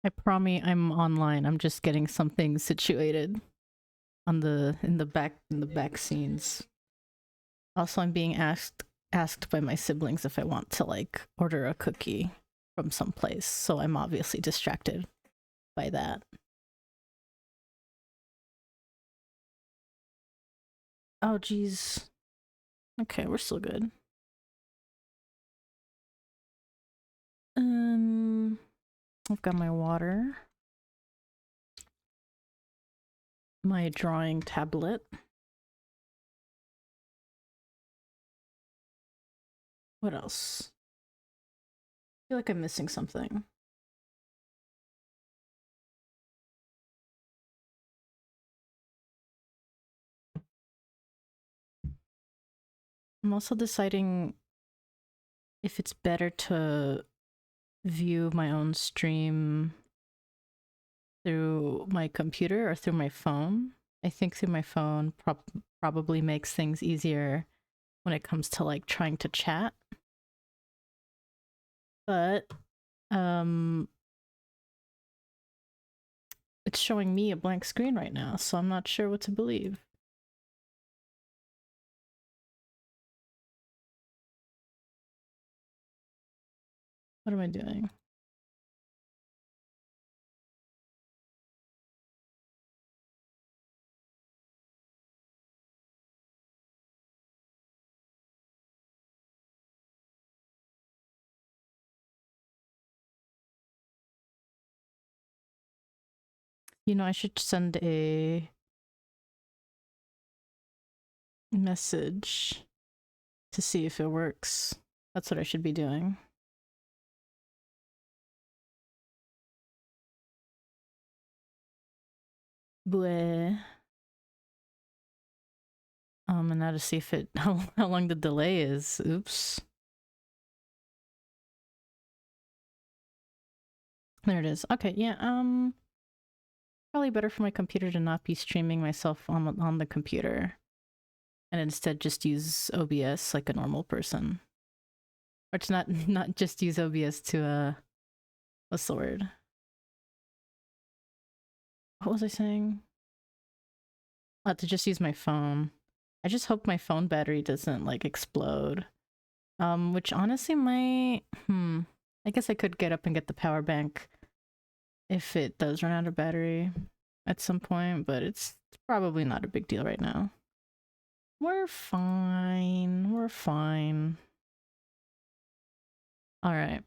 I promise I'm online. I'm just getting something situated on the in the back scenes. Also, I'm being asked by my siblings if I want to like order a cookie from someplace, so I'm obviously distracted by that. Oh geez. Okay, we're still good. I've got my water, my drawing tablet. What else? I feel like I'm missing something. I'm also deciding if it's better to view my own stream through my computer or through my phone. I think through my phone probably makes things easier when it comes to like trying to chat. But it's showing me a blank screen right now, so I'm not sure what to believe. What am I doing? You know, I should send a message to see if it works. That's what I should be doing. Bleh. And now to see if it how long the delay is. Oops. There it is. Okay, yeah. Probably better for my computer to not be streaming myself on the computer, and instead just use OBS like a normal person, or to not just use OBS to what's the word? What was I saying? To just use my phone. I just hope my phone battery doesn't like explode. Which honestly might. I guess I could get up and get the power bank if it does run out of battery at some point, but it's probably not a big deal right now. We're fine. We're fine. All right.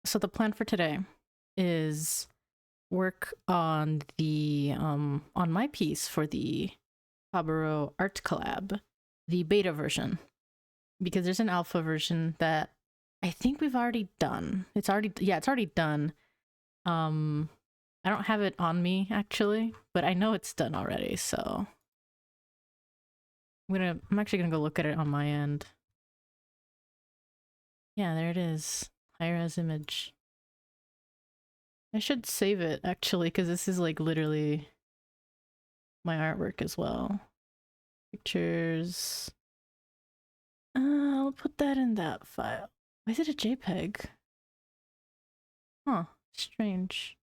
So the plan for today is work on the on my piece for the PawBorough art collab, the beta version, because there's an alpha version that I think we've already done. It's already done. I don't have it on me actually, but I know it's done already, so I'm actually gonna go look at it on my end. Yeah, there it is. High res image. I should save it actually, because this is like literally my artwork as well. Pictures. I'll put that in that file. Why is it a JPEG? Huh, strange.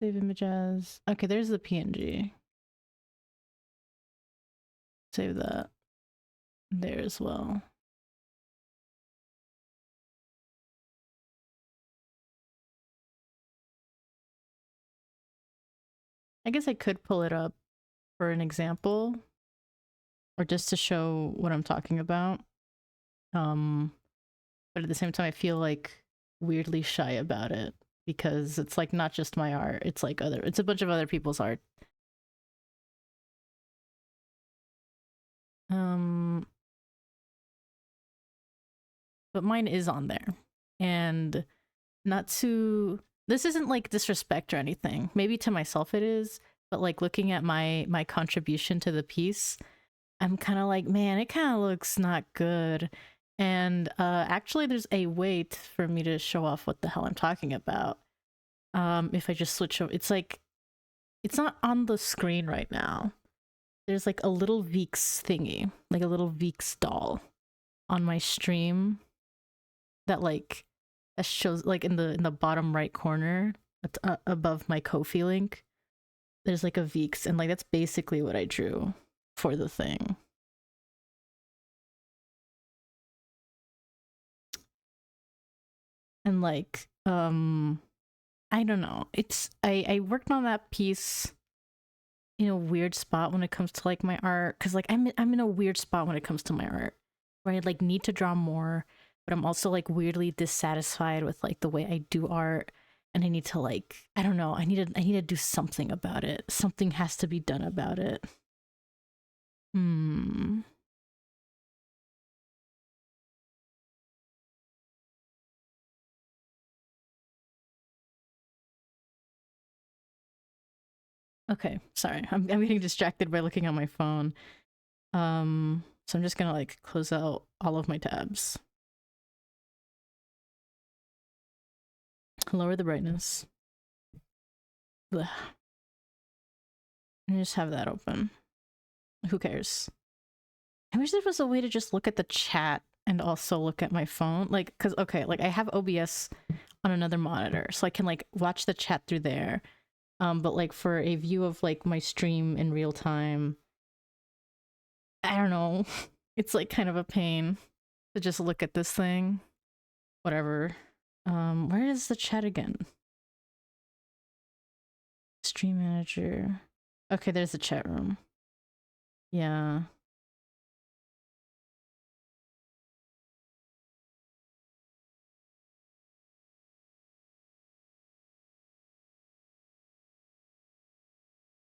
Save image as. Okay, there's the PNG. Save that there as well. I guess I could pull it up for an example, or just to show what I'm talking about. But at the same time, I feel like weirdly shy about it because it's like not just my art, it's like it's a bunch of other people's art. But mine is on there. And not to this isn't like disrespect or anything. Maybe to myself it is, but like looking at my contribution to the piece, I'm kind of like, man, it kind of looks not good. And actually there's a way for me to show off what the hell I'm talking about. If I just switch over, it's like It's not on the screen right now. There's like a little Veeks thingy, like a little Veeks doll on my stream that like that shows like in the bottom right corner above my Ko-fi link. There's like a Veeks, and like that's basically what I drew for the thing. And like I don't know. It's I worked on that piece in a weird spot when it comes to like my art, because like I'm in a weird spot when it comes to my art, where I like need to draw more, but I'm also like weirdly dissatisfied with like the way I do art, and I need to like, I don't know, I need to do something about it. Something has to be done about it. Okay, sorry. I'm getting distracted by looking on my phone. So I'm just gonna like close out all of my tabs. Lower the brightness. Ugh. And just have that open. Who cares? I wish there was a way to just look at the chat and also look at my phone. Like, cause okay, like I have OBS on another monitor, so I can like watch the chat through there. But like for a view of like my stream in real time, I don't know. It's like kind of a pain to just look at this thing. Whatever. Where is the chat again? Stream manager. Okay, there's the chat room. Yeah.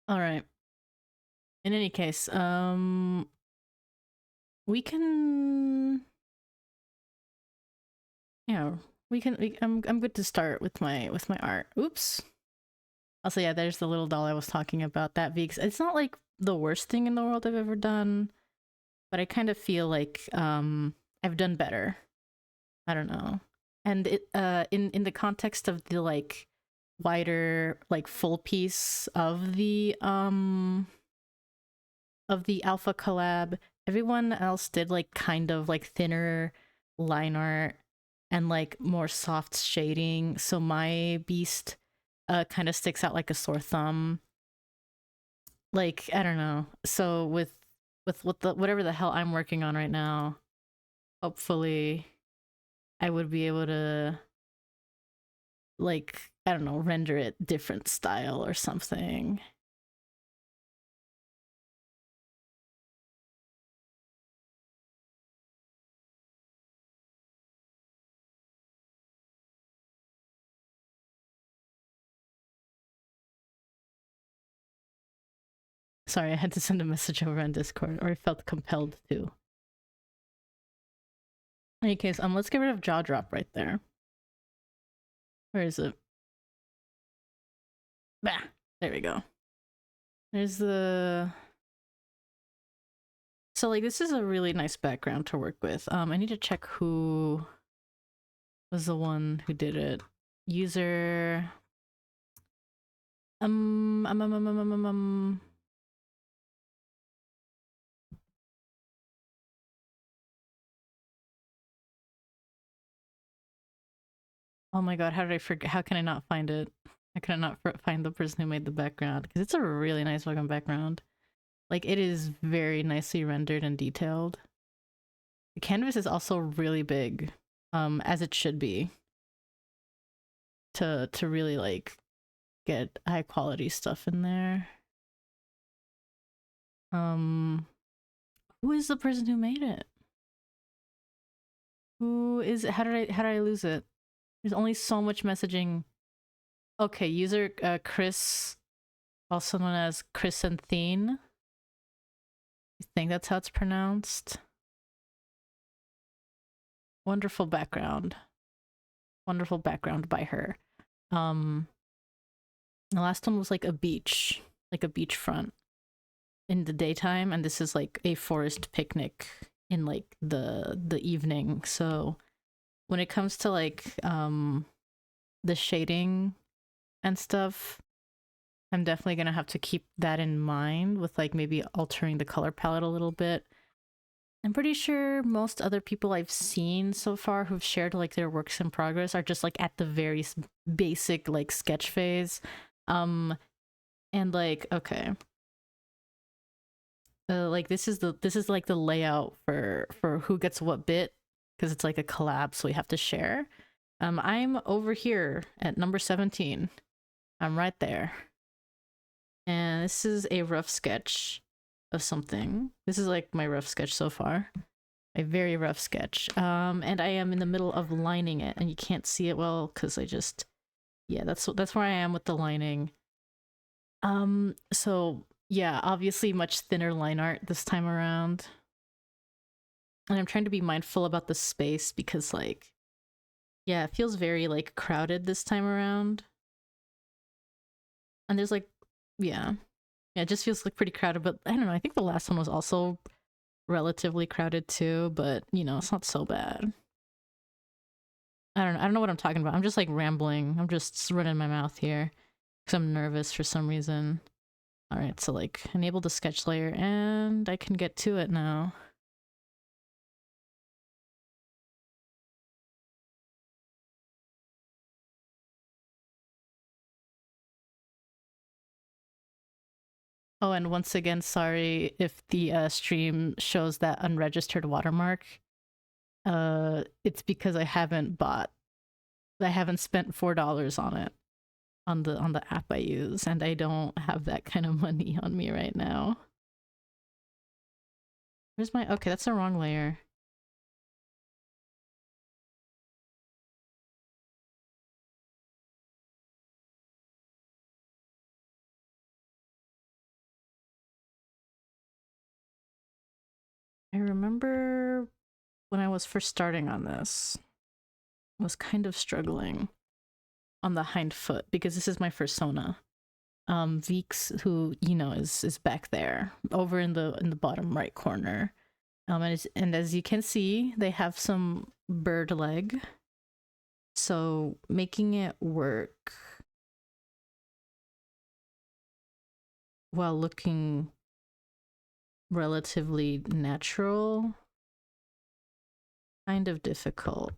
All right. In any case, we can, yeah, I'm good to start with my art. Oops. Also, yeah, there's the little doll I was talking about. That Veeks. It's not like the worst thing in the world I've ever done, but I kind of feel like I've done better. I don't know. And it in the context of the like wider like full piece of the alpha collab, everyone else did like kind of like thinner line art and like more soft shading, so my beast kind of sticks out like a sore thumb. Like, I don't know. So with what the whatever the hell I'm working on right now, hopefully I would be able to like, I don't know, render it different style or something. Sorry, I had to send a message over on Discord, or I felt compelled to. In any case, let's get rid of jaw drop right there. Where is it? Bah, there we go. There's the... So like this is a really nice background to work with. I need to check who was the one who did it. User... Oh my god, how did I forget? How can I not find it? How can I not find the person who made the background? Because it's a really nice fucking background. Like, it is very nicely rendered and detailed. The canvas is also really big, as it should be, to really like get high quality stuff in there. Who is the person who made it? Who is it? How did I lose it? There's only so much messaging. Okay, user Chris, also known as Chrysanthine. I think that's how it's pronounced. Wonderful background. Wonderful background by her. The last one was like a beach front in the daytime, and this is like a forest picnic in like the evening. So when it comes to like the shading and stuff, I'm definitely gonna have to keep that in mind with like maybe altering the color palette a little bit. I'm pretty sure most other people I've seen so far who've shared like their works in progress are just like at the very basic like sketch phase. Um and like okay. Like this is like the layout for who gets what bit because it's like a collab so we have to share. I'm over here at number 17. I'm right there. And this is a rough sketch of something. This is like my rough sketch so far. A very rough sketch. And I am in the middle of lining it, and you can't see it well because I just, yeah, that's where I am with the lining. So yeah, obviously much thinner line art this time around, and I'm trying to be mindful about the space because like, yeah, it feels very like crowded this time around, and there's like, yeah, yeah, it just feels like pretty crowded. But I don't know. I think the last one was also relatively crowded too, but you know, it's not so bad. I don't know. I don't know what I'm talking about. I'm just like rambling. I'm just running my mouth here because I'm nervous for some reason. All right, so like enable the sketch layer and I can get to it now. Oh, and once again, sorry if the stream shows that unregistered watermark. It's because I haven't spent $4 on it on the app I use, and I don't have that kind of money on me right now. Where's my okay? That's the wrong layer. I remember when I was first starting on this, I was kind of struggling on the hind foot because this is my fursona. Veeks, who you know is back there, over in the bottom right corner. And as you can see, they have some bird leg. So making it work while looking relatively natural, kind of difficult.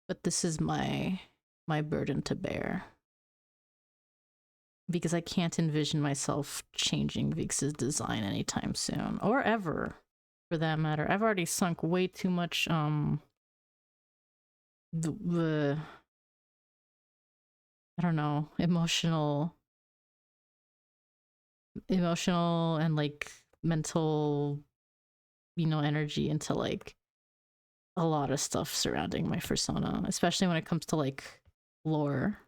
But this is my burden to bear. Because I can't envision myself changing Vix's design anytime soon. Or ever, for that matter. I've already sunk way too much the I don't know, emotional and like mental, you know, energy into like a lot of stuff surrounding my persona, especially when it comes to like lore.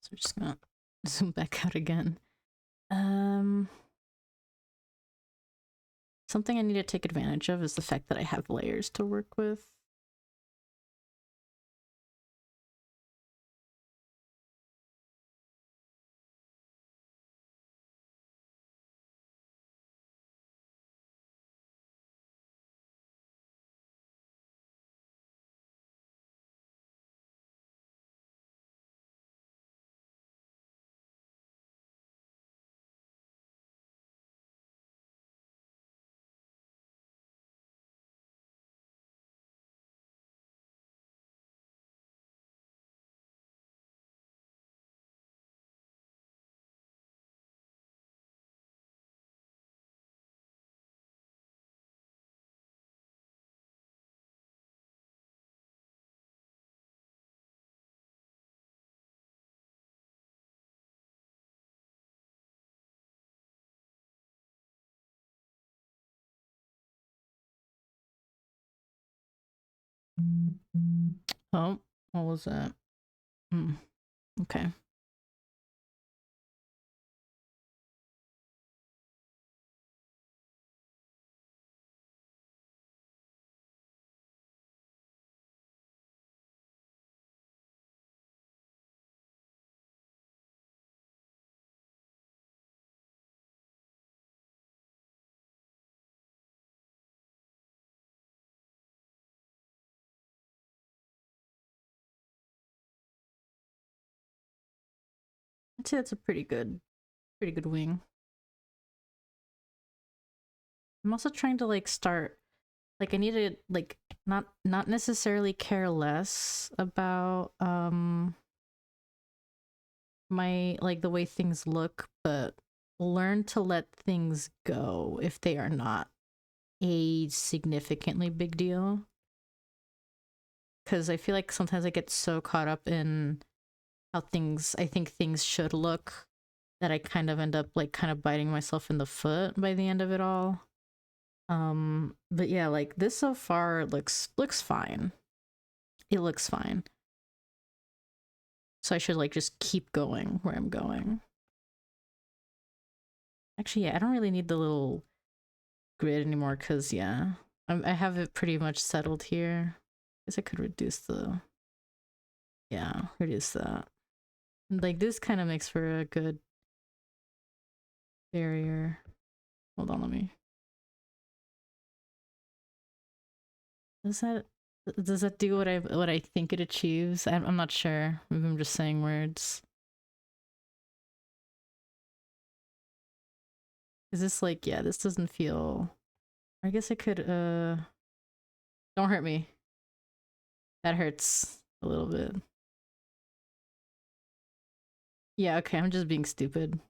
So we're just gonna zoom back out again. Something I need to take advantage of is the fact that I have layers to work with. Oh, what was that? Okay. I'd say that's a pretty good wing. I'm also trying to like start, like I need to like not necessarily care less about my like the way things look, but learn to let things go if they are not a significantly big deal. Because I feel like sometimes I get so caught up in how I think things should look, that I kind of end up like kind of biting myself in the foot by the end of it all. But yeah, like this so far looks fine. It looks fine. So I should like just keep going where I'm going. Actually, yeah, I don't really need the little grid anymore because yeah, I have it pretty much settled here. Guess I could reduce the, yeah, reduce that. Like this kind of makes for a good barrier. Hold on, let me. Does that do what I think it achieves? I'm not sure. Maybe I'm just saying words. Is this like, yeah, this doesn't feel, I guess I could don't hurt me. That hurts a little bit. Yeah, okay, I'm just being stupid.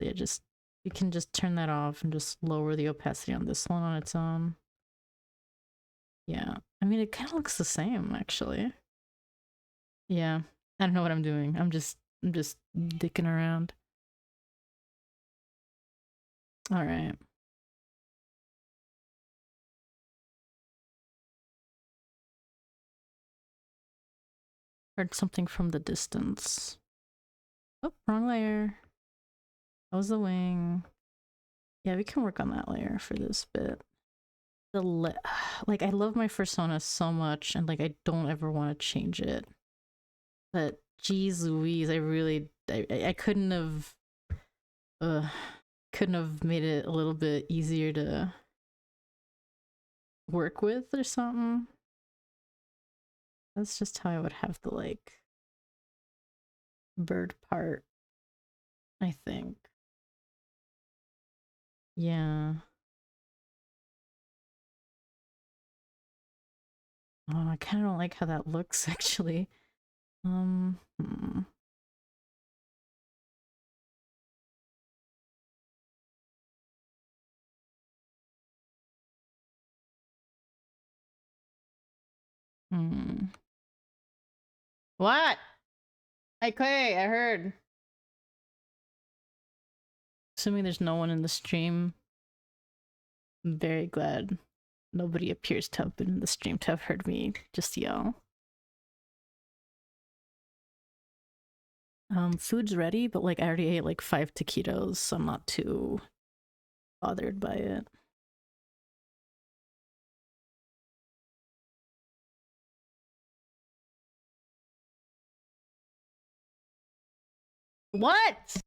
Yeah, just you can just turn that off and just lower the opacity on this one on its own. Yeah. I mean, it kind of looks the same actually. Yeah. I don't know what I'm doing. I'm just dicking around. All right. Heard something from the distance. Oh, wrong layer. That was the wing. Yeah, we can work on that layer for this bit. Like I love my persona so much, and like I don't ever want to change it. But geez Louise, I couldn't have couldn't have made it a little bit easier to work with or something. That's just how I would have the like bird part, I think. Yeah. Oh, I kind of don't like how that looks actually. Hmm. Hmm. What? Okay, I heard. Assuming there's no one in the stream, I'm very glad nobody appears to have been in the stream to have heard me just yell. Food's ready, but like I already ate like 5 taquitos, so I'm not too bothered by it. What?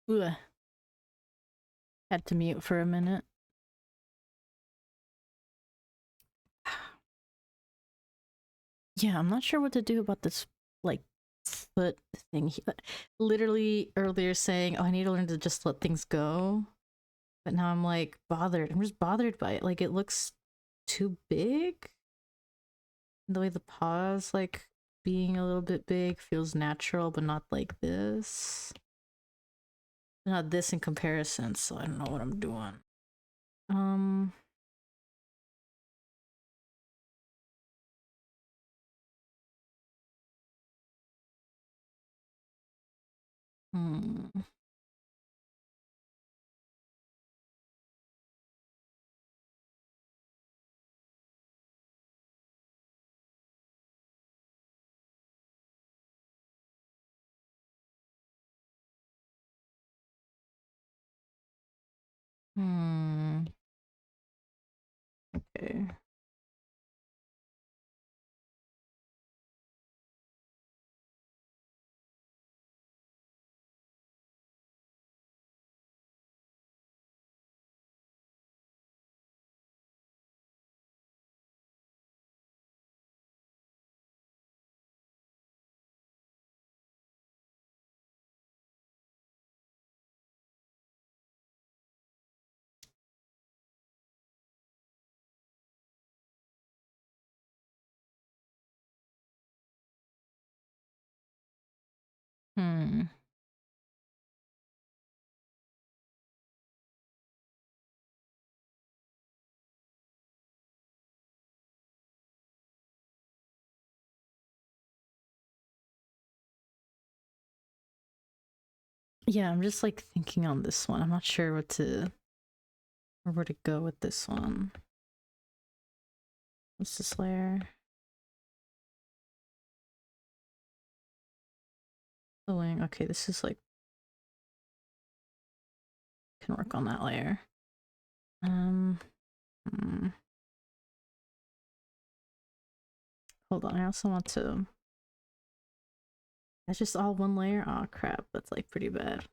Ugh. Had to mute for a minute. Yeah, I'm not sure what to do about this, like, foot thing. Literally earlier saying, oh, I need to learn to just let things go. But now I'm like bothered. I'm just bothered by it. Like, it looks too big. The way the paw's like being a little bit big feels natural, but not like this. Not this in comparison, so I don't know what I'm doing. Um. Hmm. Hmm. Okay. Hmm. Yeah, I'm just like thinking on this one. I'm not sure what to or where to go with this one. What's this layer? The wing. Okay, this is like can work on that layer. Hmm. Hold on, I also want to. That's just all one layer? Oh crap, that's like pretty bad.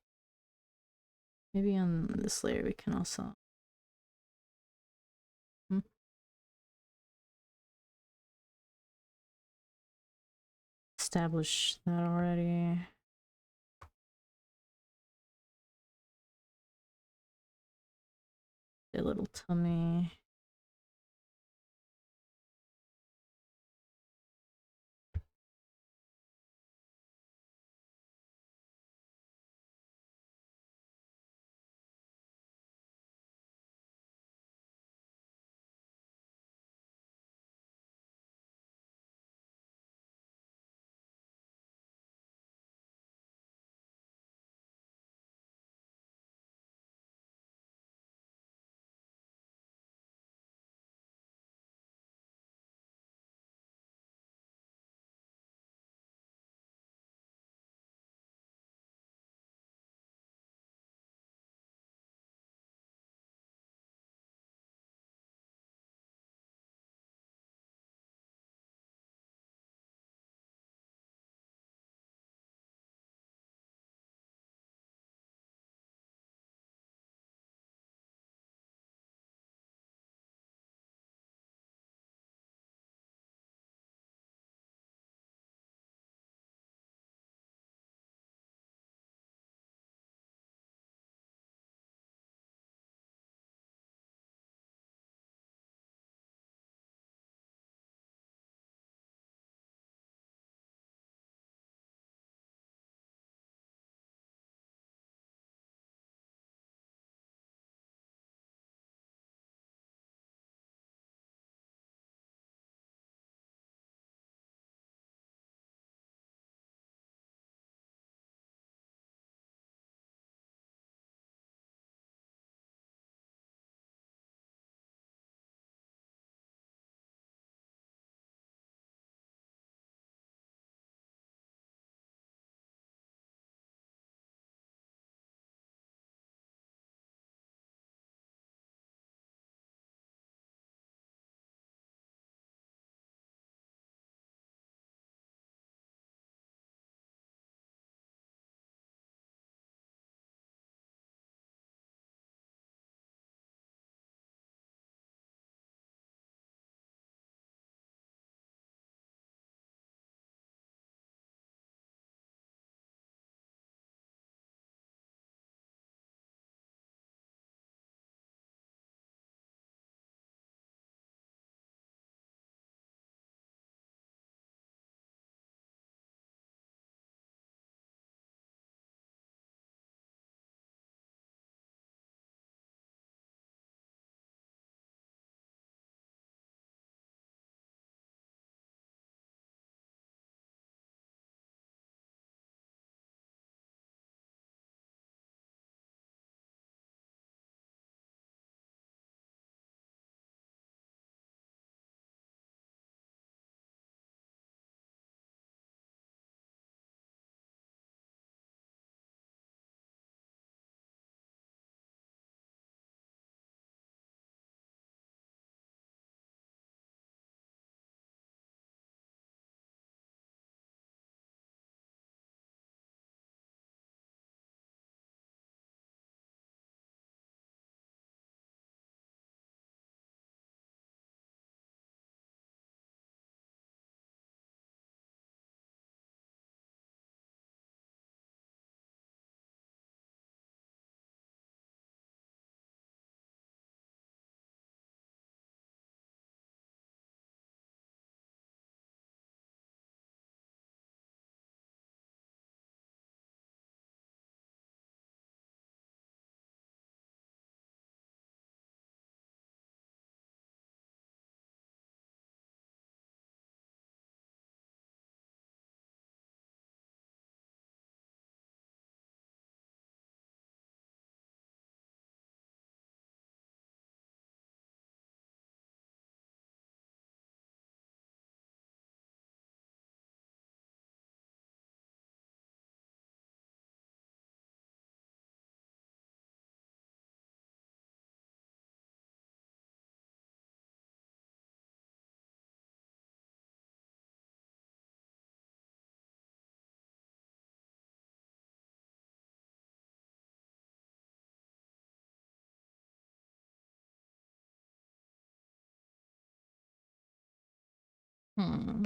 Maybe on this layer we can also establish that already. A little tummy. Hmm.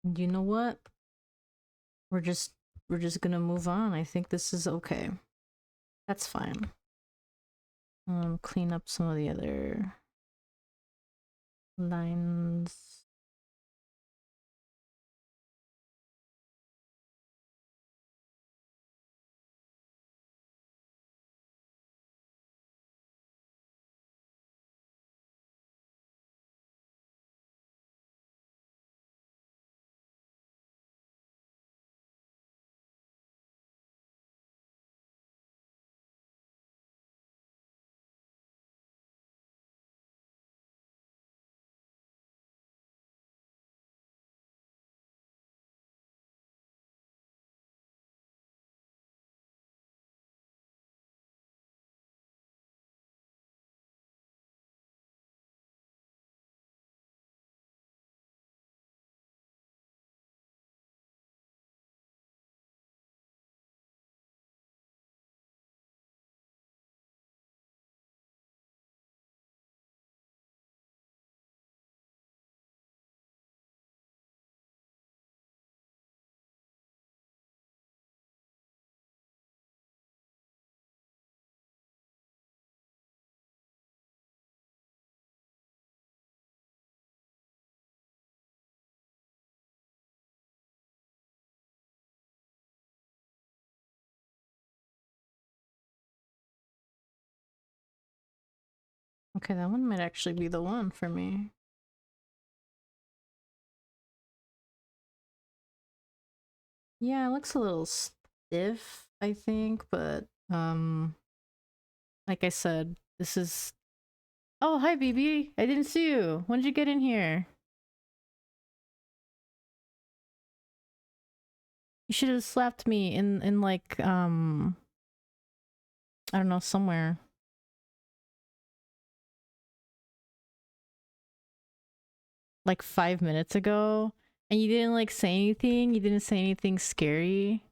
And you know what? We're just we're just gonna move on. I think this is okay. That's fine. Clean up some of the other lines. Okay, that one might actually be the one for me. Yeah, it looks a little stiff, I think, but like I said, this is. Oh, hi, BB. I didn't see you. When did you get in here? You should have slapped me in like I don't know, somewhere. Like 5 minutes ago. And you didn't like say anything? You didn't say anything scary?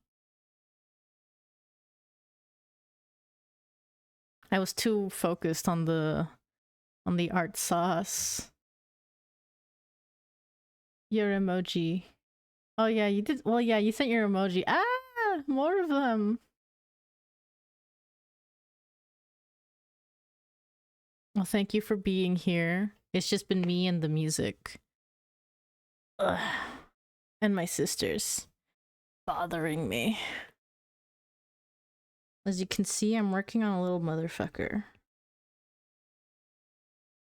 I was too focused on the art sauce. Your emoji. Oh yeah, you did. Well, yeah, you sent your emoji. Ah, more of them. Well, thank you for being here. It's just been me and the music. Ugh. And my sisters bothering me. As you can see, I'm working on a little motherfucker.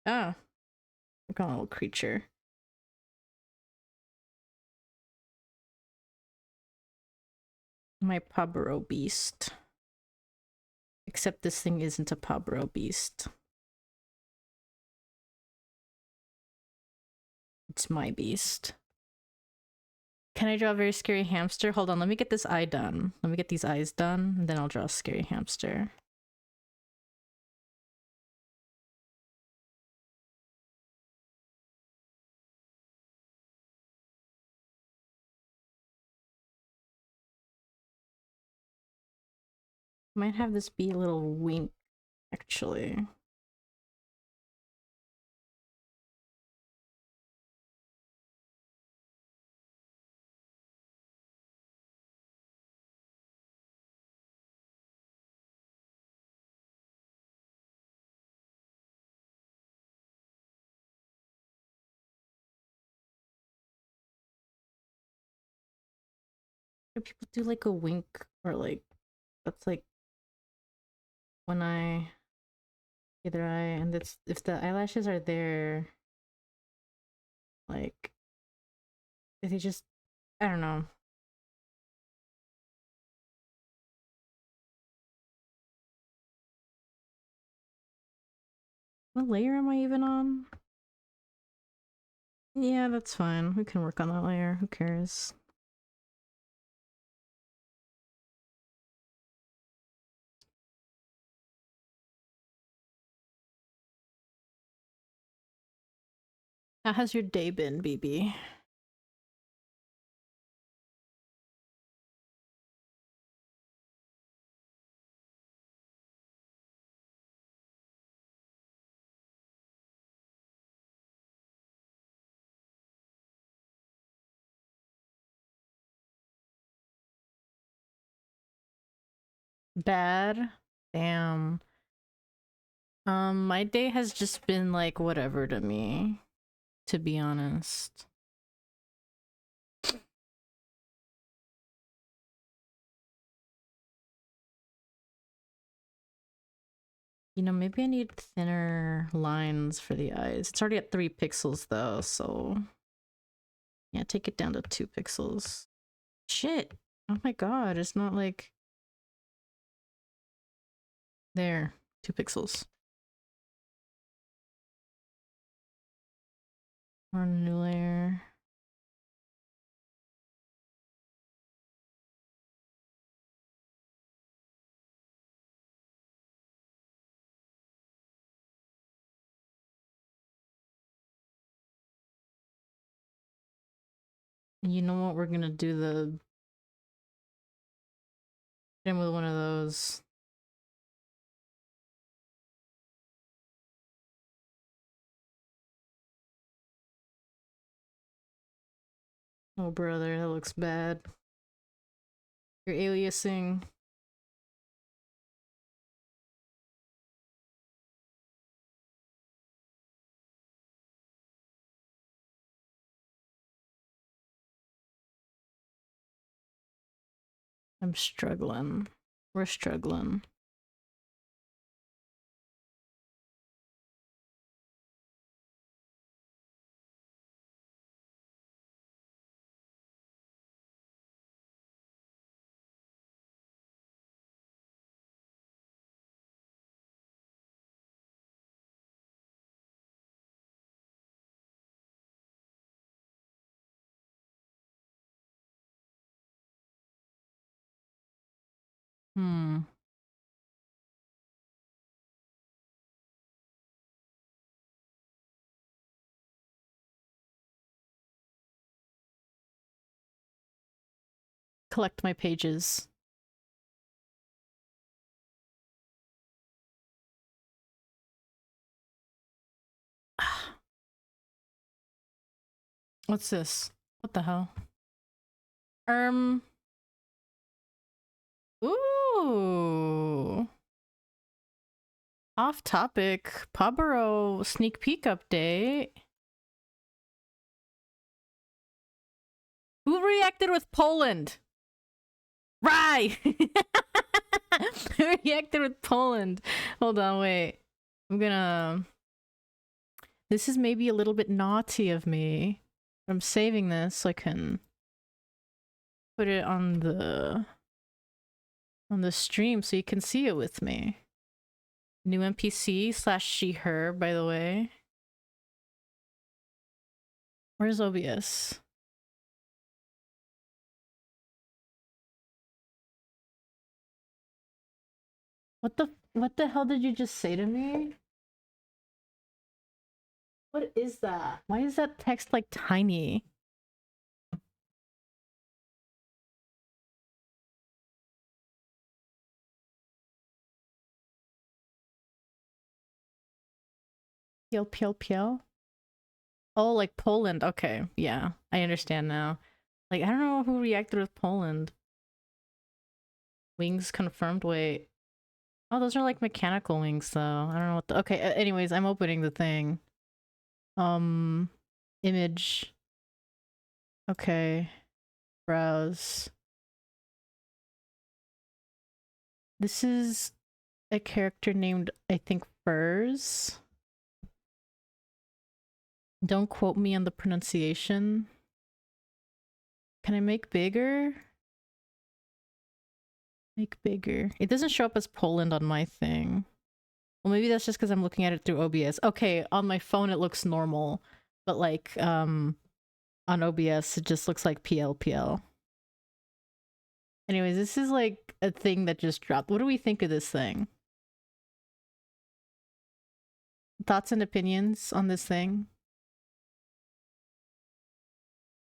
Ah, working on a little creature. My PawBorough beast. Except this thing isn't a PawBorough beast. It's my beast. Can I draw a very scary hamster? Hold on, let me get this eye done. Let me get these eyes done, and then I'll draw a scary hamster. Might have this be a little wink, actually. Do people do like a wink or like that's like when I either eye and it's if the eyelashes are there, like if they just I don't know. What layer am I even on? Yeah, that's fine. We can work on that layer. Who cares? How has your day been, BB? Bad? Damn. My day has just been like whatever to me, to be honest. You know, maybe I need thinner lines for the eyes. It's already at 3 pixels though, so yeah, take it down to 2 pixels. Shit. Oh my god, it's not like there. 2 pixels. Or a new layer. You know what? We're gonna do the in with one of those. Oh brother, that looks bad. You're aliasing. I'm struggling. We're struggling. Hmm. Collect my pages. What's this? What the hell? Ooh. Off topic. PawBorough sneak peek update. Who reacted with Poland? Right! Who reacted with Poland? Hold on, wait. I'm gonna... This is maybe a little bit naughty of me. I'm saving this so I can put it on the stream so you can see it with me. New NPC / she her, by the way. Where's OBS? What the hell did you just say to me? What is that? Why is that text like tiny? Piel piel piel? Oh, like Poland. Okay, yeah, I understand now. Like, I don't know who reacted with Poland. Wings confirmed. Wait. Oh, those are like mechanical wings, though. I don't know what the. Okay, anyways, I'm opening the thing. Image. Okay. Browse. This is a character named, I think, Furs. Don't quote me on the pronunciation. Can I make bigger? Make bigger. It doesn't show up as Poland on my thing. Well, maybe that's just because I'm looking at it through OBS. Okay, on my phone it looks normal, but like on OBS it just looks like PLPL. Anyways, this is like a thing that just dropped. What do we think of this thing? Thoughts and opinions on this thing?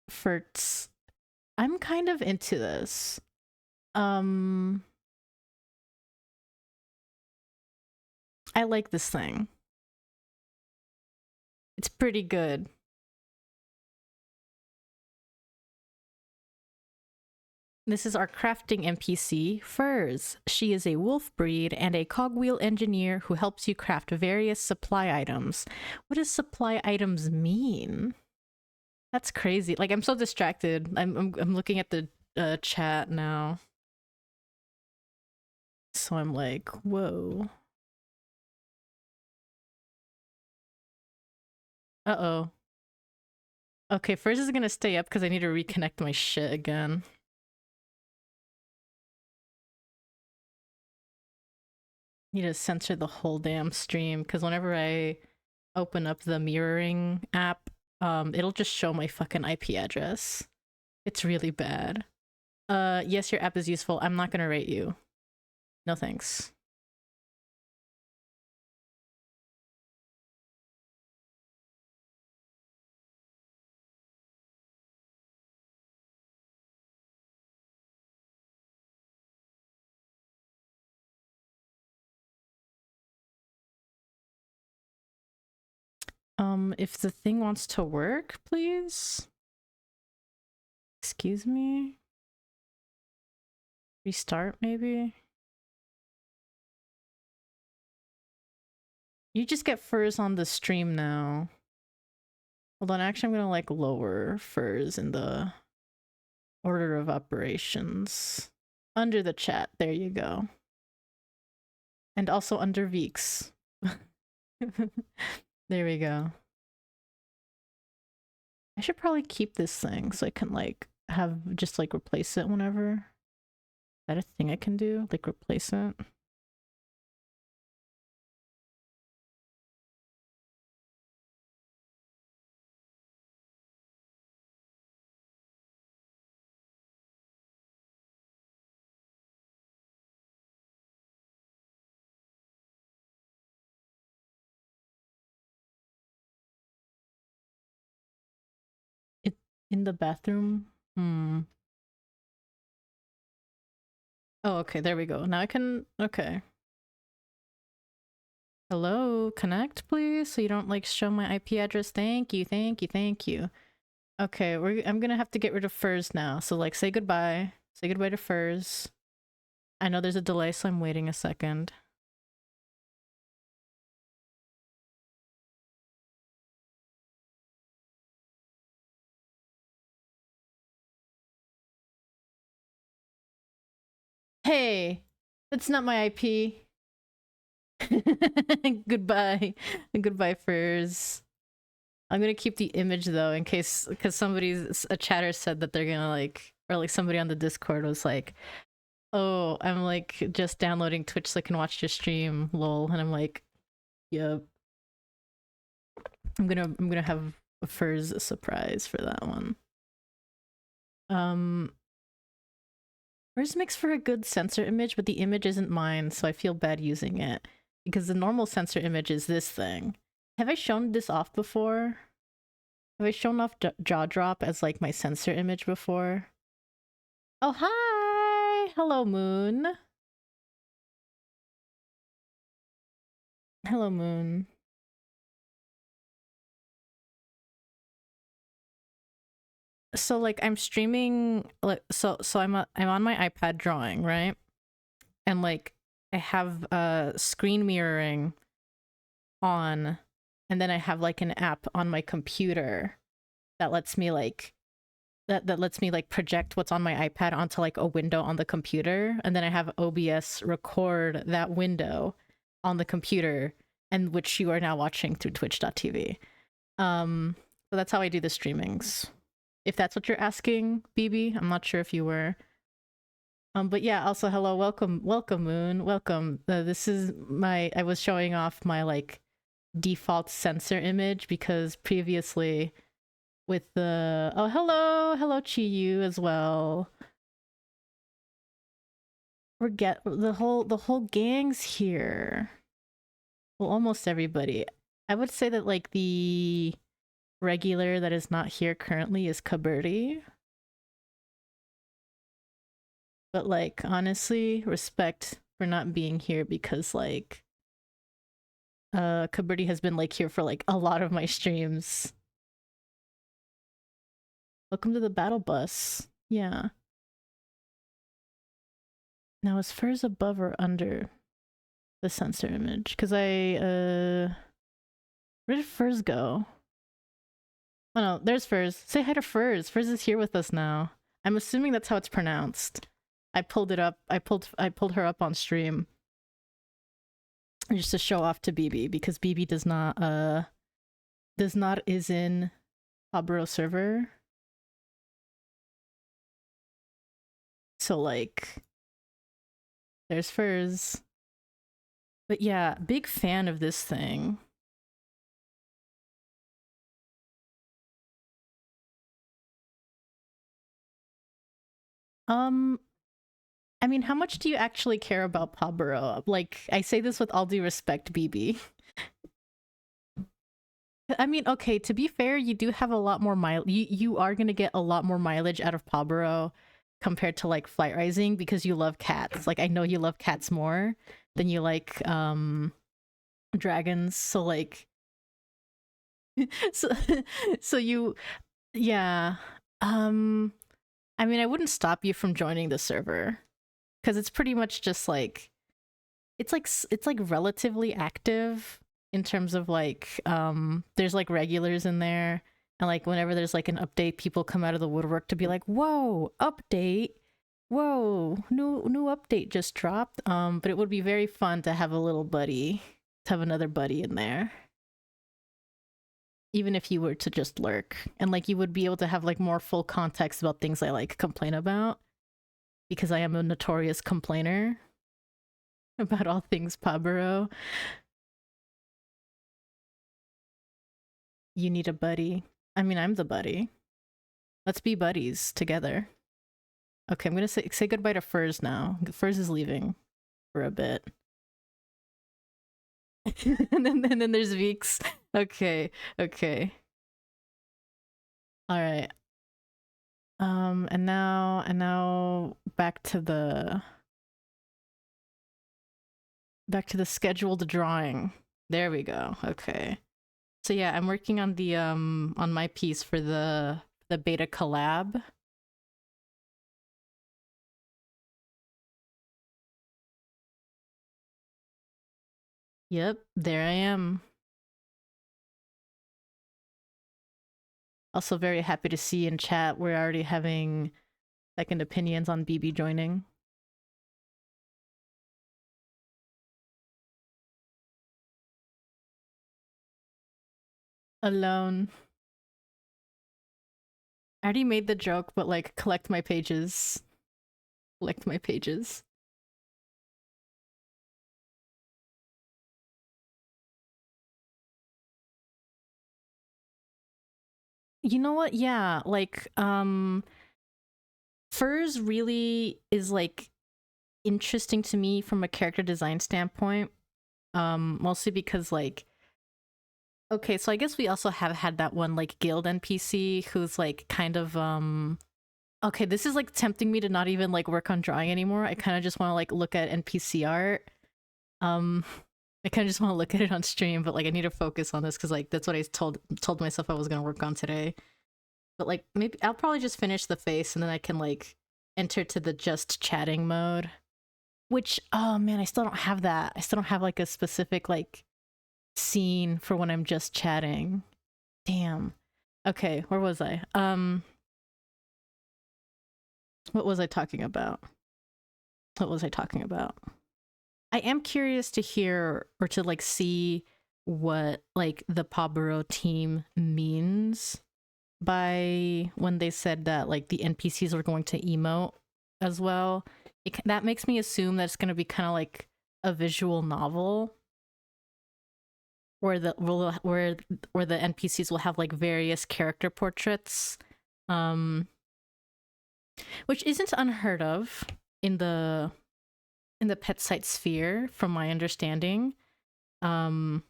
Ferts. I'm kind of into this. I like this thing. It's pretty good. This is our crafting NPC, Furs. She is a wolf breed and a cogwheel engineer who helps you craft various supply items. What does supply items mean? That's crazy. Like, I'm so distracted. I'm looking at the chat now. So I'm like, whoa. Uh-oh. Okay, Furs is gonna stay up because I need to reconnect my shit again. Need to censor the whole damn stream because whenever I open up the mirroring app, it'll just show my fucking IP address. It's really bad. Yes, your app is useful. I'm not gonna rate you. No thanks. If the thing wants to work, please? Excuse me? Restart, maybe? You just get Furs on the stream now. Hold on, actually I'm gonna like lower Furs in the order of operations. Under the chat, there you go. And also under Veeks. There we go. I should probably keep this thing so I can like have just like replace it whenever. Is that a thing I can do? Like replace it? In the bathroom? Hmm. Oh, okay, there we go. Now I can... Okay. Hello? Connect, please? So you don't, like, show my IP address? Thank you, thank you, thank you. Okay, I'm gonna have to get rid of Furs now. So, like, say goodbye. Say goodbye to Furs. I know there's a delay, so I'm waiting a second. Hey! That's not my IP. Goodbye. Goodbye, Furs. I'm gonna keep the image though in case, because a chatter said that they're gonna like, or like somebody on the Discord was like, oh, I'm like just downloading Twitch so I can watch your stream, lol. And I'm like, yep. I'm gonna have Fur's a surprise for that one. Fur's makes for a good sensor image, but the image isn't mine, so I feel bad using it. Because the normal sensor image is this thing. Have I shown this off before? Have I shown off jaw drop as like my sensor image before? Oh, hi! Hello, Moon. Hello, Moon. So like I'm streaming like so I'm on my iPad drawing, right? And like I have screen mirroring on, and then I have like an app on my computer that lets me like that lets me like project what's on my iPad onto like a window on the computer, and then I have OBS record that window on the computer, and which you are now watching through twitch.tv. So that's how I do the streamings. If that's what you're asking, BB, I'm not sure if you were. But yeah, also hello, welcome, Moon, welcome. This is I was showing off my like default sensor image because previously with the hello Chiyu as well. Forget the whole gang's here. Well, almost everybody. I would say that like the regular that is not here currently is Kaberti. But like honestly, respect for not being here because like Kaberti has been like here for like a lot of my streams. Welcome to the battle bus. Yeah. Now is Furs above or under the sensor image? Because where did Furs go? Oh no, there's Furs. Say hi to Furs. Furs is here with us now. I'm assuming that's how it's pronounced. I pulled it up. I pulled her up on stream. Just to show off to BB because BB does not is in PawBorough server. So like there's Furs. But yeah, big fan of this thing. I mean, how much do you actually care about PawBorough? Like, I say this with all due respect, BB. I mean, okay, to be fair, you do have a lot more you are gonna get a lot more mileage out of PawBorough compared to like Flight Rising because you love cats. Like, I know you love cats more than you like dragons. So like, so so you, yeah. I mean, I wouldn't stop you from joining the server because it's pretty much just like it's like relatively active in terms of like there's like regulars in there, and like whenever there's like an update, people come out of the woodwork to be like, whoa, update, whoa, new update just dropped. But it would be very fun to have a little buddy, to have another buddy in there, even if you were to just lurk, and like you would be able to have like more full context about things I like complain about, because I am a notorious complainer about all things PawBorough. You need a buddy. I mean, I'm the buddy. Let's be buddies together. Okay, I'm gonna say goodbye to Furs now. Furs is leaving for a bit. and then there's Veeks. Okay, okay. All right. And now back to the scheduled drawing. There we go. Okay. So yeah, I'm working on the on my piece for the beta collab. Yep, there I am. Also very happy to see in chat we're already having second opinions on BB joining. Alone. I already made the joke, but like, collect my pages. Collect my pages. You know what? Yeah, like Furs really is like interesting to me from a character design standpoint. Mostly because like okay, so I guess we also have had that one like guild NPC who's like kind of okay, this is like tempting me to not even like work on drawing anymore. I kind of just want to like look at NPC art. Um I kind of just want to look at it on stream, but like I need to focus on this cuz like that's what I told myself I was going to work on today. But like maybe I'll probably just finish the face and then I can like enter to the just chatting mode. Which oh man, I still don't have that. I still don't have like a specific like scene for when I'm just chatting. Damn. Okay, where was I? What was I talking about? What was I talking about? I am curious to hear or to like see what like the PawBorough team means by when they said that like the NPCs are going to emote as well. That makes me assume that it's going to be kind of like a visual novel where the NPCs will have like various character portraits, um, which isn't unheard of in the pet site sphere, from my understanding. Um,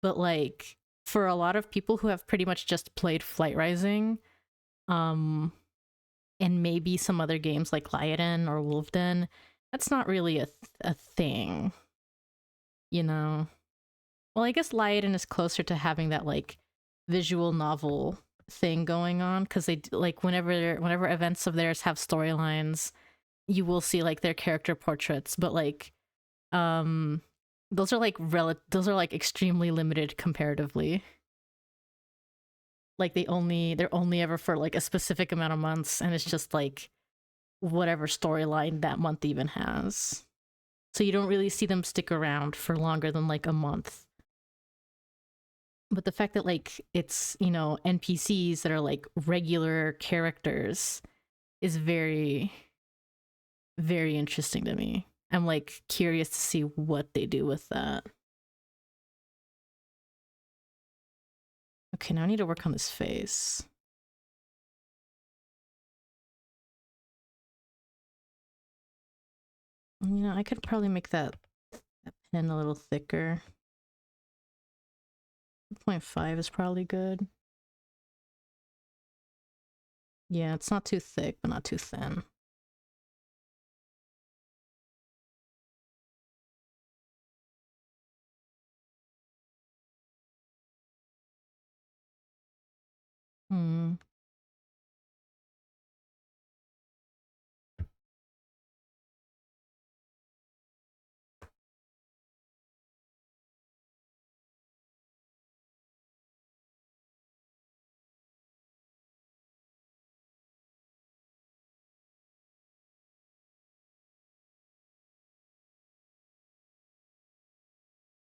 but like for a lot of people who have pretty much just played Flight Rising, um, and maybe some other games like Lyoden or Wolfden, that's not really a thing, you know. Well, I guess Lyoden is closer to having that like visual novel thing going on because they like whenever events of theirs have storylines, you will see like their character portraits, but like um those are like those are like extremely limited comparatively. Like they're only ever for like a specific amount of months and it's just like whatever storyline that month even has. So you don't really see them stick around for longer than like a month. But the fact that like it's, you know, NPCs that are like regular characters is very very interesting to me. I'm like curious to see what they do with that. Okay, now I need to work on this face. You know, I could probably make that pen a little thicker. 0.5 is probably good. Yeah, it's not too thick, but not too thin. Hmm.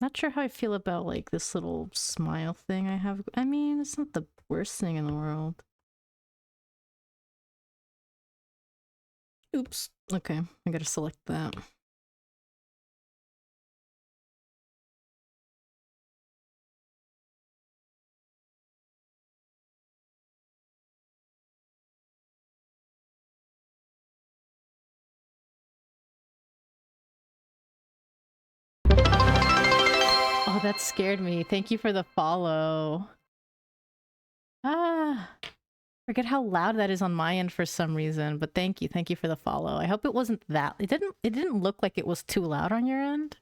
Not sure how I feel about like this little smile thing I have. I mean, it's not the worst thing in the world. Oops. Okay, I gotta select that. Oh, that scared me. Thank you for the follow. Ah, forget how loud that is on my end for some reason, but thank you. Thank you for the follow. I hope it wasn't that. It didn't look like it was too loud on your end.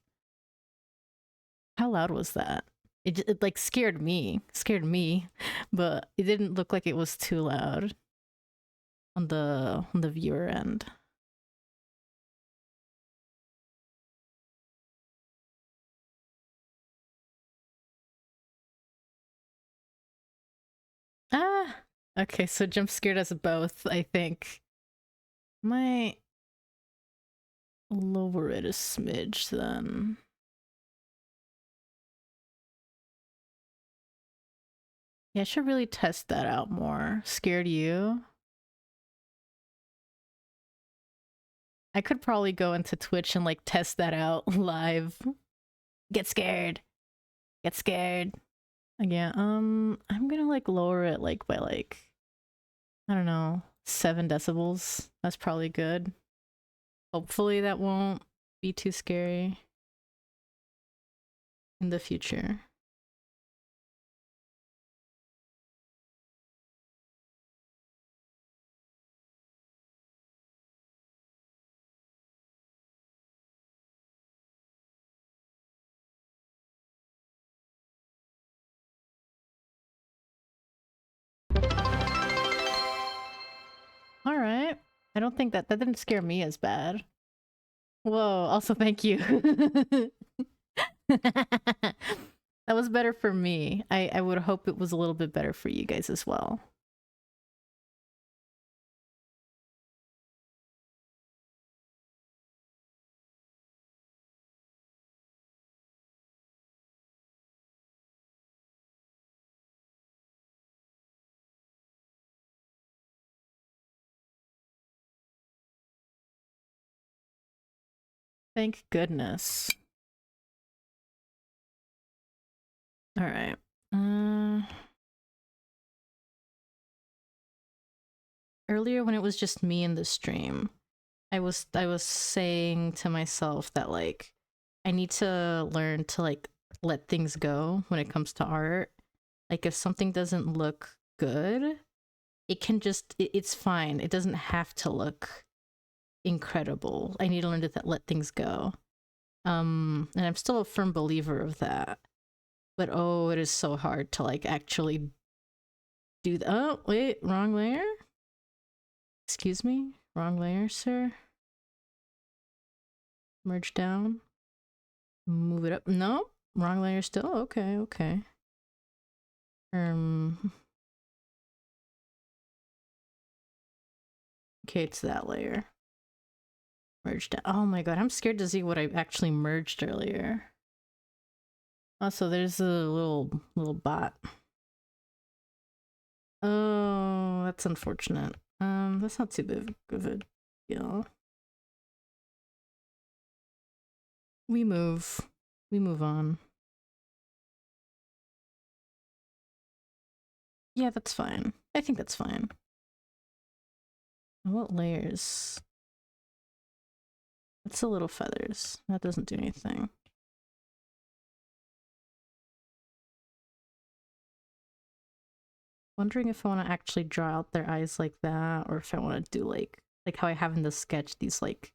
How loud was that? It like scared me. Scared me, but it didn't look like it was too loud on the viewer end. Ah, okay, so jump scared us both, I think. Might lower it a smidge then. Yeah, I should really test that out more. Scared you? I could probably go into Twitch and like test that out live. Get scared. Get scared. Again, I'm gonna like lower it like by like, I don't know, 7 decibels. That's probably good. Hopefully that won't be too scary in the future. All right. I don't think that didn't scare me as bad. Whoa, also thank you. That was better for me. I would hope it was a little bit better for you guys as well. Thank goodness. All right. Earlier when it was just me in the stream, I was saying to myself that like I need to learn to like let things go when it comes to art. Like if something doesn't look good, it can just it's fine. It doesn't have to look incredible. I need to learn to let things go. And I'm still a firm believer of that. But oh, it is so hard to like actually do that. Oh, wait, wrong layer? Excuse me? Wrong layer, sir? Merge down. Move it up. No, wrong layer still. Okay, okay. Okay, it's that layer. Merge down. Oh my god, I'm scared to see what I actually merged earlier. Also, there's a little bot. Oh, that's unfortunate. That's not too big of a deal. We move on. Yeah, that's fine. I think that's fine. What layers? It's a little feathers. That doesn't do anything. Wondering if I want to actually draw out their eyes like that, or if I want to do like how I have in the sketch, these like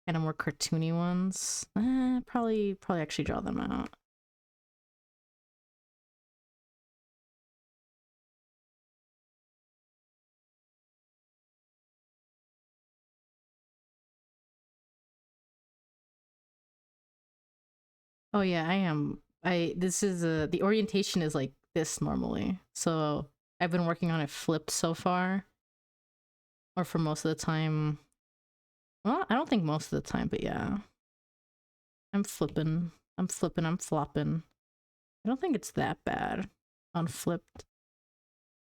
kind of more cartoony ones. Probably actually draw them out. Oh yeah, I am. This is the orientation is like this normally. So I've been working on it flipped so far. Or for most of the time. Well, I don't think most of the time, but yeah. I'm flipping. I'm flopping. I don't think it's that bad on flipped.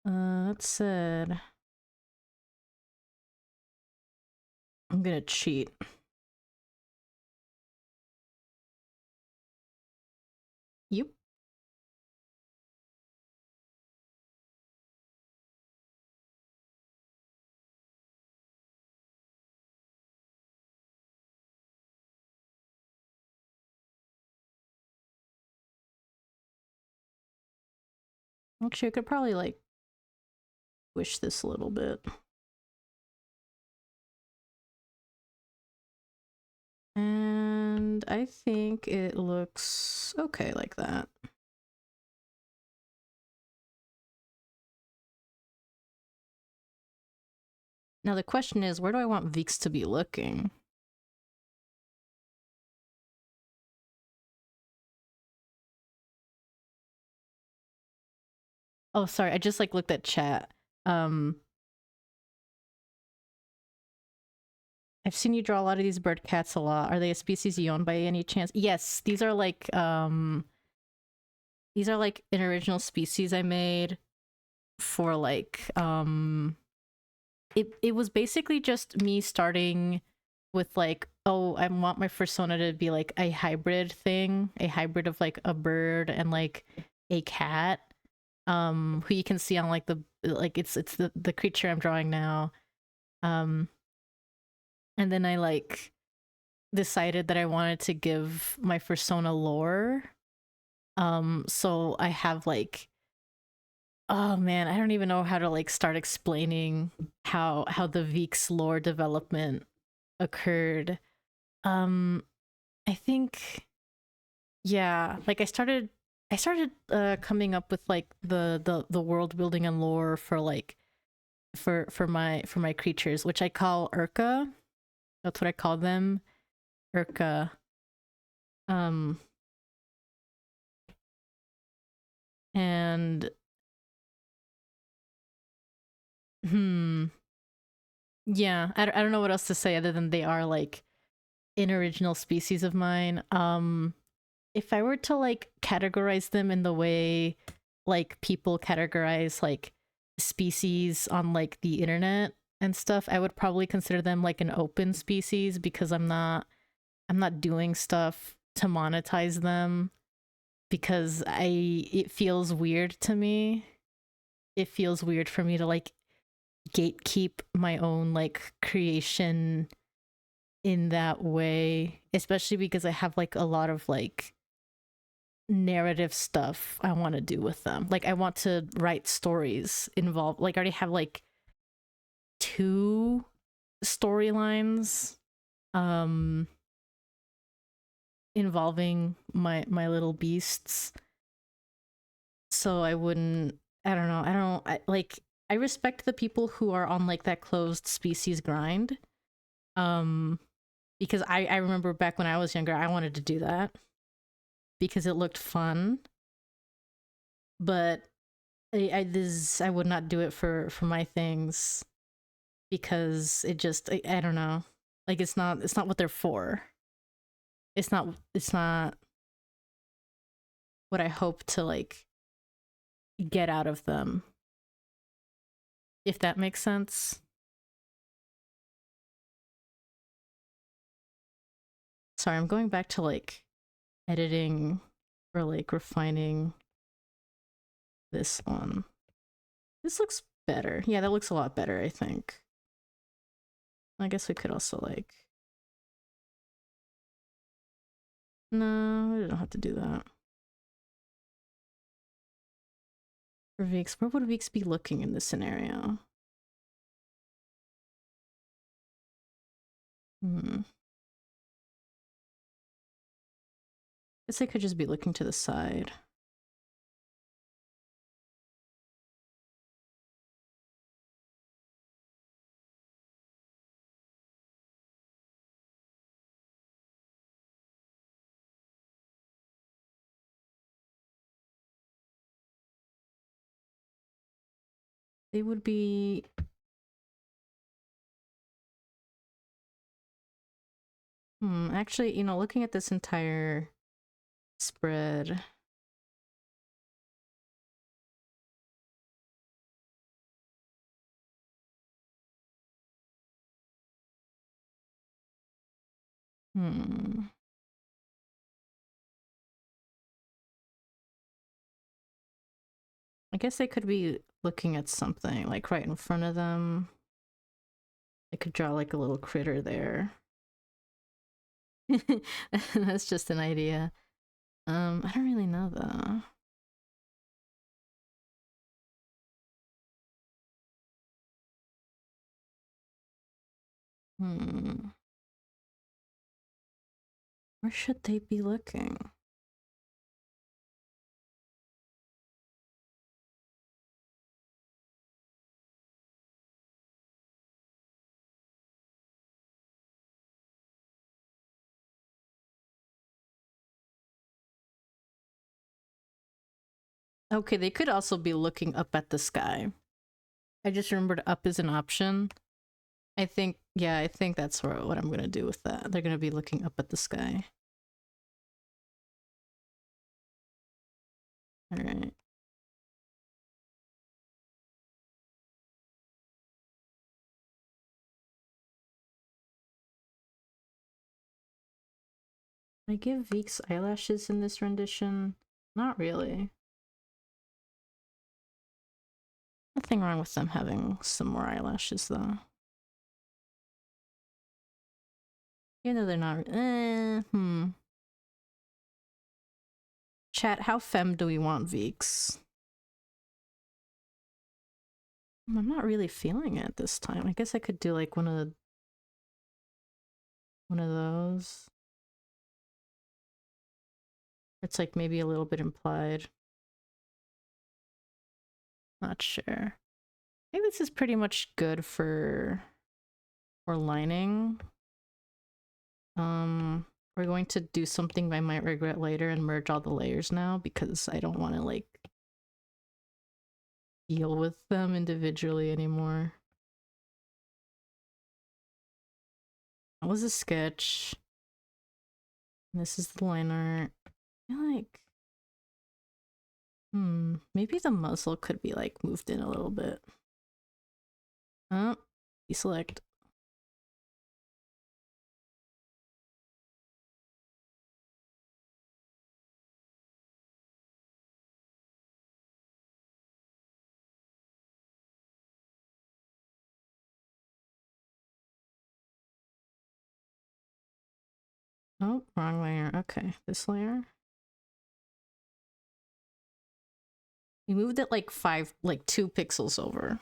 That said, I'm gonna cheat. Yep. Actually, I could probably like squish this a little bit. And I think it looks okay like that. Now the question is, where do I want Veeks to be looking? Oh, sorry, I just like looked at chat. I've seen you draw a lot of these bird cats a lot. Are they a species you own by any chance? Yes, these are like an original species I made for like it was basically just me starting with like, oh, I want my persona to be like a hybrid thing, a hybrid of like a bird and like a cat, who you can see on like it's the creature I'm drawing now. Um, and then I like decided that I wanted to give my persona lore. So I have like, oh man, I don't even know how to like start explaining how the Veek's lore development occurred. Um, I think, yeah, like I started coming up with like the world building and lore for like for my creatures, which I call Urka. That's what I call them, Urka. Um, and hmm, yeah, I don't know what else to say other than they are like an original species of mine. If I were to like categorize them in the way like people categorize like species on like the internet and stuff, I would probably consider them like an open species because I'm not doing stuff to monetize them because it feels weird to me. It feels weird for me to like gatekeep my own like creation in that way, especially because I have like a lot of like narrative stuff I want to do with them. Like I want to write stories involved. Like I already have like two storylines involving my little beasts. So I don't know. I respect the people who are on like that closed species grind. Um because I remember back when I was younger, I wanted to do that because it looked fun, but I would not do it for my things because it just I don't know. Like it's not what they're for. It's not what I hope to like get out of them, if that makes sense. Sorry, I'm going back to like editing or like refining this one. This looks better. Yeah, that looks a lot better, I think. I guess we could also like, no, we don't have to do that. For Veeks, where would Veeks be looking in this scenario? Hmm. Guess I could just be looking to the side. They would be... actually, looking at this entire spread, hmm. I guess they could be looking at something like right in front of them. I could draw like a little critter there. That's just an idea. I don't really know though. Hmm. Where should they be looking? Okay, they could also be looking up at the sky. I just remembered up is an option. I think that's what I'm gonna do with that. They're gonna be looking up at the sky. All right. I give Veeks eyelashes in this rendition? Not really. Nothing wrong with them having some more eyelashes, though. Even though they're not... Chat, how femme do we want Veeks? I'm not really feeling it this time. I guess I could do like one of those. It's like maybe a little bit implied. Not sure. I think this is pretty much good for lining. We're going to do something I might regret later and merge all the layers now because I don't want to like deal with them individually anymore. That was a sketch. And this is the line art. I feel like maybe the muzzle could be like moved in a little bit. Oh, deselect. Oh, wrong layer. Okay, this layer. We moved it like 2 pixels over.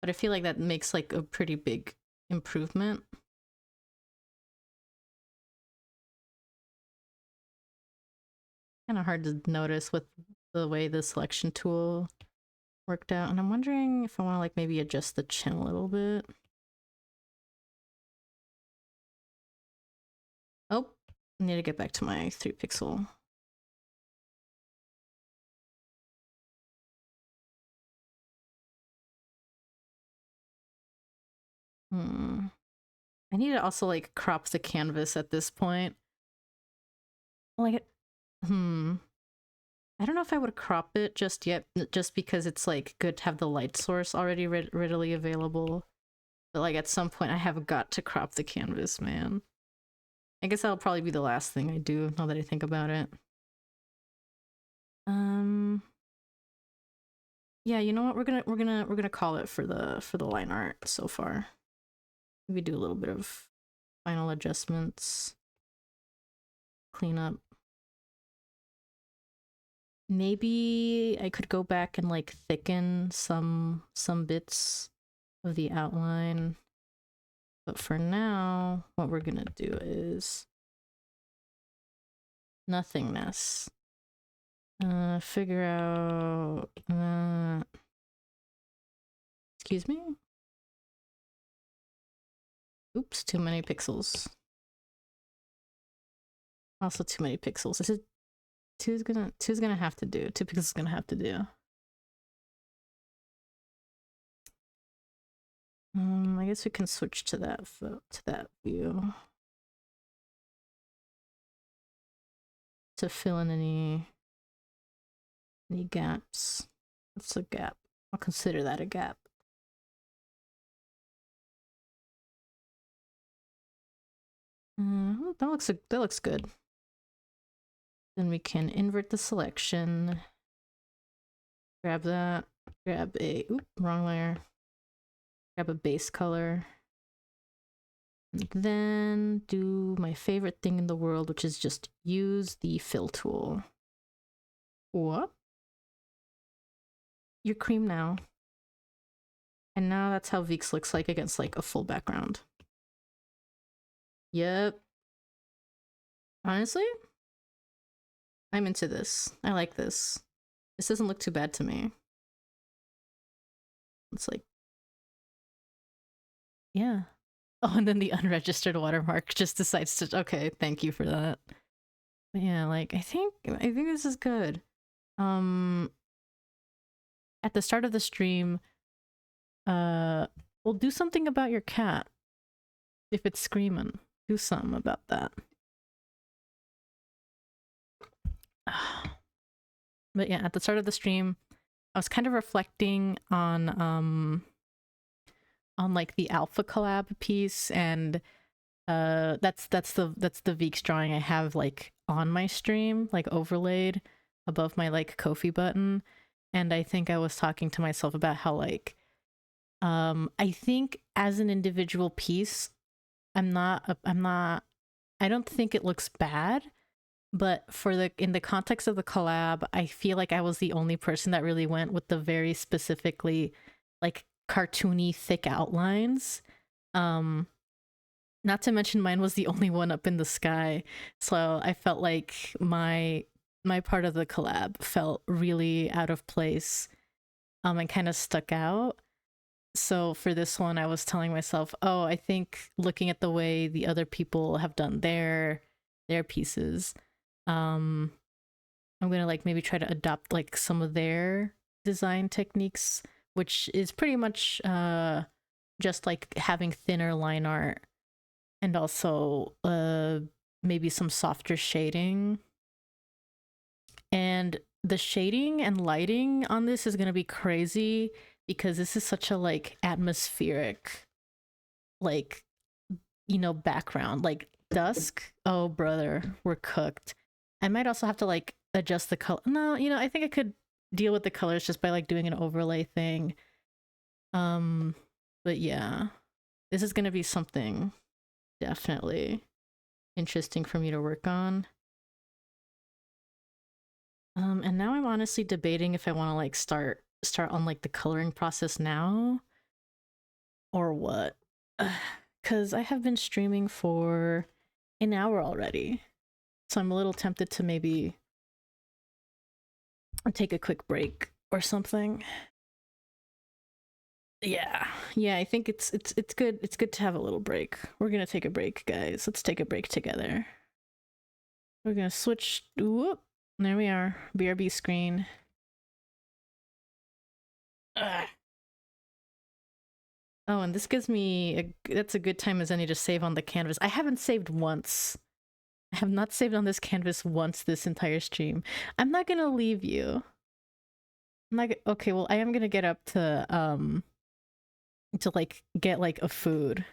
But I feel like that makes like a pretty big improvement. Kind of hard to notice with the way the selection tool worked out. And I'm wondering if I want to like maybe adjust the chin a little bit. Oh, I need to get back to my 3 pixel. I need to also like crop the canvas at this point. Like, I don't know if I would crop it just yet, just because it's like good to have the light source already readily available. But like at some point I have got to crop the canvas, man. I guess that'll probably be the last thing I do now that I think about it. Yeah, you know what? We're gonna call it for the line art so far. Maybe do a little bit of final adjustments, clean up. Maybe I could go back and like thicken some bits of the outline. But for now, what we're gonna do is nothingness. Figure out excuse me? Oops, too many pixels. Also too many pixels. Is it two's gonna have to do. 2 pixels is gonna have to do. I guess we can switch to that view to fill in any gaps. What's a gap? I'll consider that a gap. That looks good. Then we can invert the selection. Grab that. Grab a wrong layer. Grab a base color. And then do my favorite thing in the world, which is just use the fill tool. What? You're cream now. And now that's how Veeks looks like against like a full background. Yep. Honestly, I'm into this. I like this. This doesn't look too bad to me. It's like, yeah. Oh, and then the unregistered watermark just decides to, okay, thank you for that. But yeah, like, I think this is good. At the start of the stream, we'll do something about your cat. If it's screaming, do something about that. But yeah, at the start of the stream, I was kind of reflecting on like the alpha collab piece, and that's the Veeks drawing I have like on my stream, like overlaid, above my like Ko-fi button, and I think I was talking to myself about how like I think as an individual piece, I don't think it looks bad, but for the in the context of the collab, I feel like I was the only person that really went with the very specifically like cartoony thick outlines. Um Not to mention mine was the only one up in the sky. So I felt like my part of the collab felt really out of place and kind of stuck out. So for this one I was telling myself, "Oh, I think looking at the way the other people have done their pieces, um I'm going to like maybe try to adopt like some of their design techniques, which is pretty much just like having thinner line art and also maybe some softer shading. And the shading and lighting on this is going to be crazy because this is such a like atmospheric like background, like dusk. Oh brother, we're cooked. I might also have to like adjust the color. No, I think I could deal with the colors just by like doing an overlay thing. um but yeah, this is going to be something definitely interesting for me to work on. And now I'm honestly debating if I want to like start on like the coloring process now or what. Cuz I have been streaming for an hour already. So I'm a little tempted to maybe take a quick break or something. Yeah. Yeah, I think it's good. It's good to have a little break. We're going to take a break, guys. Let's take a break together. We're going to switch. Whoop. There we are. BRB screen. Ugh. Oh, and this gives me that's a good time as any to save on the canvas. I haven't saved once. I have not saved on this canvas once this entire stream. I'm not gonna leave you. I'm not okay, well I am gonna get up to like get like a food.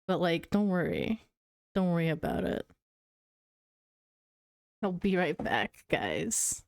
But like don't worry. Don't worry about it. I'll be right back, guys.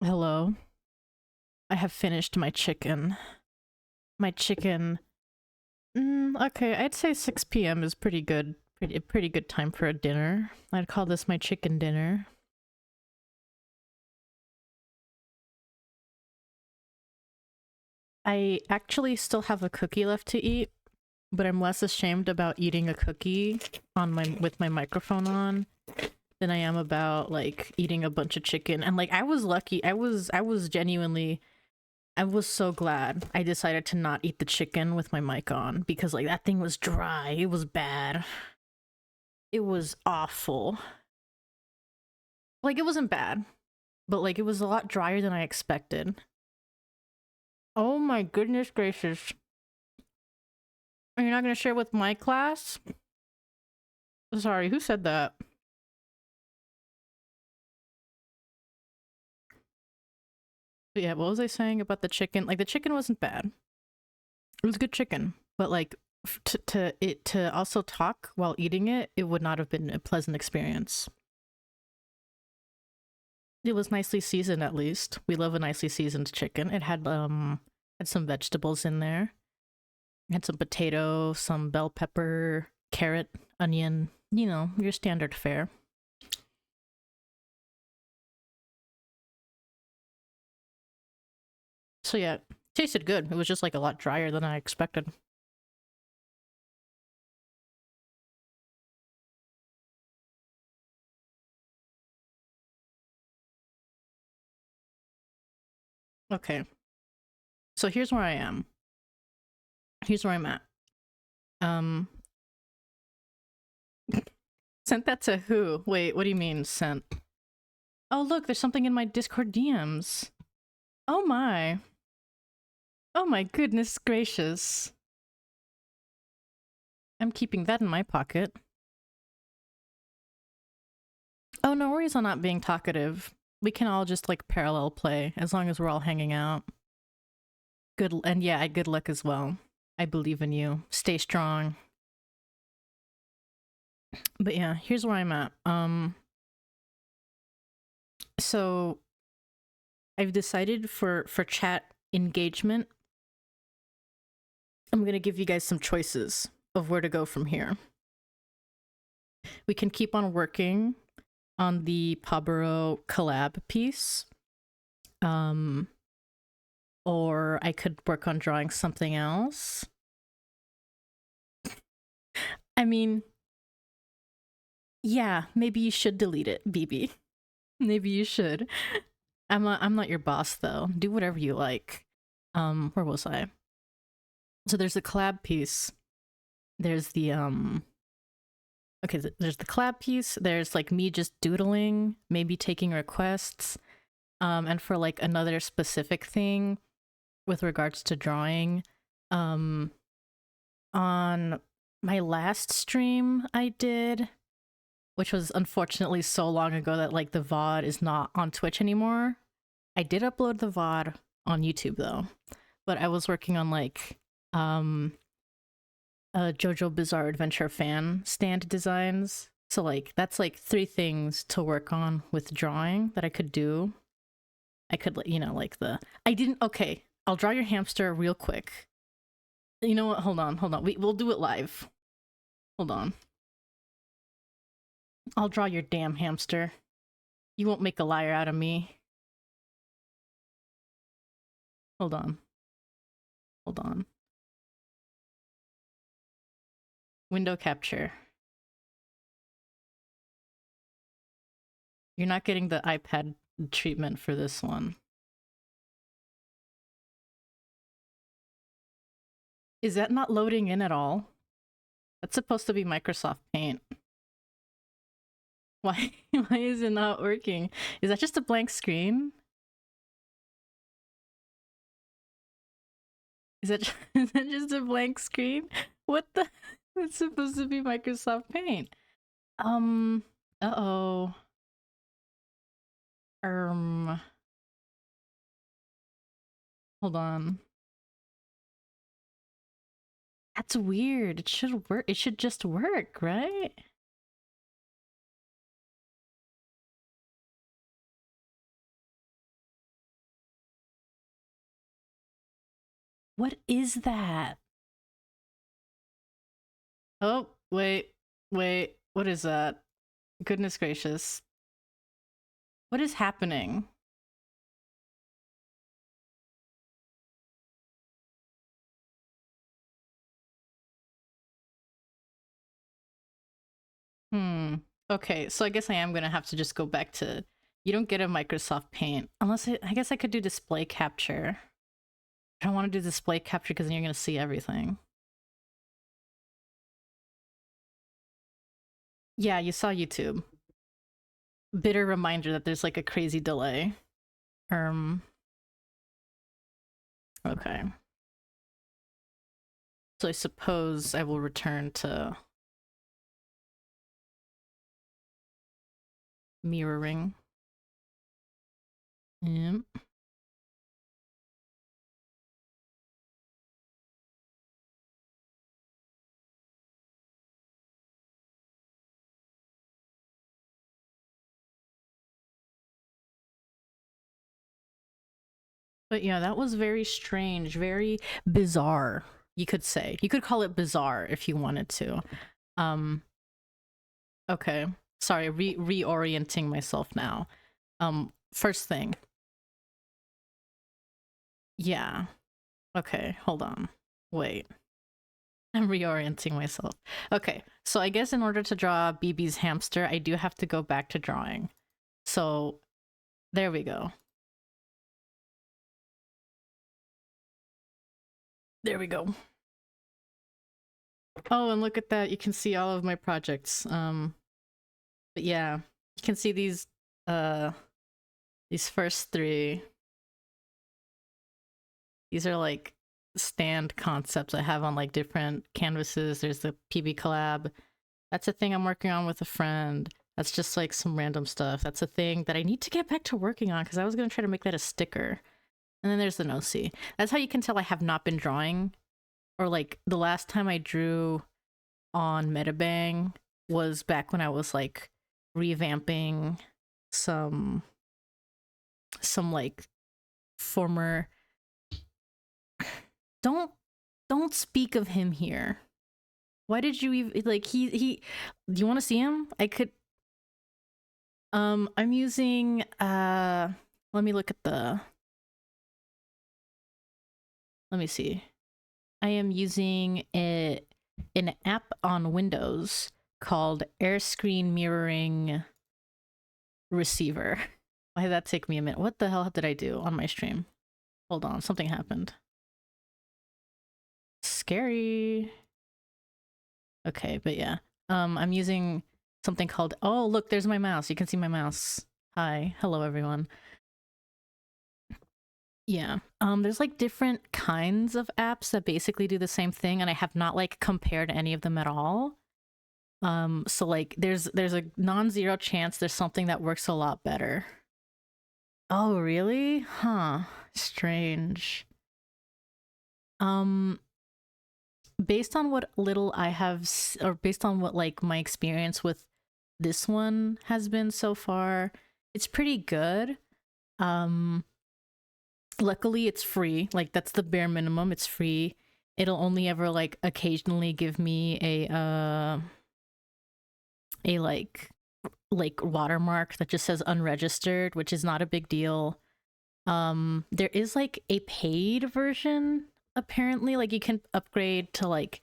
Hello. I have finished my chicken. My chicken. Okay, I'd say 6 p.m. is pretty good. Pretty good time for a dinner. I'd call this my chicken dinner. I actually still have a cookie left to eat, but I'm less ashamed about eating a cookie on with my microphone on than I am about like eating a bunch of chicken. And like I was lucky. I was genuinely I was so glad I decided to not eat the chicken with my mic on because like that thing was dry. It was bad. It was awful. Like it wasn't bad, but like it was a lot drier than I expected. Oh my goodness gracious. Are you not gonna share with my class? Sorry, who said that? But yeah, what was I saying about the chicken? Like the chicken wasn't bad. It was good chicken, but like to also talk while eating it, it would not have been a pleasant experience. It was nicely seasoned at least. We love a nicely seasoned chicken. It had some vegetables in there. It had some potato, some bell pepper, carrot, onion, you know, your standard fare. So yeah, tasted good. It was just like a lot drier than I expected. Okay. So here's where I am. Here's where I'm at. Um Sent that to who? Wait, what do you mean sent? Oh look, there's something in my Discord DMs. Oh my. Oh my goodness gracious. I'm keeping that in my pocket. Oh, no worries on not being talkative. We can all just like parallel play as long as we're all hanging out. Good, and yeah, good luck as well. I believe in you. Stay strong. But yeah, here's where I'm at. So I've decided for chat engagement, I'm gonna give you guys some choices of where to go from here. We can keep on working on the PawBorough collab piece. Or I could work on drawing something else. I mean, yeah, maybe you should delete it, BB. Maybe you should. I'm not your boss though. Do whatever you like. Where was I? So there's the collab piece. There's the okay, there's the collab piece. There's like me just doodling, maybe taking requests. And for like another specific thing with regards to drawing, on my last stream I did, which was unfortunately so long ago that like the VOD is not on Twitch anymore. I did upload the VOD on YouTube though, but I was working on like JoJo Bizarre Adventure fan stand designs. So like that's like 3 things to work on with drawing that I could do. I could, you know, like I didn't, okay, I'll draw your hamster real quick. You know what? Hold on. We'll do it live. Hold on. I'll draw your damn hamster. You won't make a liar out of me. Hold on. Hold on. Window capture. You're not getting the iPad treatment for this one. Is that not loading in at all? That's supposed to be Microsoft Paint. Why is it not working? Is that just a blank screen? Is that just a blank screen? What the? It's supposed to be Microsoft Paint. Uh-oh. Hold on. That's weird. It should work. It should just work, right? What is that? Oh, wait, wait. What is that? Goodness gracious. What is happening? Hmm. Okay, so I guess I am gonna have to just go back to... You don't get a Microsoft Paint. Unless I guess I could do display capture. I don't want to do display capture because then you're gonna see everything. Yeah, you saw YouTube. Bitter reminder that there's like a crazy delay. Okay. So I suppose I will return to mirroring. Yep. But yeah, that was very strange, very bizarre, you could say. You could call it bizarre if you wanted to. Um, okay. Sorry, reorienting myself now. First thing. Yeah. Okay, hold on. Wait. I'm reorienting myself. Okay, so I guess in order to draw BB's hamster, I do have to go back to drawing. So, there we go. There we go. Oh, and look at that. You can see all of my projects. But yeah, you can see these first three. These are like stand concepts I have on like different canvases. There's the PB collab. That's a thing I'm working on with a friend. That's just like some random stuff. That's a thing that I need to get back to working on because I was gonna try to make that a sticker. And then there's the no-see. That's how you can tell I have not been drawing. Or like the last time I drew on Metabang was back when I was like revamping some like former... Don't speak of him here. Why did you even like he do you want to see him? I could... I'm using let me look at the... Let me see. I am using an app on Windows called Air Screen Mirroring Receiver. Why did that take me a minute? What the hell did I do on my stream? Hold on, something happened. Scary. Okay, but yeah. I'm using something called... Oh, look, there's my mouse. You can see my mouse. Hi. Hello, everyone. Yeah. There's like different kinds of apps that basically do the same thing, and I have not like compared any of them at all. So like there's a non-zero chance there's something that works a lot better. Oh, really? Huh. Strange. Based on what little I have, or based on what like my experience with this one has been so far, it's pretty good. Luckily it's free. Like that's the bare minimum. It's free. It'll only ever like occasionally give me a like watermark that just says unregistered, which is not a big deal. There is like a paid version apparently. Like you can upgrade to like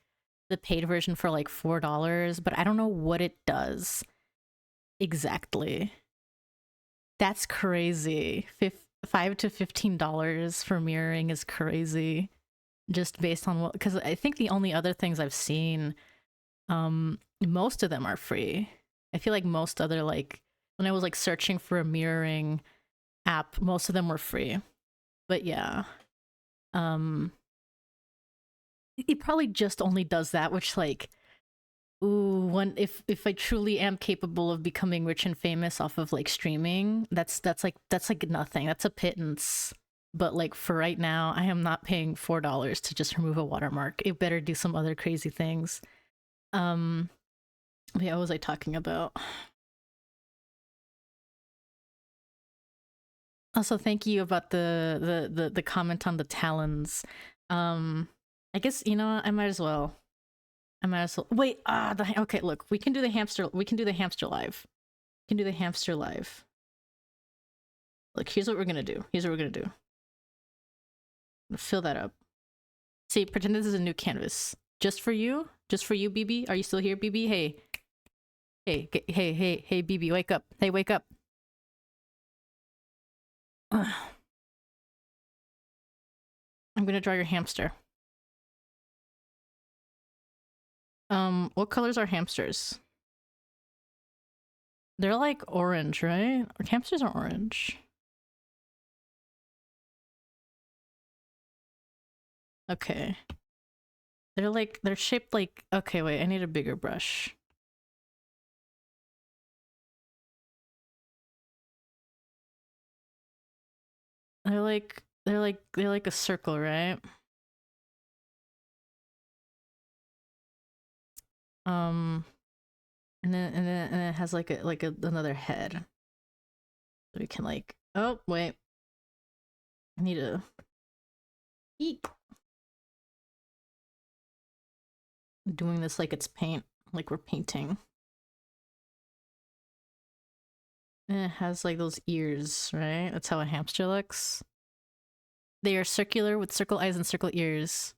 the paid version for like $4, but I don't know what it does exactly. That's crazy. $5 to $15 for mirroring is crazy. Just based on what... Because I think the only other things I've seen, most of them are free. I feel like most other, like, when I was like searching for a mirroring app, most of them were free. But yeah. It probably just only does that, which like... Ooh, if I truly am capable of becoming rich and famous off of like streaming, that's like nothing. That's a pittance. But like for right now, I am not paying $4 to just remove a watermark. It better do some other crazy things. Yeah, what was I talking about? Also, thank you about the comment on the talons. I guess, you know what? I might as well. I might as well. Wait, okay, look, we can do the hamster. We can do the hamster live. We can do the hamster live. Look, here's what we're gonna do. Here's what we're gonna do. I'm gonna fill that up. See, pretend this is a new canvas. Just for you? Just for you, BB? Are you still here, BB? Hey. Hey, BB, wake up. Hey, wake up. Ugh. I'm gonna draw your hamster. What colors are hamsters? They're like orange, right? Hamsters are orange. Okay. They're shaped like, okay, wait, I need a bigger brush. They're like a circle, right? And then it has like another head. So we can like, oh wait, I need to eat. Doing this like it's paint, like we're painting. And it has like those ears, right? That's how a hamster looks. They are circular with circle eyes and circle ears.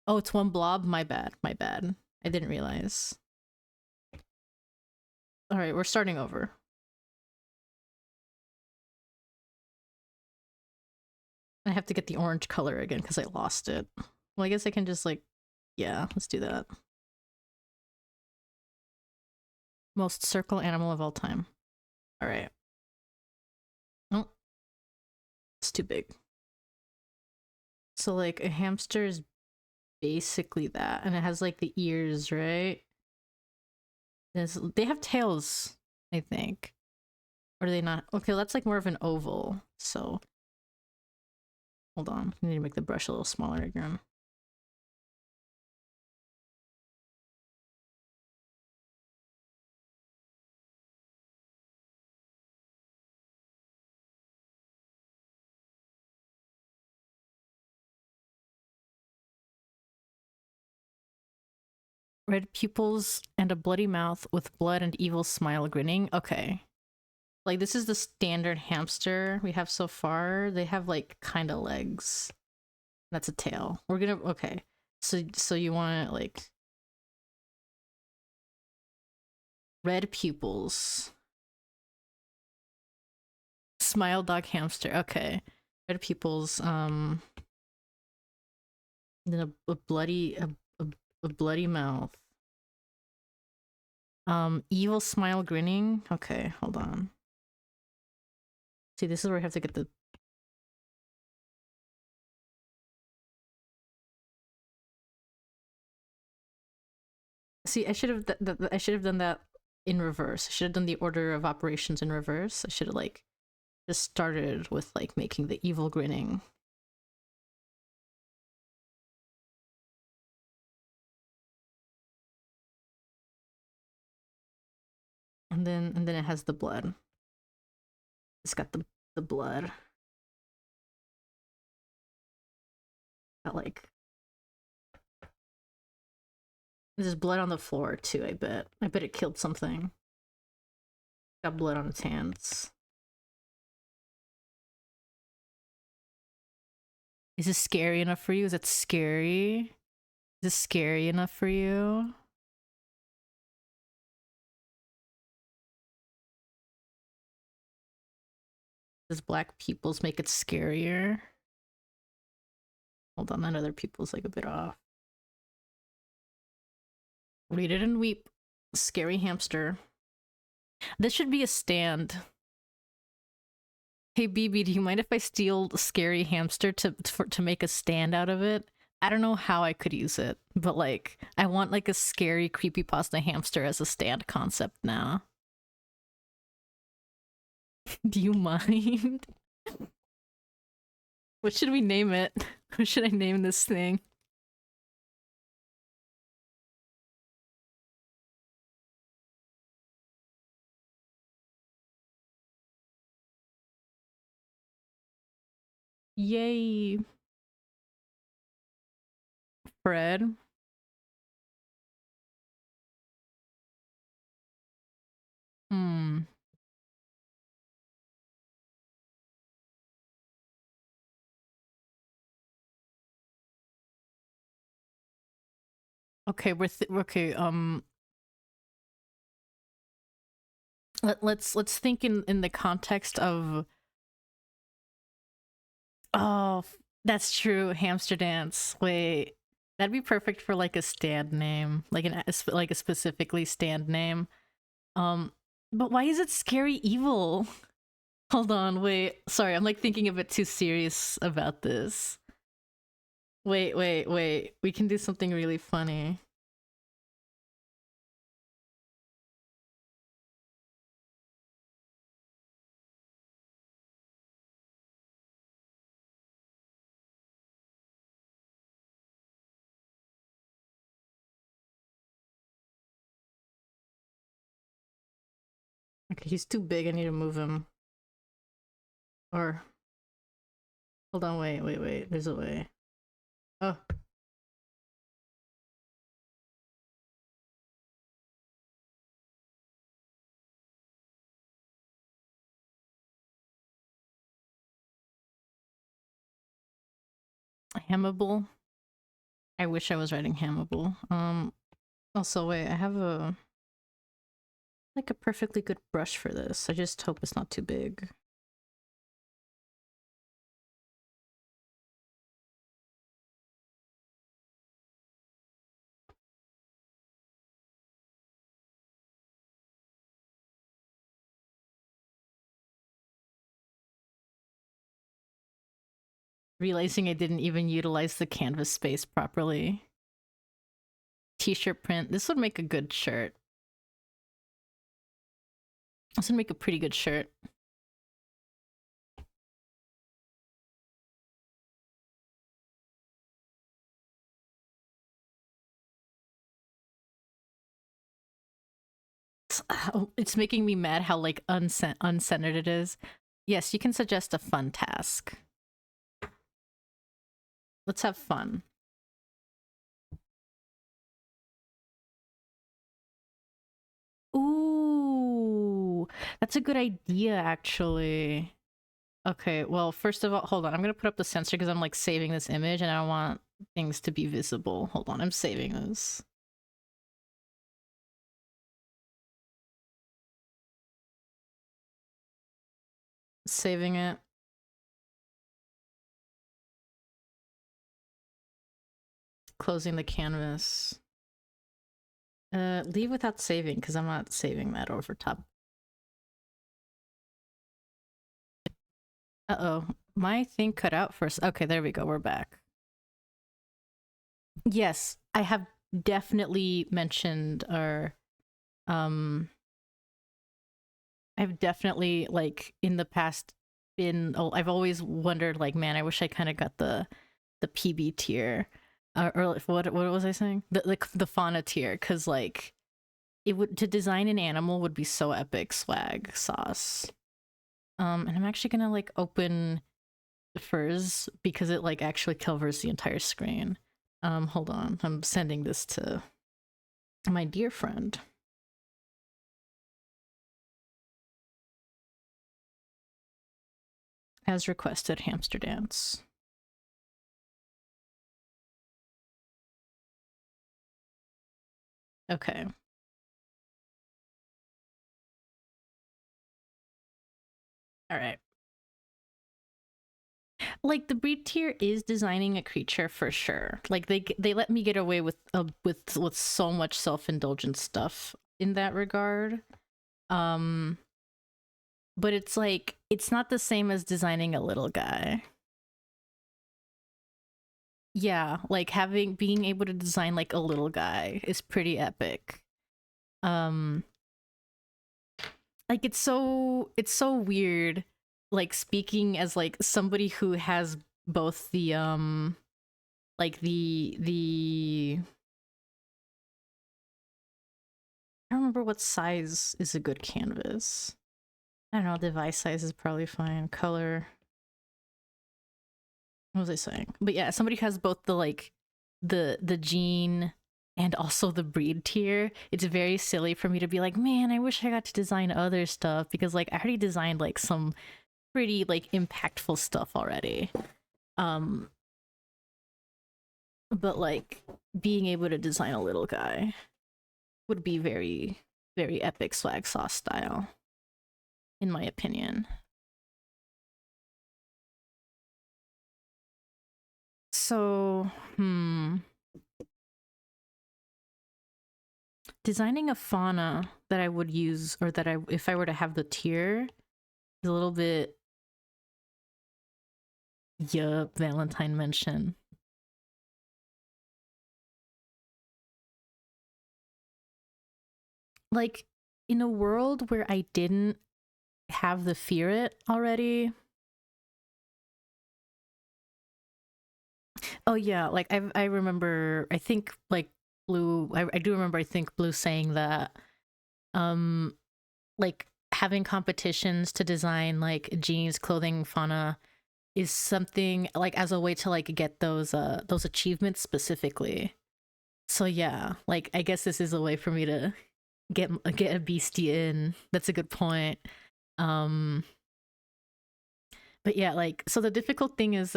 Oh, it's one blob? My bad, my bad. I didn't realize. Alright, we're starting over. I have to get the orange color again because I lost it. Well, I guess I can just like, yeah, let's do that. Most circle animal of all time. Alright. Oh. It's too big. So like a hamster is basically that. And it has like the ears, right? They have tails, I think. Or do they not? Okay, that's like more of an oval. So hold on. I need to make the brush a little smaller again. Red pupils and a bloody mouth with blood and evil smile grinning. Okay. Like this is the standard hamster we have so far. They have like kind of legs. That's a tail. We're gonna, okay. So you want like red pupils. Smile dog hamster. Okay. Red pupils. Then a bloody mouth. Evil smile grinning. Okay, hold on. See, this is where I have to get the. See, I should have done that in reverse. I should have done the order of operations in reverse. I should have like just started with like making the evil grinning. And then it has the blood. It's got the blood. Got like there's blood on the floor too, I bet. I bet it killed something. Got blood on its hands. Is this scary enough for you? Is it scary? Is this scary enough for you? Does black peoples make it scarier? Hold on, that other people's like a bit off. Read it and weep. Scary hamster. This should be a stand. Hey BB, do you mind if I steal scary hamster to make a stand out of it? I don't know how I could use it, but like I want like a scary creepypasta hamster as a stand concept now. Do you mind? What should we name it? What should I name this thing? Yay. Fred. Hmm. Okay, okay. Let's think in the context of. Oh, that's true. Hamster dance. Wait, that'd be perfect for like a stand name, like like a specifically stand name. Um, but why is it scary evil? Hold on, wait. Sorry, I'm like thinking a bit too serious about this. Wait. We can do something really funny. Okay, he's too big. I need to move him. Or hold on, wait. There's a way. Oh, Hamable. I wish I was writing Hamable. Also, wait, I have a like a perfectly good brush for this. I just hope it's not too big. Realizing I didn't even utilize the canvas space properly. T-shirt print. This would make a good shirt. This would make a pretty good shirt. It's making me mad how like uncentered it is. Yes, you can suggest a fun task. Let's have fun. Ooh, that's a good idea, actually. Okay, well, first of all, hold on. I'm gonna put up the sensor because I'm like saving this image and I don't want things to be visible. Hold on, I'm saving this. Saving it. Closing the canvas. Leave without saving because I'm not saving that over top. Uh-oh, my thing cut out first. Okay, there we go. We're back. Yes, I have definitely mentioned or I've definitely like in the past been I've always wondered like man, I wish I kind of got the PB tier. Or what was I saying? The fauna tier cuz like it would to design an animal would be so epic swag sauce. And I'm actually going to like open the furs because it like actually covers the entire screen. Hold on. I'm sending this to my dear friend. As requested, hamster dance. Okay. All right. Like the breed tier is designing a creature for sure. Like they let me get away with so much self-indulgent stuff in that regard. Um but it's like it's not the same as designing a little guy. Yeah, like being able to design like a little guy is pretty epic. Um like it's so weird like speaking as like somebody who has both the like the I don't remember what size is a good canvas. I don't know, device size is probably fine. Color. What was I saying? But yeah, somebody who has both the like the gene and also the breed tier, it's very silly for me to be like, man, I wish I got to design other stuff, because like I already designed like some pretty like impactful stuff already. But like being able to design a little guy would be very, very epic swag sauce style, in my opinion. So, designing a fauna that I would use, or that if I were to have the tier, is a little bit, yup, Valentine mention. Like, in a world where I didn't have the fear it already. Oh yeah, like I remember, I think like Blue, I do remember, I think Blue saying that like having competitions to design like jeans, clothing, fauna is something like as a way to like get those achievements specifically. So yeah, like I guess this is a way for me to get a beastie in. That's a good point. Um but yeah, like, so the difficult thing is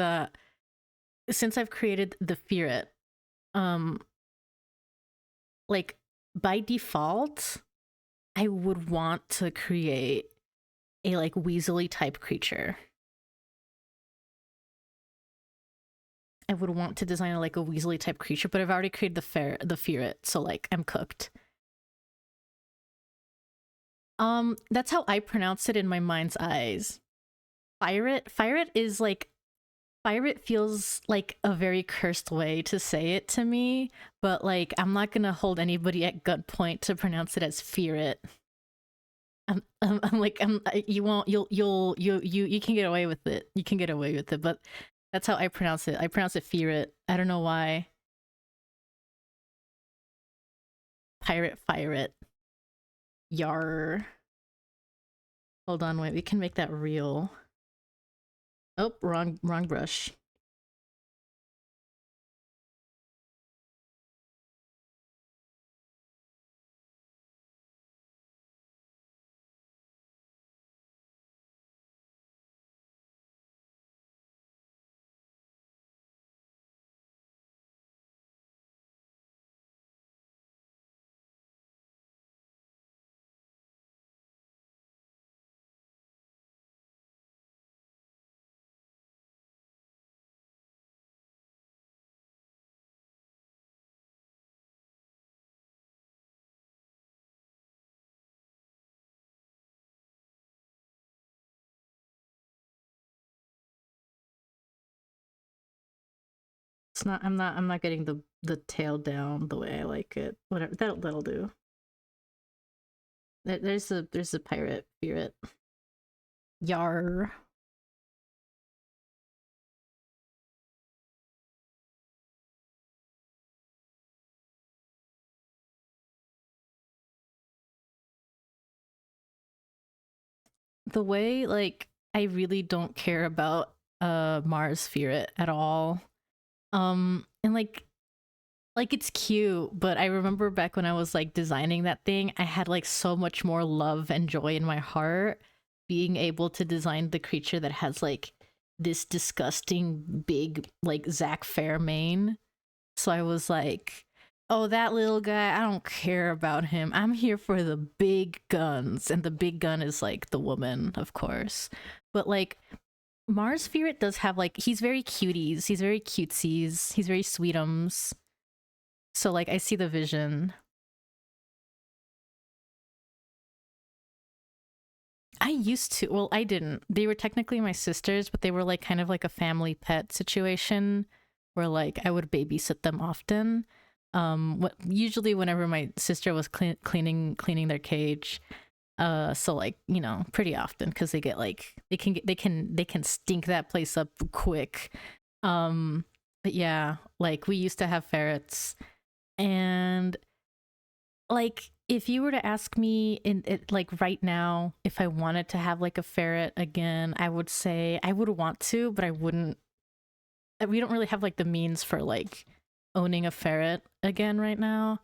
since I've created the fear it, um like by default I would want to create a like weaselly type creature. I would want to design like a weaselly type creature, but I've already created the fear it, so like I'm cooked. That's how I pronounce it in my mind's eyes. Fire it. Fire it is like, fire it feels like a very cursed way to say it to me, but like I'm not gonna hold anybody at gunpoint to pronounce it as fear it. I'm like, you won't, you can get away with it. You can get away with it, but that's how I pronounce it. I pronounce it fear it. I don't know why. Pirate, fire it. Yar. Hold on, wait. We can make that real. Oh, wrong brush. It's not. I'm not getting the tail down the way I like it. Whatever. That'll do. There's a pirate. Fear it. Yar. The way like I really don't care about Mars Fear it at all. And like it's cute, but I remember back when I was like designing that thing, I had like so much more love and joy in my heart being able to design the creature that has like this disgusting big like Zach Fair mane. So I was like, oh, that little guy, I don't care about him. I'm here for the big guns. And the big gun is like the woman, of course. But like Mars Spirit does have like, he's very cuties. He's very cutesies. He's very sweetums. So like I see the vision. I used to, well, I didn't. They were technically my sisters, but they were like kind of like a family pet situation where like I would babysit them often. Usually whenever my sister was cleaning their cage, so like, you know, pretty often because they get like they can stink that place up quick. But yeah, like we used to have ferrets, and like if you were to ask me in it like right now if I wanted to have like a ferret again, I would say I would want to, but I wouldn't. We don't really have like the means for like owning a ferret again right now.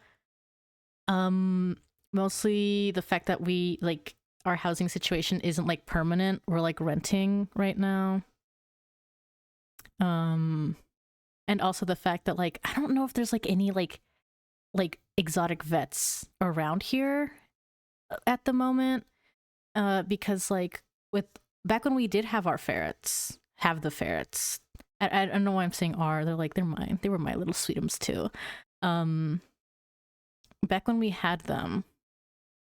Mostly the fact that we like our housing situation isn't like permanent. We're like renting right now. Um and also the fact that like I don't know if there's like any like exotic vets around here at the moment. Because like with back when we did have our ferrets, have the ferrets. I don't know why I'm saying are. They're mine. They were my little sweetums too. Um Back when we had them,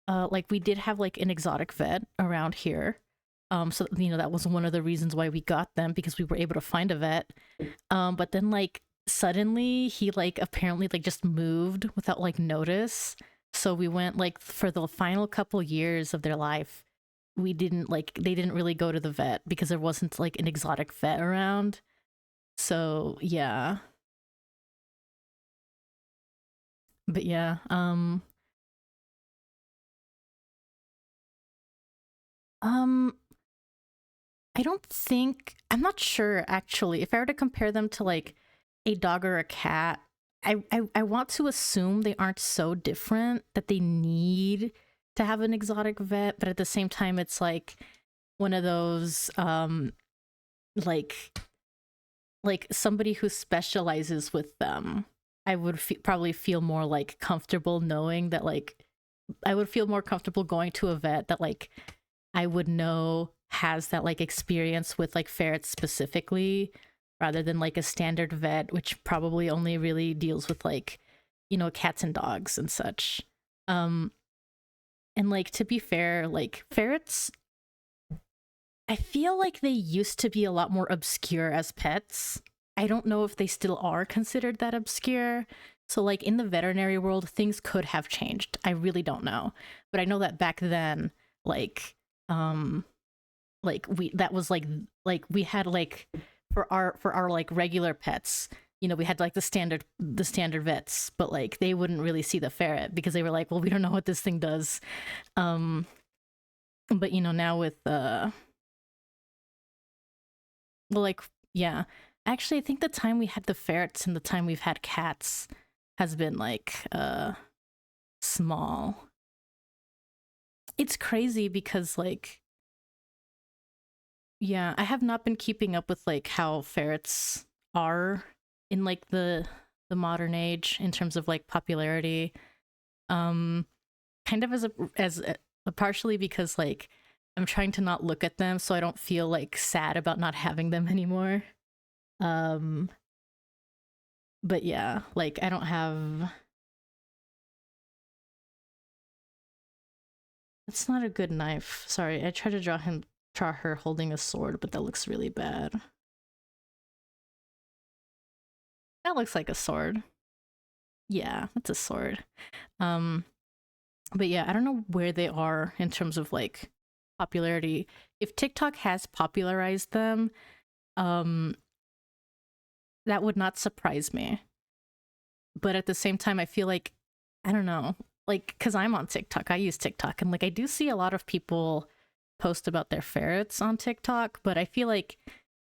like we did have like an exotic vet around here. So you know that was one of the reasons why we got them, because we were able to find a vet. But then like suddenly he like apparently like just moved without like notice. So we went like for the final couple years of their life, we didn't like they didn't really go to the vet because there wasn't like an exotic vet around. So yeah. But yeah, um I don't think I'm not sure actually. If I were to compare them to like a dog or a cat, I want to assume they aren't so different that they need to have an exotic vet, but at the same time it's like one of those like somebody who specializes with them. I would probably feel more like comfortable knowing that like I would feel more comfortable going to a vet that like I would know has that like experience with like ferrets specifically, rather than like a standard vet which probably only really deals with like, you know, cats and dogs and such. Um and like to be fair, like ferrets, I feel like they used to be a lot more obscure as pets. I don't know if they still are considered that obscure. So like in the veterinary world, things could have changed. I really don't know. But I know that back then, like um we that was like we had like for our like regular pets, you know, we had like the standard vets, but like they wouldn't really see the ferret because they were like, well, we don't know what this thing does. um but you know, now with well, like, yeah. Actually, I think the time we had the ferrets and the time we've had cats has been like small. It's crazy because like yeah, I have not been keeping up with like how ferrets are in like the modern age in terms of like popularity. Um Kind of partially because like I'm trying to not look at them so I don't feel like sad about not having them anymore. Um but yeah, like I don't have. It's not a good knife. Sorry, I tried to draw her holding a sword, but that looks really bad. That looks like a sword. Yeah, that's a sword. Um, but yeah, I don't know where they are in terms of like popularity. If TikTok has popularized them, um, that would not surprise me. But at the same time, I feel like I don't know, like because I'm on TikTok, I use TikTok, and like I do see a lot of people post about their ferrets on TikTok, but I feel like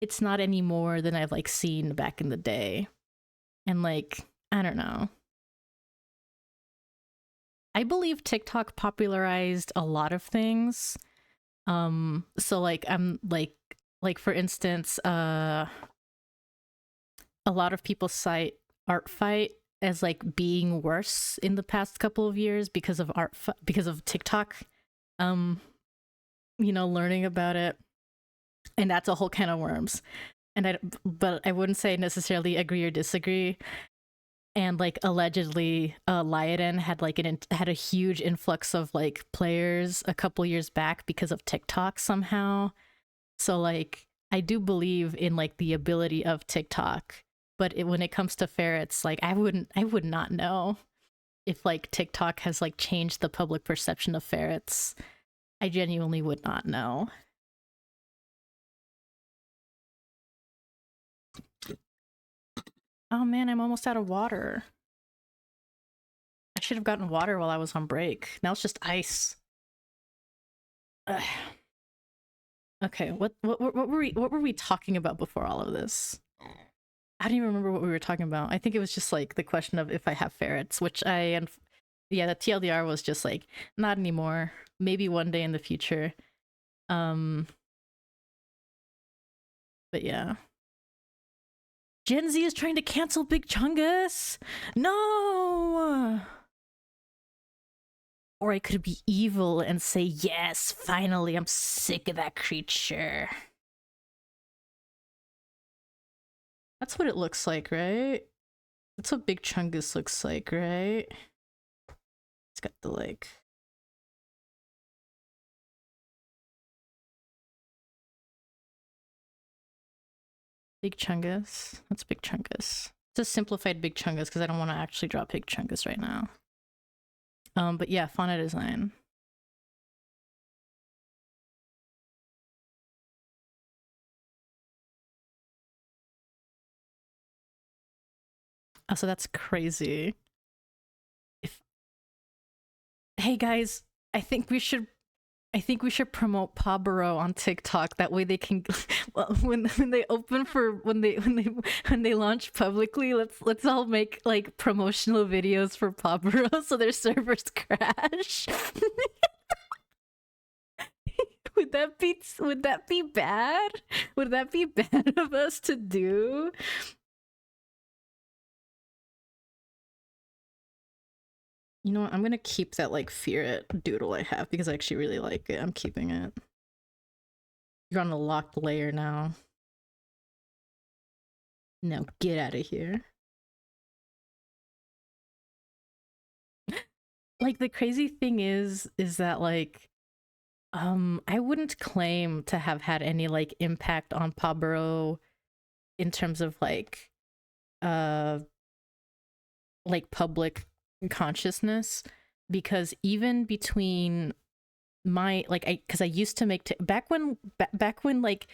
it's not any more than I've like seen back in the day. And like, I don't know. I believe TikTok popularized a lot of things. So like I'm like for instance, a lot of people cite Art Fight as like being worse in the past couple of years because of because of TikTok. Um, you know, learning about it, and that's a whole can of worms. And but I wouldn't say necessarily agree or disagree. And like allegedly, Lyoden had like had a huge influx of like players a couple years back because of TikTok somehow. So like I do believe in like the ability of TikTok, but when it comes to ferrets, like I would not know if like TikTok has like changed the public perception of ferrets. I genuinely would not know. Oh man, I'm almost out of water. I should have gotten water while I was on break. Now it's just ice. Ugh. Okay, what were we talking about before all of this? I don't even remember what we were talking about. I think it was just like the question of if I have ferrets, which and yeah, the TLDR was just like not anymore. Maybe one day in the future. Um, but yeah. Gen Z is trying to cancel Big Chungus. No. Or I could be evil and say, yes, finally, I'm sick of that creature. That's what it looks like, right? That's what Big Chungus looks like, right? It's got the like... Big Chungus. That's Big Chungus. It's a simplified Big Chungus because I don't want to actually draw Big Chungus right now. But yeah, fauna design. Oh, so that's crazy. Hey guys, I think we should promote PawBorough on TikTok. That way they can, well, when they open for when they launch publicly, let's all make like promotional videos for PawBorough so their servers crash. Would that be bad? Would that be bad of us to do? You know what? I'm gonna keep that like fear it doodle I have because I actually really like it. I'm keeping it. You're on a locked layer now. No, get out of here. Like the crazy thing is that like I wouldn't claim to have had any like impact on PawBorough in terms of uh like public consciousness, because even between my like because I used to make back when like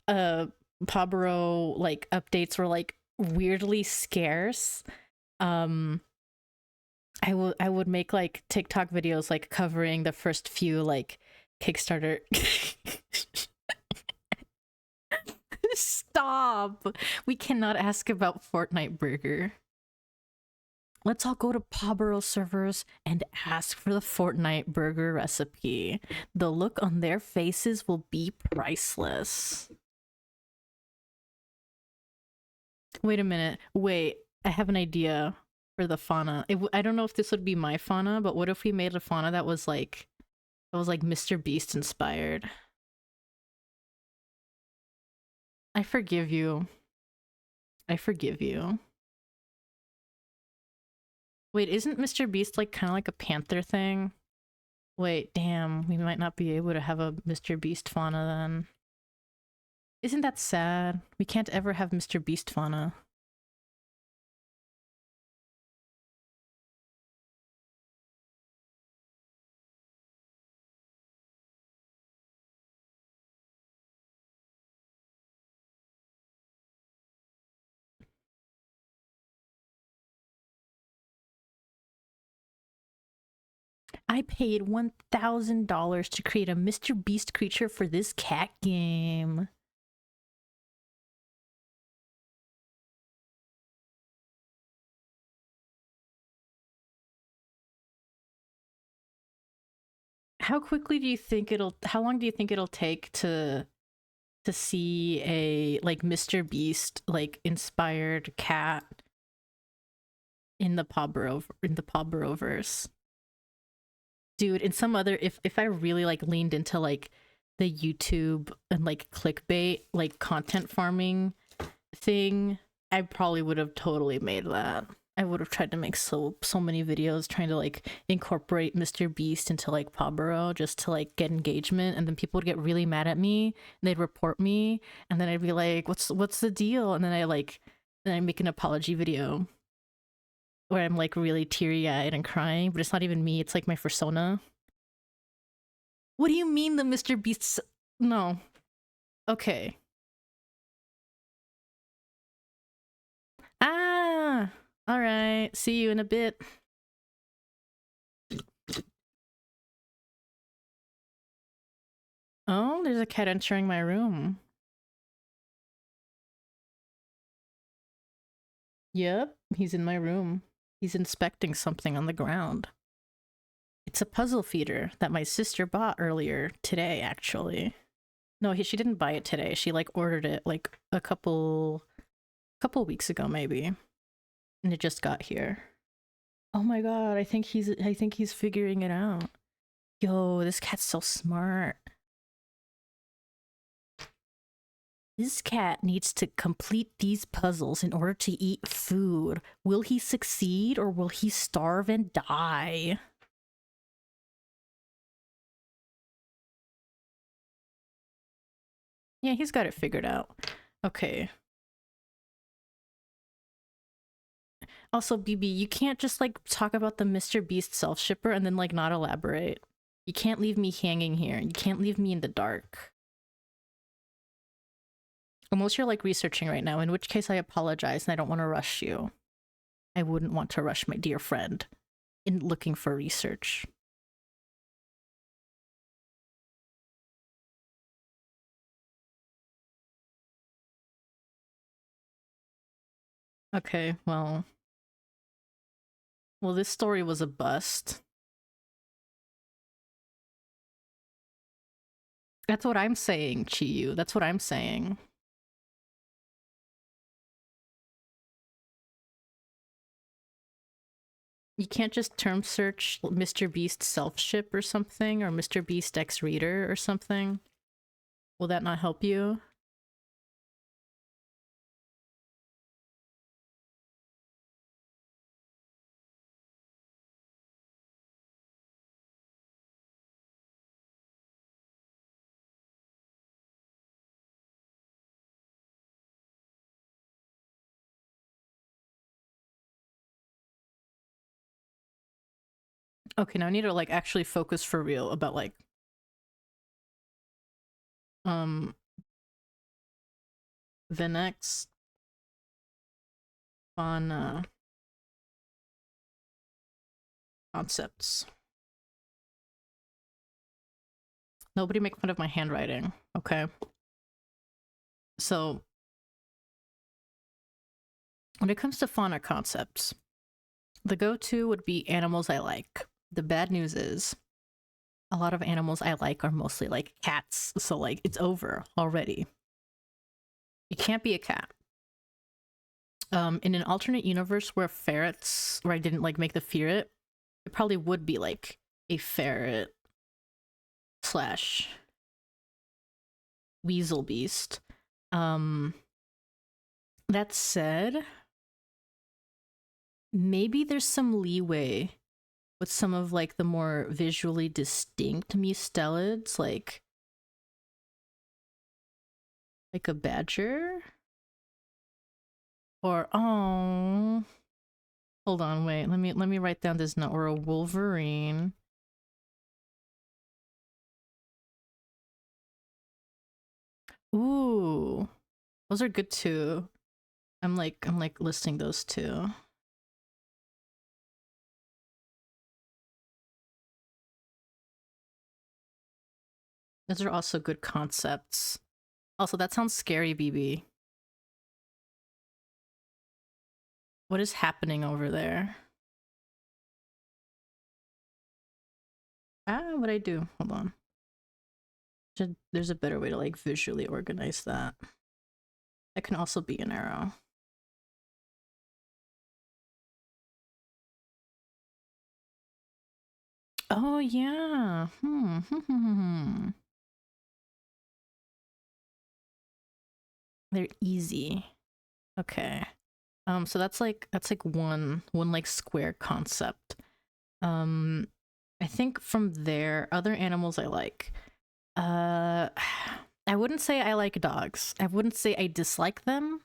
PawBorough like updates were like weirdly scarce. I would make like TikTok videos like covering the first few like Kickstarter. Stop. We cannot ask about Fortnite Burger. Let's all go to PawBorough servers and ask for the Fortnite Burger recipe. The look on their faces will be priceless. Wait a minute. Wait, I have an idea for the fauna. I don't know if this would be my fauna, but what if we made a fauna that was like Mr. Beast inspired? I forgive you. I forgive you. Wait, isn't Mr. Beast like kind of like a panther thing? Wait, damn, we might not be able to have a Mr. Beast fauna then. Isn't that sad? We can't ever have Mr. Beast fauna. I paid $1,000 to create a Mr. Beast creature for this cat game. How quickly do you think how long do you think it'll take to see a like Mr. Beast like inspired cat in the PawBorough verse? Dude, in some other if I really like leaned into like the YouTube and like clickbait like content farming thing, I probably would have totally made that. I would have tried to make so many videos trying to like incorporate Mr. Beast into like PawBorough just to like get engagement, and then people would get really mad at me and they'd report me, and then I'd be like, what's the deal? And then I make an apology video where I'm like really teary-eyed and crying, but it's not even me, it's like my persona. What do you mean the Mr. Beast's... No. Okay. Ah! Alright, see you in a bit. Oh, there's a cat entering my room. Yep, he's in my room. He's inspecting something on the ground. It's a puzzle feeder that my sister bought earlier today, actually. No, she didn't buy it today. She like ordered it like a couple weeks ago maybe. And it just got here. Oh my god, I think he's figuring it out. Yo, this cat's so smart. This cat needs to complete these puzzles in order to eat food. Will he succeed or will he starve and die? Yeah, he's got it figured out. Okay. Also, BB, you can't just like talk about the Mr. Beast self-shipper and then like not elaborate. You can't leave me hanging here. You can't leave me in the dark. Unless you're like researching right now, in which case I apologize and I don't want to rush you. I wouldn't want to rush my dear friend in looking for research. Okay, well, this story was a bust. That's what I'm saying, Chiyu. That's what I'm saying. You can't just term search Mr. Beast self-ship or something, or Mr. Beast X Reader or something? Will that not help you? Okay, now I need to like actually focus for real about like the next on concepts. Nobody make fun of my handwriting, okay? So when it comes to fauna concepts, the go-to would be animals I like. The bad news is a lot of animals I like are mostly like cats, so like it's over already. It can't be a cat. In an alternate universe where ferrets, where I didn't like make the ferret, it probably would be like a ferret slash weasel beast. That said, maybe there's some leeway with some of like the more visually distinct mustelids, like a badger, or oh, hold on, wait, let me write down this note, or a wolverine. Ooh, those are good too. I'm like listing those two. Those are also good concepts. Also, that sounds scary, BB. What is happening over there? Ah, what'd I do? Hold on. There's a better way to like visually organize that. That can also be an arrow. Oh yeah. They're easy. Okay. So that's like one like square concept. I think from there, other animals I like. I wouldn't say I like dogs. I wouldn't say I dislike them,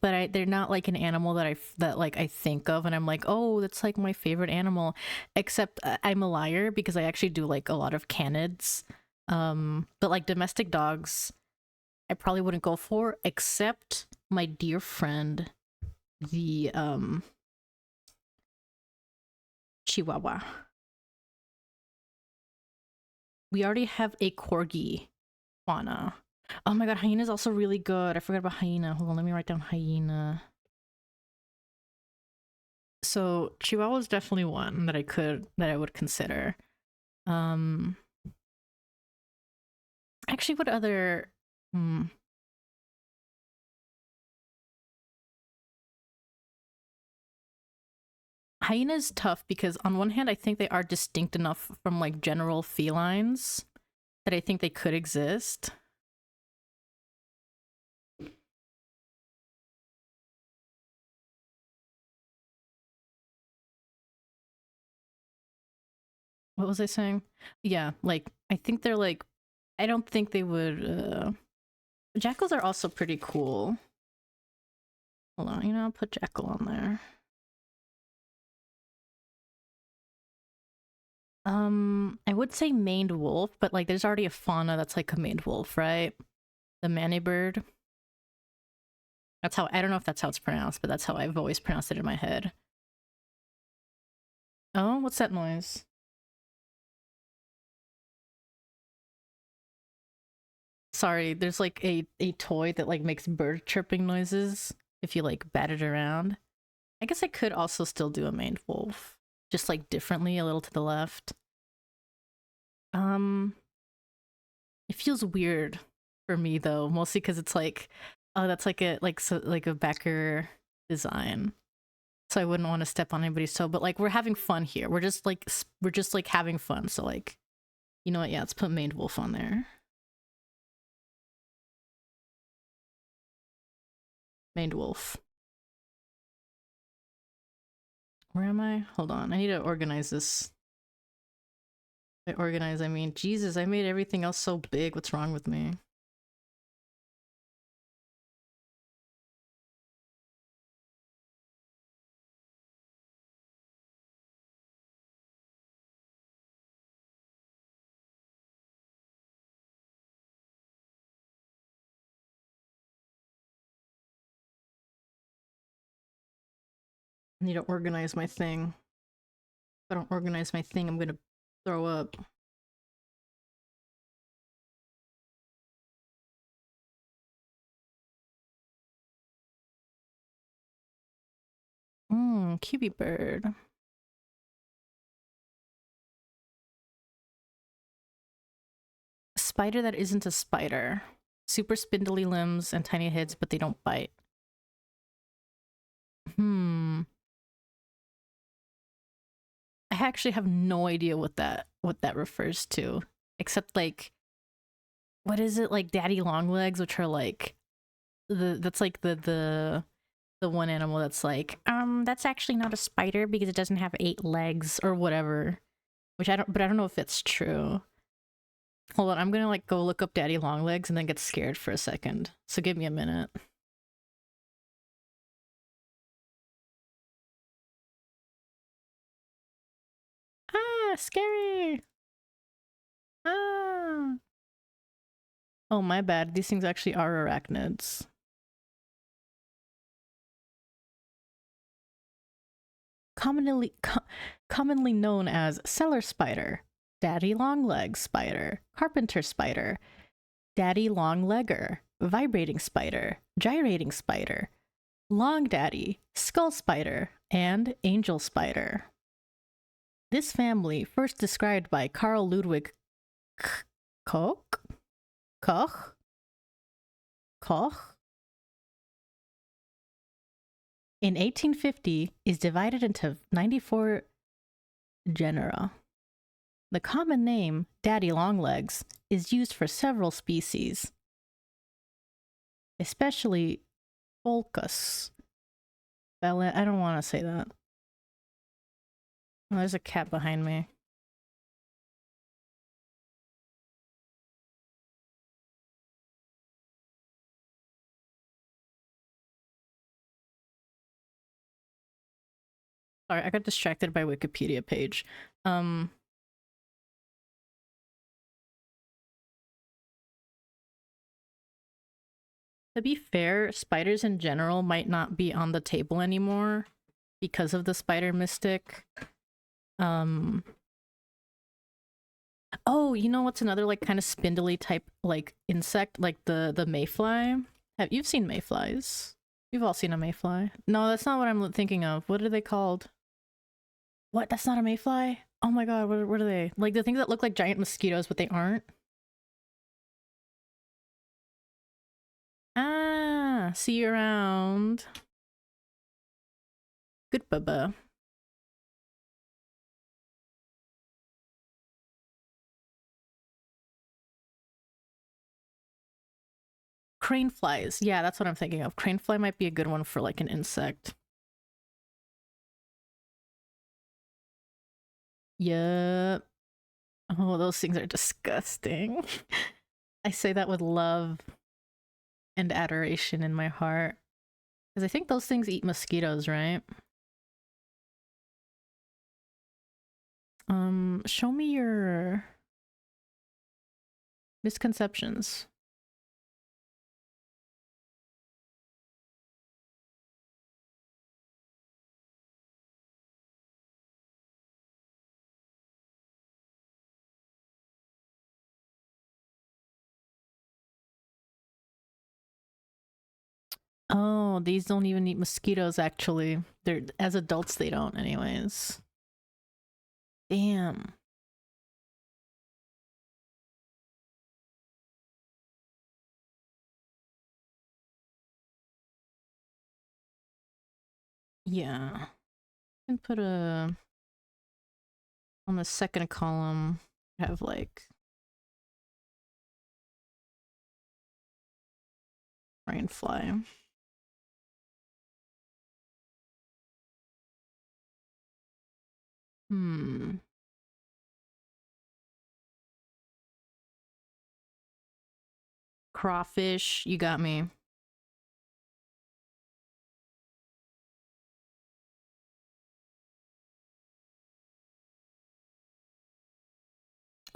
but they're not like an animal that I think of and I'm like, oh, that's like my favorite animal. Except I'm a liar because I actually do like a lot of canids. But like domestic dogs, I probably wouldn't go for, except my dear friend, the Chihuahua. We already have a corgi fauna. Oh my god, hyena is also really good. I forgot about hyena. Hold on, let me write down hyena. So Chihuahua is definitely one that I would consider. Um, Actually, what other? Hyena is tough because on one hand, I think they are distinct enough from like general felines that I think they could exist. What was I saying? Yeah, like I think they're like, I don't think they would. Jackals are also pretty cool. Hold on, I'll put jackal on there. I would say maned wolf, but like there's already a fauna that's like a maned wolf, right? The manny bird. That's how, I don't know if that's how it's pronounced, but that's how I've always pronounced it in my head. Oh, what's that noise? Sorry, there's like a toy that like makes bird chirping noises if you like bat it around. I guess I could also still do a maned wolf, just like differently, a little to the left. It feels weird for me though, mostly because it's like, oh, that's like a like a backer design, so I wouldn't want to step on anybody's toe. But like we're having fun here. We're just like having fun. So like, you know what? Yeah, let's put maned wolf on there. Maned wolf. Where am I? Hold on. I need to organize this. By organize, I mean, Jesus, I made everything else so big. What's wrong with me? I need to organize my thing. If I don't organize my thing, I'm gonna throw up. Kiwi bird. Spider that isn't a spider. Super spindly limbs and tiny heads, but they don't bite. I actually have no idea what that refers to. Except like, what is it, like daddy long legs, which are like that's like the one animal that's like, that's actually not a spider because it doesn't have 8 legs or whatever. Which I don't know if it's true. Hold on, I'm gonna like go look up daddy long legs and then get scared for a second. So give me a minute. Ah, scary. Ah. Oh, my bad. These things actually are arachnids. Commonly known as cellar spider, daddy longleg spider, carpenter spider, daddy longlegger, vibrating spider, gyrating spider, long daddy, skull spider, and angel spider. This family, first described by Carl Ludwig Koch, in 1850, is divided into 94 genera. The common name, daddy longlegs, is used for several species, especially Volcus. I don't want to say that. Oh, there's a cat behind me. Sorry, I got distracted by Wikipedia page. To be fair, spiders in general might not be on the table anymore because of the spider mystic. Oh, you know what's another like kind of spindly type like insect, like the mayfly? You've seen mayflies? You've all seen a mayfly. No, that's not what I'm thinking of. What are they called? What? That's not a mayfly? Oh my god, what are they? Like the things that look like giant mosquitoes, but they aren't? Ah, see you around. Good bubba. Crane flies. Yeah, that's what I'm thinking of. Crane fly might be a good one for like an insect. Yup. Oh, those things are disgusting. I say that with love and adoration in my heart. Because I think those things eat mosquitoes, right? Show me your misconceptions. Oh, these don't even eat mosquitoes, actually. They're as adults, they don't, anyways. Damn. Yeah. I can put a on the second column, have like rainfly. Hmm. Crawfish, you got me.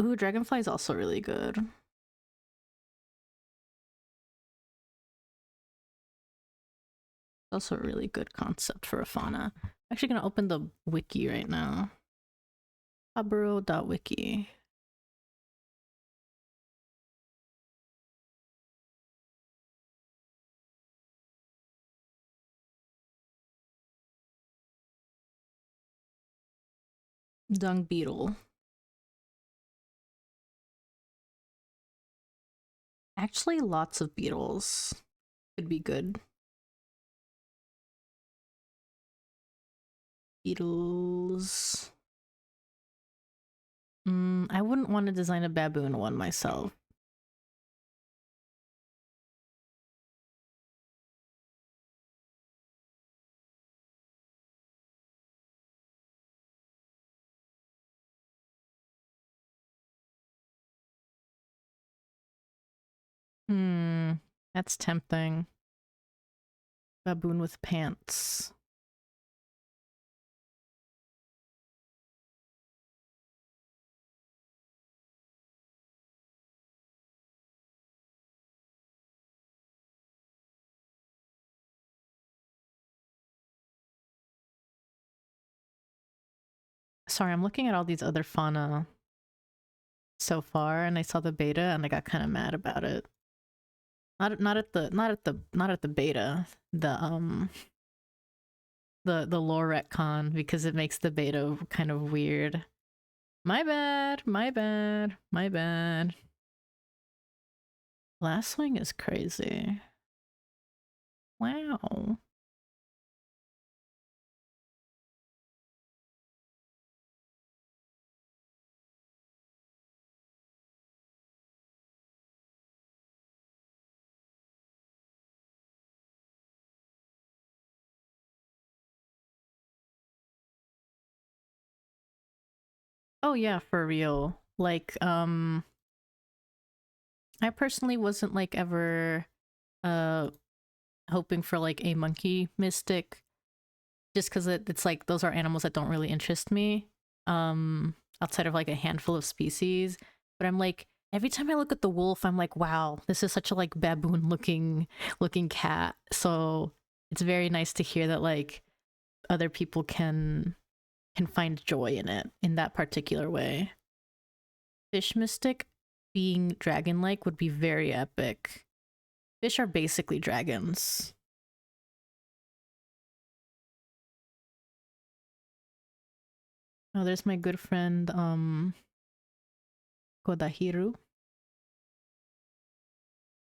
Ooh, dragonfly is also really good. Also a really good concept for a fauna. I'm actually gonna open the wiki right now. PawBorough.wiki. Dung beetle. Actually, lots of beetles could be good. Beetles. I wouldn't want to design a baboon one myself. Hmm, that's tempting. Baboon with pants. Sorry, I'm looking at all these other fauna so far, and I saw the beta, and I got kind of mad about it. Not at the beta. The lore retcon, because it makes the beta kind of weird. My bad, my bad, my bad. Last Swing is crazy. Wow. Oh yeah, for real. Like, I personally wasn't like ever uh hoping for like a monkey mystic, just because it's like those are animals that don't really interest me. Outside of like a handful of species. But I'm like, every time I look at the wolf, I'm like, wow, this is such a like baboon looking cat. So it's very nice to hear that like other people can find joy in it in that particular way. Fish mystic being dragon like would be very epic. Fish are basically dragons. Oh, there's my good friend, Kodahiru.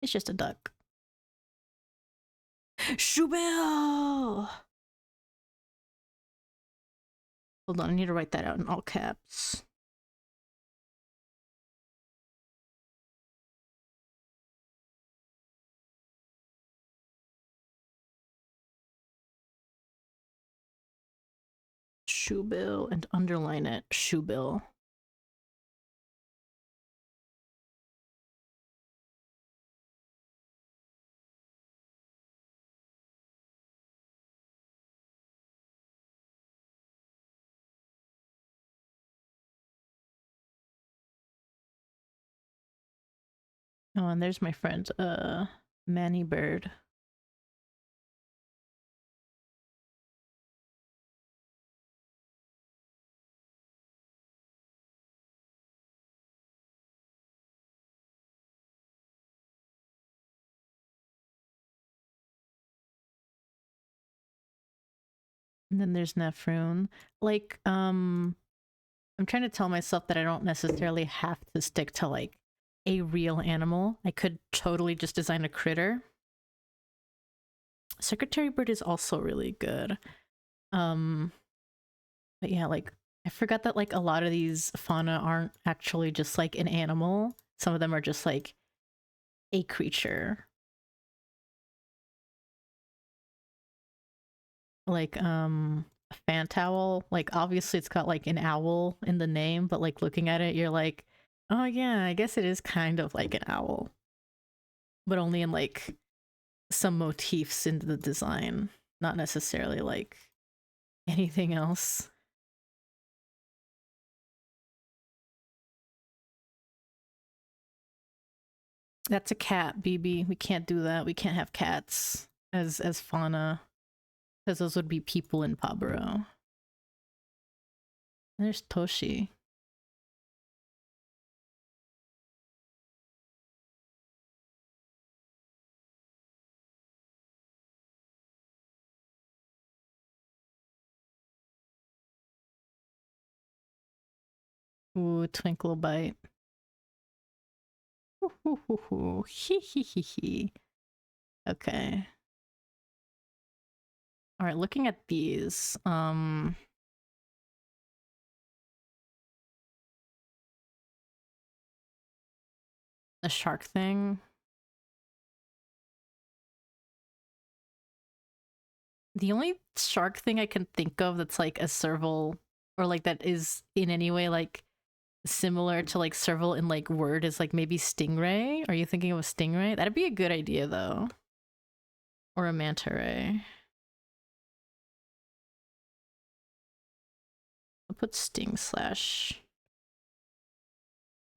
It's just a duck. Shubel! Hold on, I need to write that out in all caps. Shubel, and underline it. Shubel. Oh, and there's my friend, Manny Bird. And then there's Nefrune. Like, I'm trying to tell myself that I don't necessarily have to stick to like a real animal. I could totally just design a critter. Secretary Bird is also really good. But yeah, like I forgot that like a lot of these fauna aren't actually just like an animal. Some of them are just like a creature. Like a fan towel, like obviously it's got like an owl in the name, but like looking at it, you're like, oh yeah, I guess it is kind of like an owl. But only in like some motifs in the design, not necessarily like anything else. That's a cat, BB. We can't do that. We can't have cats as fauna because those would be people in PawBorough. There's Toshi. Ooh, Twinkle Bite. Hee hee hee hee. Okay. All right, looking at these, the shark thing. The only shark thing I can think of that's like a serval or like that is in any way like similar to like serval in like word is like maybe stingray. Are you thinking of a stingray? That'd be a good idea though. Or a manta ray. I'll put sting slash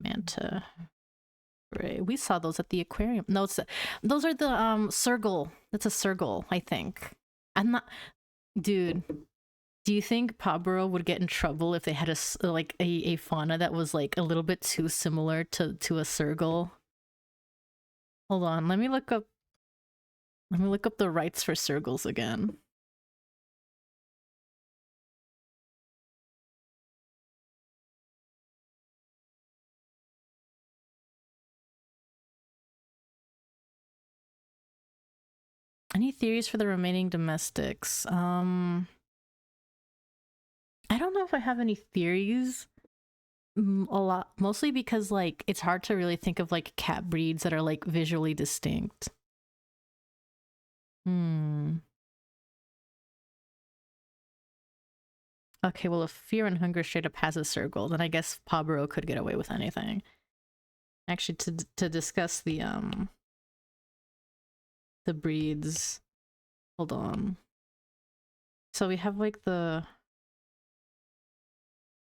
manta ray. We saw those at the aquarium. No, it's those are the sergal. That's a sergal, I think. I'm not, dude. Do you think PawBorough would get in trouble if they had like a fauna that was like a little bit too similar to a sergal? Hold on, let me look up. Let me look up the rights for sergals again. Any theories for the remaining domestics? I don't know if I have any theories. A lot, mostly because like it's hard to really think of like cat breeds that are like visually distinct. Hmm. Okay, well, if Fear and Hunger straight up has a circle, then I guess PawBorough could get away with anything. Actually, to discuss the breeds, hold on. So we have like the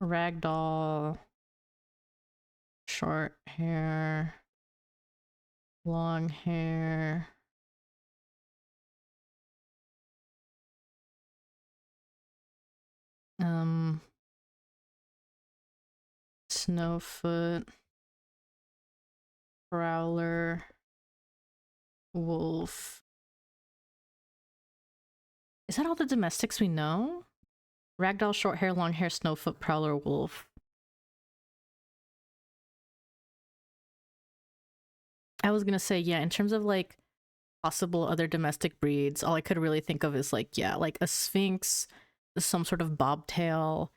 ragdoll, short hair, long hair. Snowfoot, Prowler, Wolf. Is that all the domestics we know? Ragdoll, short hair, long hair, snowfoot, prowler, wolf. I was gonna say, yeah, in terms of like possible other domestic breeds, all I could really think of is like, yeah, like a sphinx, some sort of bobtail,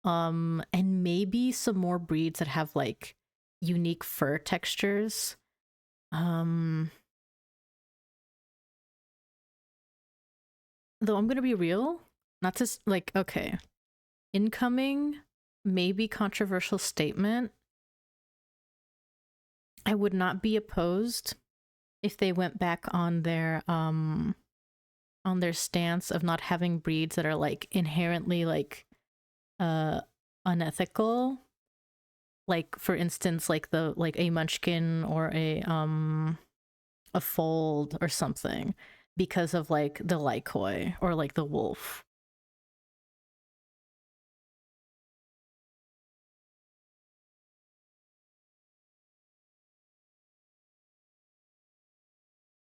and maybe some more breeds that have like unique fur textures. Um, though I'm gonna be real, not to like, okay, incoming, maybe controversial statement. I would not be opposed if they went back on their stance of not having breeds that are like inherently like uh unethical, like for instance like the like a munchkin or a fold or something, because of like the lycoi or like the wolf.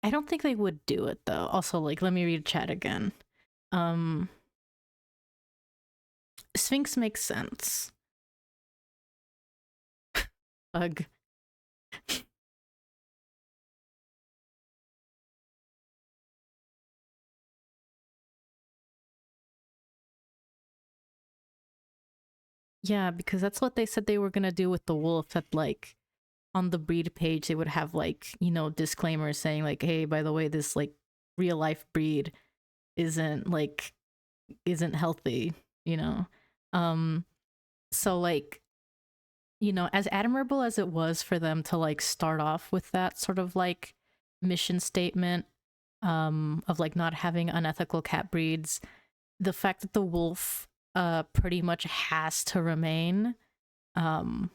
I don't think they would do it though. Also, like, let me read chat again. um Sphinx makes sense. Bug. Yeah, because that's what they said they were gonna do with the wolf, that like on the breed page they would have like, you know, disclaimers saying like, hey, by the way, this like real life breed isn't like isn't healthy, you know. um so like, you know, as admirable as it was for them to like start off with that sort of like mission statement of like not having unethical cat breeds, the fact that the wolf pretty much has to remain, um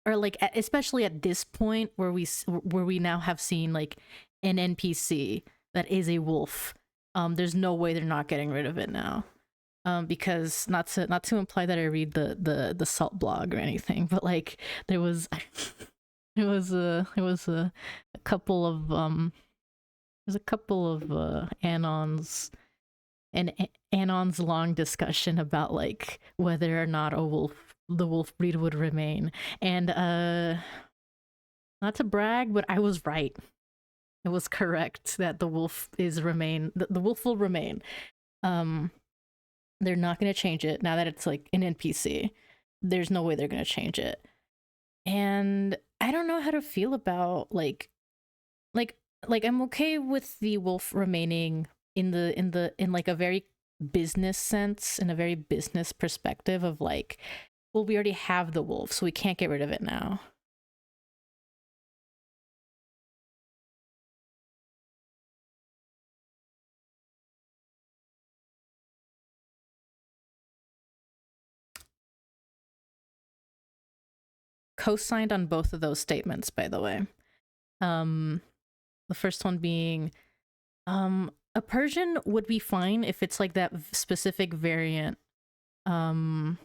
or like especially at this point where we now have seen like an NPC that is a wolf, there's no way they're not getting rid of it now. Because not to imply that I read the salt blog or anything, but like there was a couple of there's a couple of anons and anon's long discussion about like whether or not the wolf breed would remain. And not to brag, but I was right. It was correct that the wolf is remain. The wolf will remain. Um, they're not going to change it now that it's like an NPC. There's no way they're going to change it. And I don't know how to feel about like like I'm okay with the wolf remaining in like a very business sense, in a very business perspective of like, well, we already have the wolf, so we can't get rid of it now. Co-signed on both of those statements, by the way. Um, the first one being, a Persian would be fine if it's like that specific variant, um,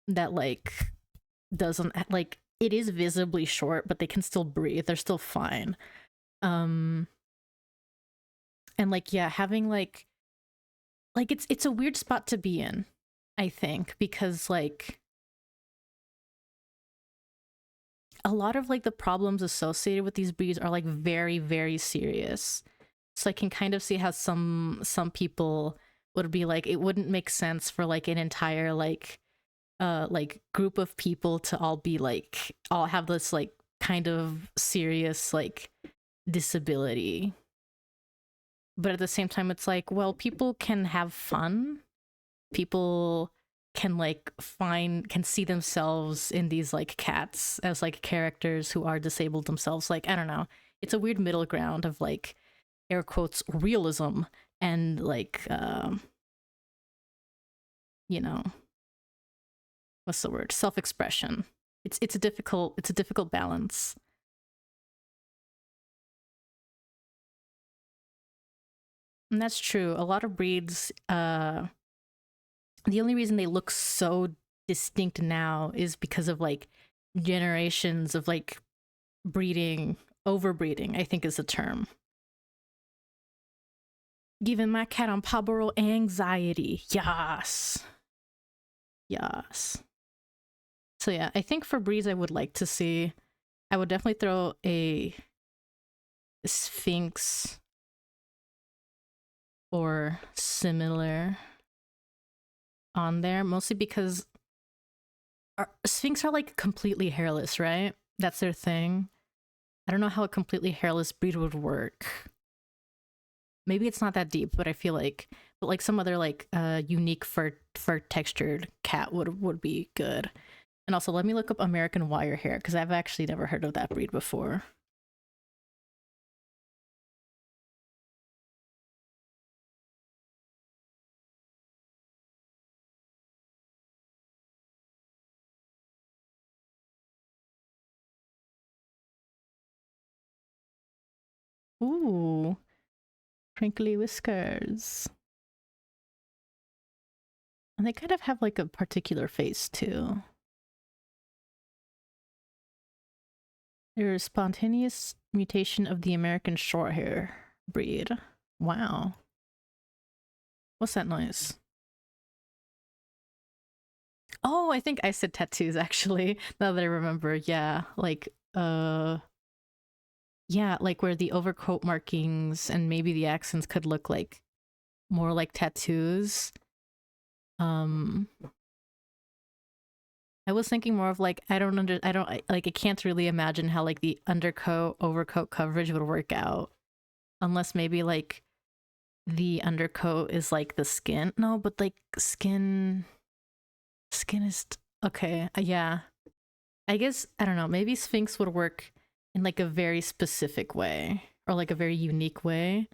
that like doesn't like, it is visibly short, but they can still breathe. They're still fine. Um, and like, yeah, having like it's a weird spot to be in, I think, because like a lot of like the problems associated with these breeds are like very very serious. So I can kind of see how some people would be like, it wouldn't make sense for like an entire like group of people to all be like all have this like kind of serious like disability. But at the same time it's like, well, people can have fun. People can like can see themselves in these like cats as like characters who are disabled themselves. Like, I don't know, it's a weird middle ground of like air quotes realism and like you know, what's the word, self-expression. It's a difficult balance. And that's true. A lot of breeds, the only reason they look so distinct now is because of like generations of like breeding, overbreeding, I think is the term. Giving my cat on PawBorough anxiety. Yes. Yes. So yeah, I think for breeds I would like to see, I would definitely throw a Sphinx or similar on there, mostly because Sphinx are like completely hairless, right? That's their thing. I don't know how a completely hairless breed would work. Maybe it's not that deep, but I feel like, but like some other like unique fur textured cat would be good. And also, let me look up American wire hair because I've actually never heard of that breed before. Ooh, crinkly whiskers. And they kind of have like a particular face too. They're a spontaneous mutation of the American shorthair breed. Wow. What's that noise? Oh, I think I said tattoos actually, now that I remember. Yeah, yeah, like where the overcoat markings and maybe the accents could look like more like tattoos. Um I was thinking more of like I can't really imagine how like the undercoat overcoat coverage would work out unless maybe like the undercoat is like the skin. No, but like skin is okay. Yeah. I guess I don't know, maybe Sphinx would work in like a very specific way or like a very unique way.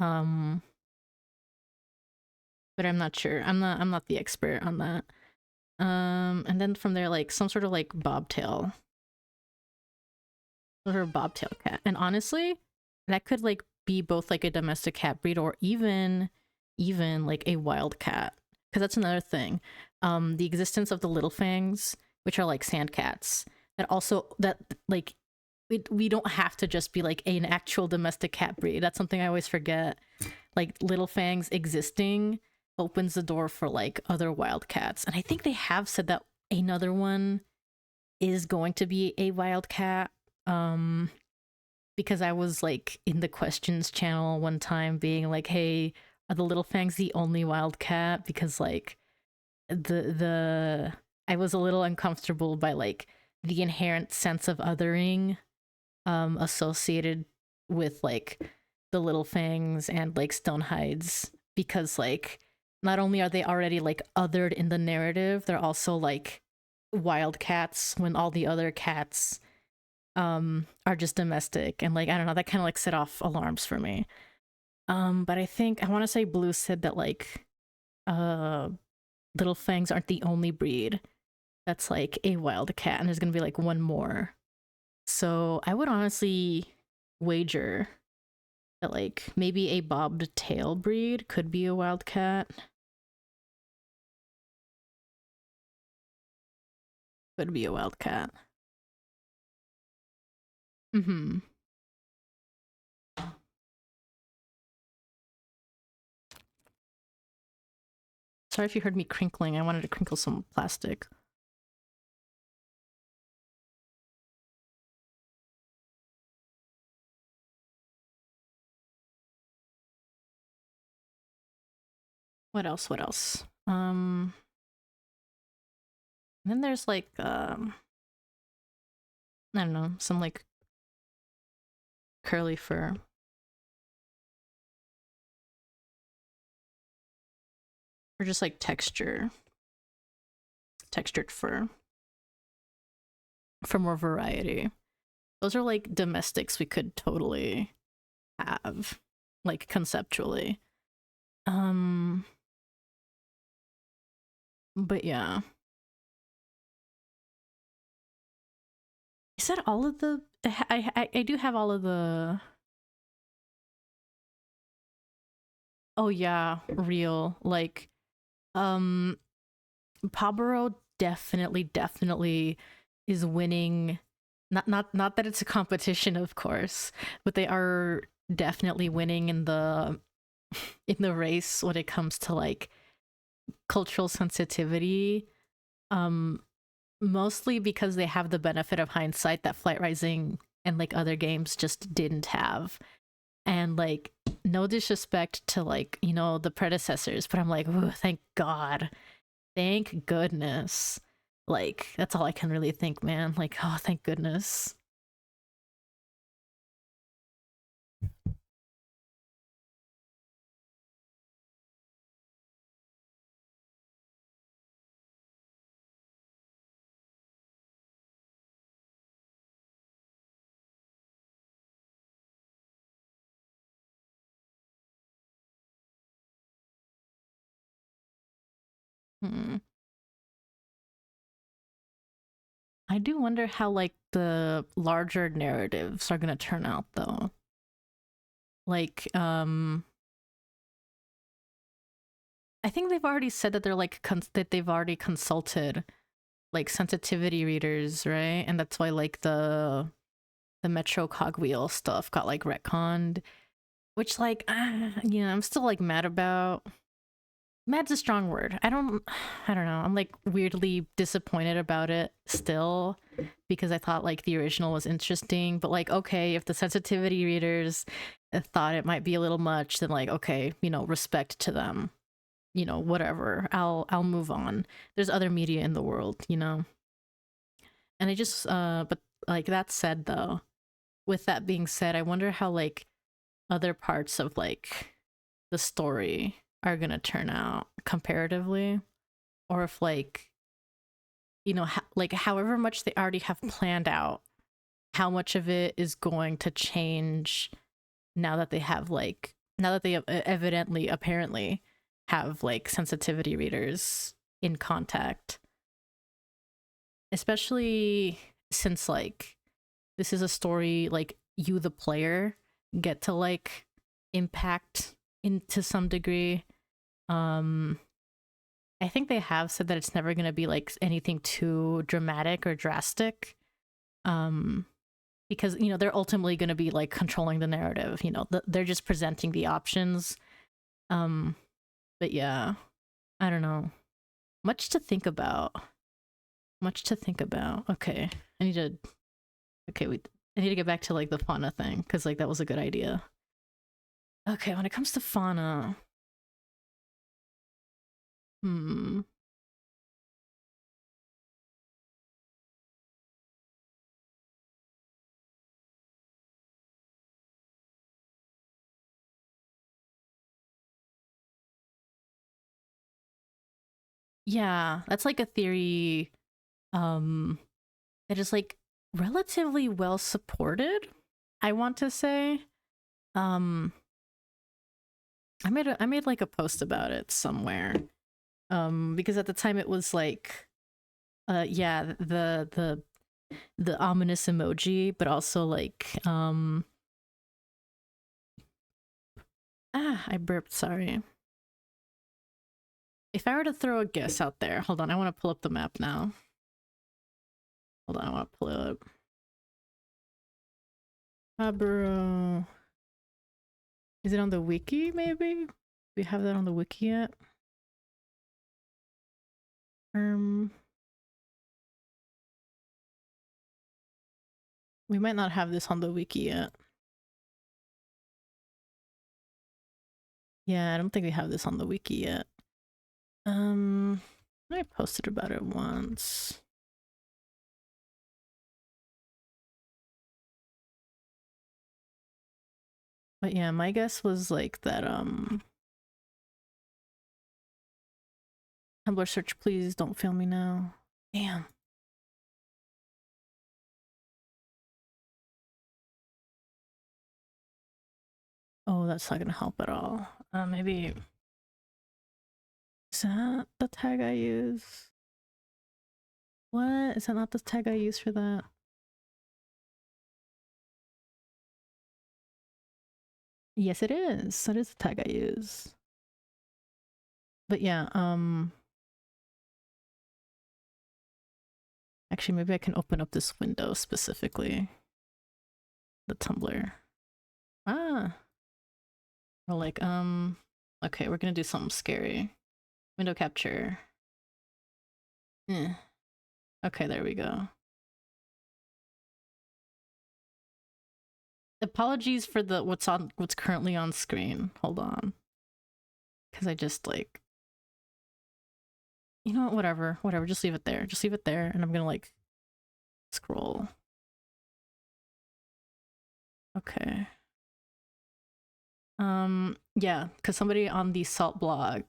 Um but I'm not sure. I'm not the expert on that. And then from there like some sort of like bobtail. Some sort of bobtail cat. And honestly, that could like be both like a domestic cat breed or even like a wild cat. Because that's another thing. The existence of the little fangs, which are like sand cats, that also that like we don't have to just be like an actual domestic cat breed. That's something I always forget. Like little fangs existing opens the door for like other wild cats. And I think they have said that another one is going to be a wild cat. Um because I was like in the questions channel one time being like, hey, are the little fangs the only wild cat? Because like the I was a little uncomfortable by like the inherent sense of othering associated with like the little fangs and like stone hides, because like not only are they already like othered in the narrative, they're also like wild cats when all the other cats are just domestic, and like I don't know, that kind of like set off alarms for me. But I think I want to say Blue said that like uh little fangs aren't the only breed that's like a wild cat, and there's gonna be like one more. So I would honestly wager that like maybe a bobbed tail breed could be a wildcat. Could be a wildcat. Mm-hmm. Sorry if you heard me crinkling. I wanted to crinkle some plastic. What else? What else? Then there's like I don't know, some like curly fur. Or just like textured fur for more variety. Those are like domestics we could totally have, like conceptually. Um, but yeah. I said all of the I do have all of the. Oh yeah, real. Like PawBorough definitely is winning. Not that it's a competition, of course, but they are definitely winning in the in the race when it comes to like cultural sensitivity. Um, Mostly because they have the benefit of hindsight that Flight Rising and like other games just didn't have. And like, no disrespect to like, you know, the predecessors, but I'm like, ooh, thank God. Thank goodness. Like, that's all I can really think, man. Like, oh, thank goodness. Hmm. I do wonder how like the larger narratives are gonna turn out though. Like, I think they've already said that they're like that they've already consulted like sensitivity readers, right? And that's why like the Metro Cogwheel stuff got like retconned, which like yeah, I'm still like mad about. Mad's a strong word. I don't know. I'm like weirdly disappointed about it still because I thought like the original was interesting, but like okay, if the sensitivity readers thought it might be a little much, then like okay, you know, respect to them. You know, whatever. I'll move on. There's other media in the world, you know. And I just but like that said though, with that being said, I wonder how like other parts of like the story are going to turn out comparatively, or if like you know like however much they already have planned out, how much of it is going to change now that they have like now that they evidently apparently have like sensitivity readers in contact, especially since like this is a story like you the player get to like impact into some degree. um I think they have said that it's never going to be like anything too dramatic or drastic. um because you know they're ultimately going to be like controlling the narrative, you know, they're just presenting the options. um but yeah, I don't know, much to think about, much to think about. Okay, I need to okay wait, I need to get back to like the fauna thing because like that was a good idea. Okay, when it comes to fauna, hmm, yeah, that's like a theory um that is like relatively well supported, I want to say. um I made like a post about it somewhere, because at the time it was like yeah, the ominous emoji, but also like I burped, sorry. If I were to throw a guess out there, hold on, I want to pull up the map now. Hold on, I want to pull it up. PawBorough. Is it on the wiki, maybe? We have that on the wiki yet? Um, we might not have this on the wiki yet. Yeah, I don't think we have this on the wiki yet. I posted about it once. But yeah, my guess was like that Tumblr search, please don't fail me now. Damn. Oh, that's not gonna help at all. Maybe is that the tag I use? What? Is that not the tag I use for that? Yes, it is. That is the tag I use. But yeah, actually maybe I can open up this window specifically. The Tumblr. Ah. Or like, okay, we're gonna do something scary. Window capture. Okay, there we go. Apologies for the what's currently on screen. Hold on. Cause I just like, you know what, whatever. Just leave it there. Just leave it there, and I'm gonna like scroll. Okay. Yeah, because somebody on the Salt blog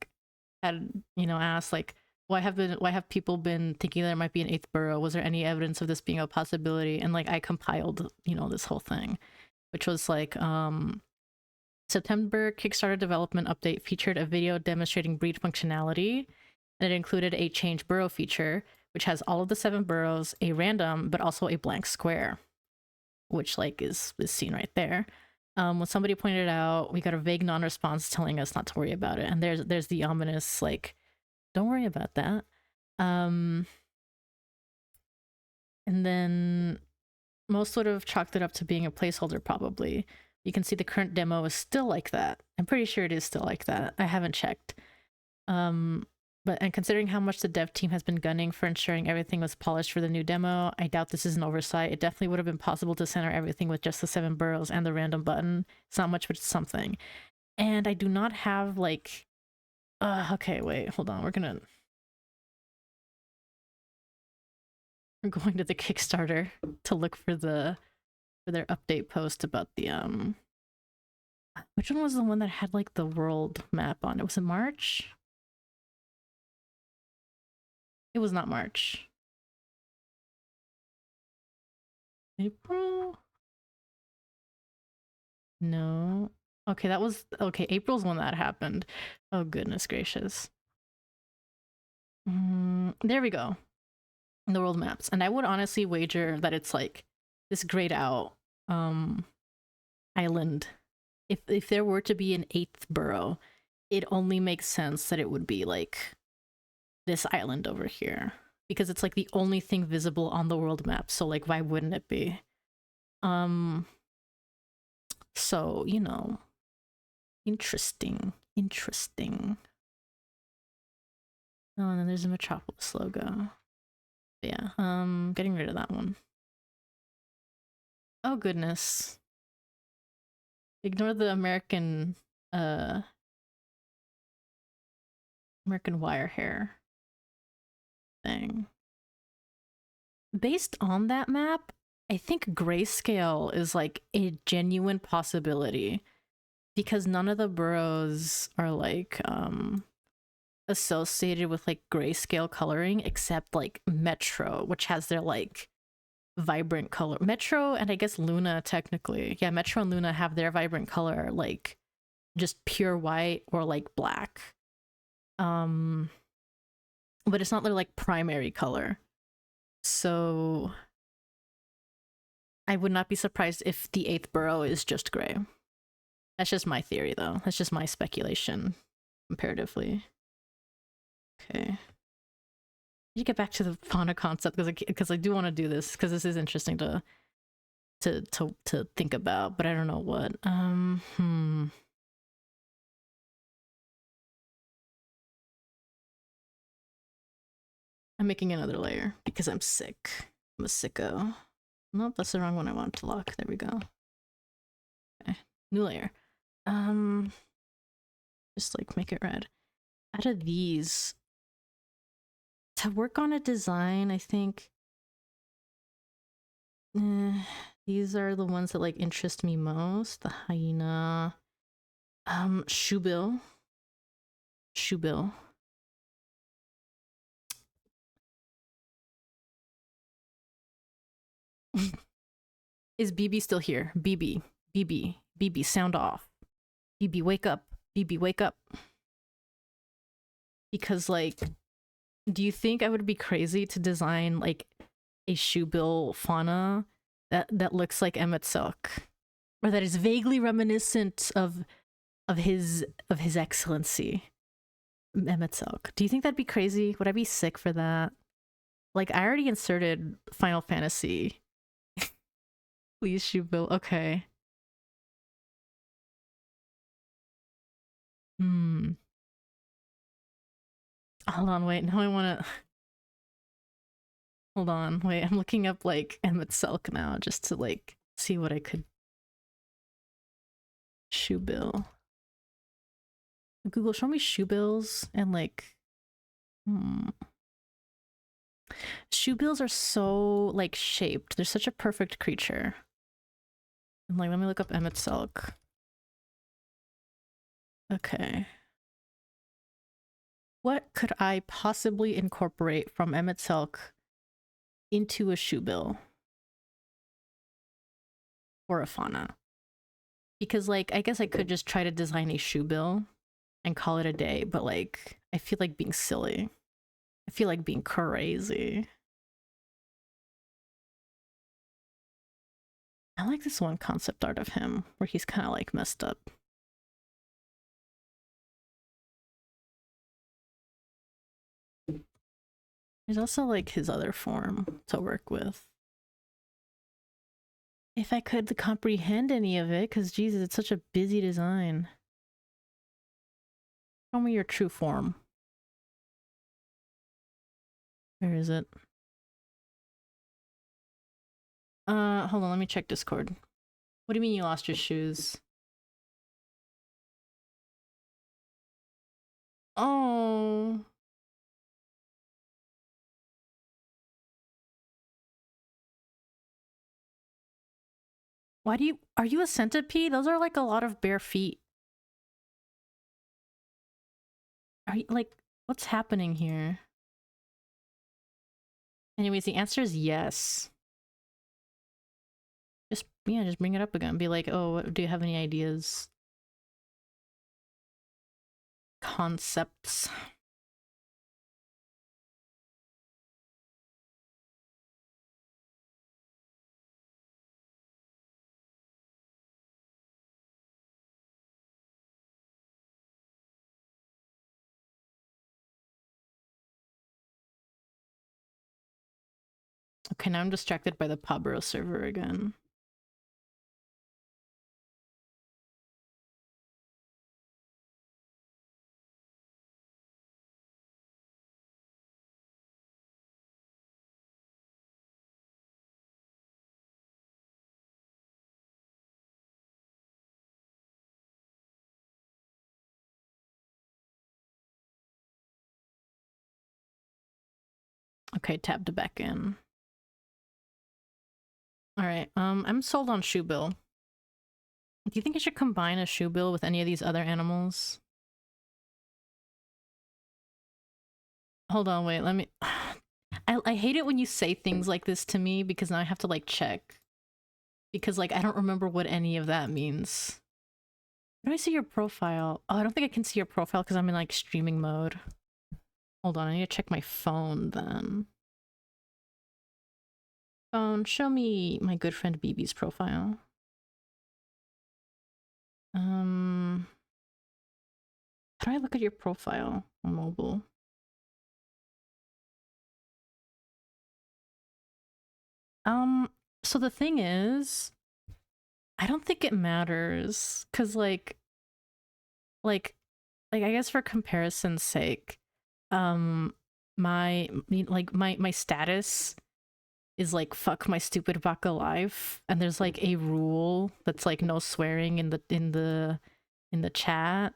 had, asked like, why have people been thinking there might be an eighth borough? Was there any evidence of this being a possibility? And like I compiled, this whole thing, which was like September Kickstarter development update featured a video demonstrating breed functionality, and it included a change borough feature, which has all of the 7 boroughs, a random but also a blank square, which like is seen right there. When somebody pointed out, we got a vague non-response telling us not to worry about it, and there's the ominous like, don't worry about that. And then most would have chalked it up to being a placeholder, probably. You can see the current demo is still like that. I'm pretty sure it is still like that. I haven't checked. And considering how much the dev team has been gunning for ensuring everything was polished for the new demo, I doubt this is an oversight. It definitely would have been possible to center everything with just the 7 boroughs and the random button. It's not much, but it's something. And I do not have like, okay, wait, hold on. We're going to the Kickstarter to look for their update post about the which one was the one that had like the world map on it? Was it March? It was not March. April? No. Okay, that was okay. April's when that happened. Oh goodness gracious. There we go. The world maps, and I would honestly wager that it's like this grayed out island. If there were to be an 8th borough, it only makes sense that it would be like this island over here, because it's like the only thing visible on the world map. So like, why wouldn't it be? So interesting. Oh, and then there's a Metropolis logo. But yeah, getting rid of that one. Oh goodness. Ignore the American wire hair thing. Based on that map, I think grayscale is like a genuine possibility, because none of the boroughs are like associated with like grayscale coloring except like Metro, which has their like vibrant color. Metro and I guess Luna, technically. Yeah, Metro and Luna have their vibrant color like just pure white or like black. But it's not their like primary color. So I would not be surprised if the 8th borough is just gray. That's just my theory though. That's just my speculation comparatively. Okay. You get back to the fauna concept because I do want to do this because this is interesting to think about, but I don't know what. I'm making another layer because I'm sick. I'm a sicko. Nope, that's the wrong one I wanted to lock. There we go. Okay, new layer. Just like make it red. Out of these, to work on a design, I think these are the ones that like interest me most. The hyena, shoebill. Is BB still here? BB, sound off. BB, wake up. BB, wake up. Because like, do you think I would be crazy to design like a shoebill fauna that looks like Emmett Silk, or that is vaguely reminiscent of his excellency, Emmett Silk? Do you think that'd be crazy? Would I be sick for that? Like, I already inserted Final Fantasy. Please, shoebill. Okay. Hmm. Hold on, wait. Now I want to. Hold on, wait. I'm looking up like Emmett Selk now just to like see what I could. Shoe bill. Google, show me shoe bills and like. Hmm. Shoe bills are so like shaped. They're such a perfect creature. And like, let me look up Emmett Selk. Okay. What could I possibly incorporate from Emmett Selk into a shoe bill or a fauna? Because like, I guess I could just try to design a shoe bill and call it a day, but like, I feel like being silly. I feel like being crazy. I like this one concept art of him where he's kind of like messed up. There's also like his other form to work with. If I could comprehend any of it, because Jesus, it's such a busy design. Show me your true form. Where is it? Hold on, let me check Discord. What do you mean you lost your shoes? Oh. Why do you- Are you a centipede? Those are like a lot of bare feet. Are you like, what's happening here? Anyways, the answer is yes. Just, yeah, just bring it up again. Be like, oh, do you have any ideas? Concepts. Okay, now I'm distracted by the PawBorough server again. Okay, tab to back in. Alright, I'm sold on shoe bill. Do you think I should combine a shoe bill with any of these other animals? Hold on, wait, let me... I hate it when you say things like this to me because now I have to like check. Because like I don't remember what any of that means. How do I see your profile? Oh, I don't think I can see your profile because I'm in like streaming mode. Hold on, I need to check my phone then. Phone, show me my good friend BB's profile. How do I look at your profile on mobile? So the thing is, I don't think it matters, cause like, I guess for comparison's sake, my status is like fuck my stupid baka life, and there's like a rule that's like no swearing in the chat,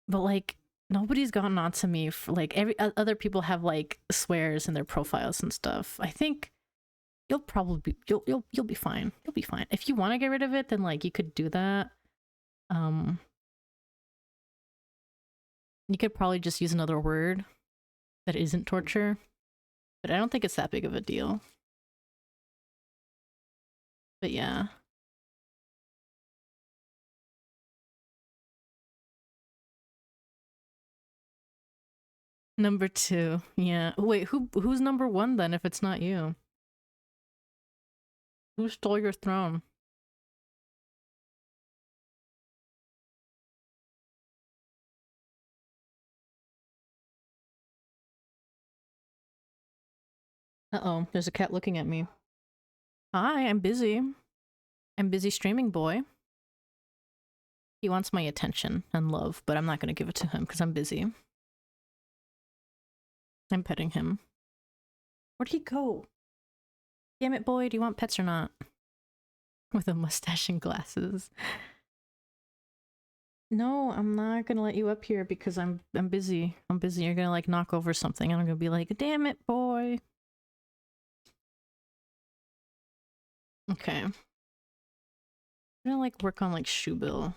but like nobody's gotten on to me for like other people have like swears in their profiles and stuff. I think you'll probably be you'll be fine. You'll be fine. If you want to get rid of it, then like you could do that. Um you could probably just use another word that isn't torture. But I don't think it's that big of a deal. But yeah. Number 2. Yeah. Wait, who's number 1 then if it's not you? Who stole your throne? Uh-oh, there's a cat looking at me. Hi, I'm busy. I'm busy streaming, boy. He wants my attention and love, but I'm not gonna give it to him because I'm busy. I'm petting him. Where'd he go? Damn it, boy, do you want pets or not? With a mustache and glasses. No, I'm not gonna let you up here because I'm busy. I'm busy. You're gonna like knock over something and I'm gonna be like, damn it, boy. Okay. I'm gonna like work on like shoe bill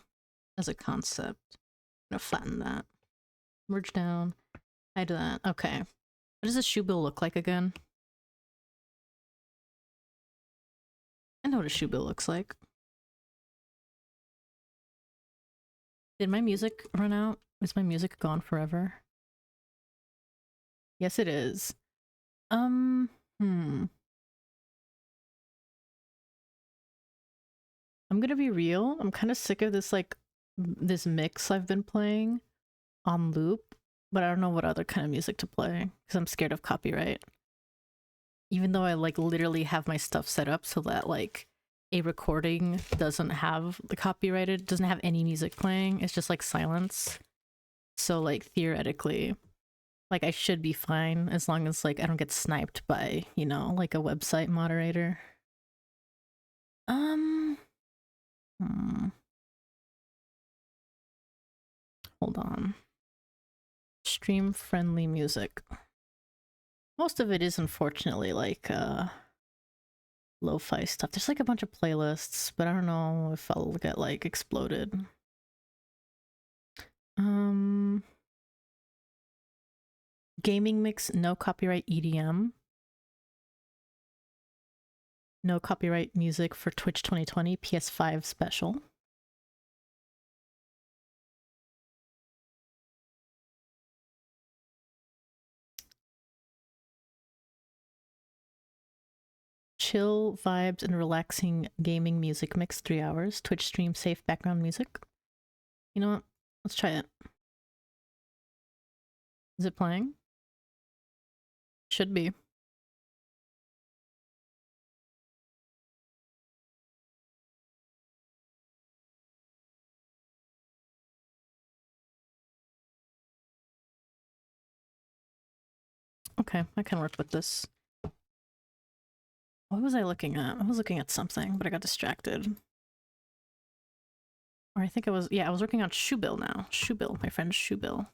as a concept. I'm gonna flatten that. Merge down. Hide that. Okay. What does a shoe bill look like again? I know what a shoe bill looks like. Did my music run out? Is my music gone forever? Yes, it is. I'm gonna be real. I'm kind of sick of this, like, this mix I've been playing on loop, but I don't know what other kind of music to play because I'm scared of copyright. Even though I, like, literally have my stuff set up so that, like, a recording doesn't have the copyrighted, doesn't have any music playing. It's just, like, silence. So, like, theoretically, like, I should be fine as long as, like, I don't get sniped by, you know, like, a website moderator. Hold on. Stream friendly music. Most of it is unfortunately like lo-fi stuff. There's like a bunch of playlists, but I don't know if I'll get like exploded. Gaming mix, no copyright EDM. No copyright music for Twitch 2020 PS5 special. Chill vibes and relaxing gaming music mix, 3 hours. Twitch stream safe background music. You know what? Let's try it. Is it playing? Should be. Okay, I can work with this. What was I looking at? I was looking at something, but I got distracted. Or I think I was, yeah, I was working on shoe bill now. Shoe bill, my friend shoe bill.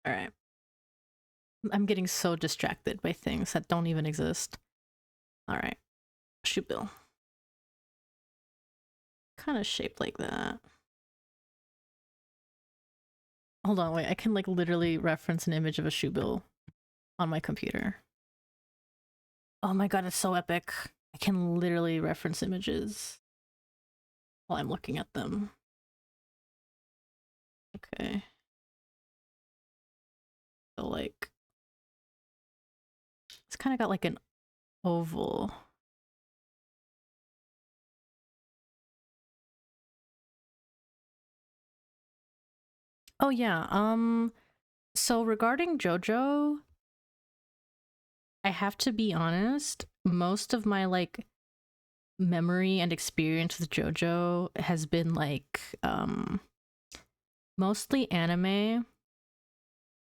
All right. I'm getting so distracted by things that don't even exist. All right. Shoe bill. Kind of shaped like that. Hold on, wait. I can like literally reference an image of a shoe bill on my computer. Oh my god, it's so epic. I can literally reference images while I'm looking at them. Okay. So like, it's kind of got like an oval. Oh yeah, so regarding JoJo, I have to be honest, most of my like memory and experience with JoJo has been like mostly anime,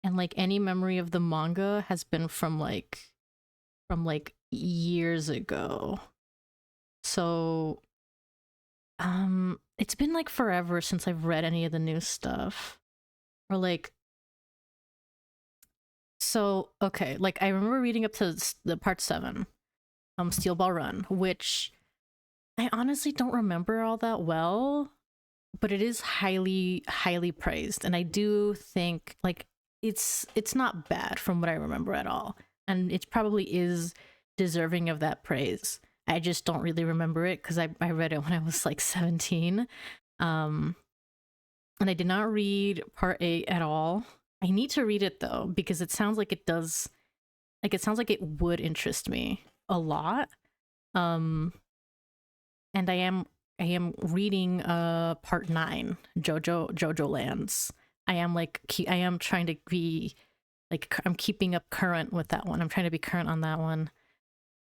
and like any memory of the manga has been from like years ago. So it's been like forever since I've read any of the new stuff. Or like, so okay, like I remember reading up to the part 7, Steel Ball Run, which I honestly don't remember all that well, but it is highly, highly praised. And I do think, like, it's not bad from what I remember at all, and it probably is deserving of that praise. I just don't really remember it because I read it when I was like 17. Um, and I did not read part 8 at all. I need to read it though because it sounds like it does, like it sounds like it would interest me a lot. Um, and I am reading part 9, Jojo Lands. I am like I am trying to be like I'm keeping up current with that one. I'm trying to be current on that one.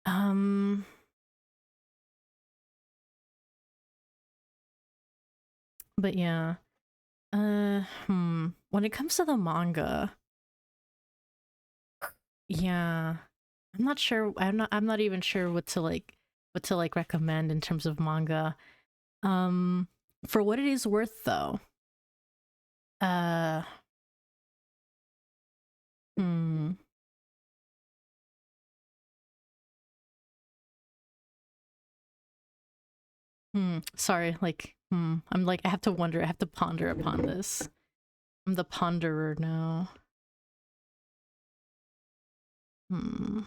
Um but yeah. When it comes to the manga, yeah. I'm not even sure what to like recommend in terms of manga. Um for what it is worth though. Uh hmm. Sorry, like I'm like I have to wonder, I have to ponder upon this. I'm the ponderer now. Hmm.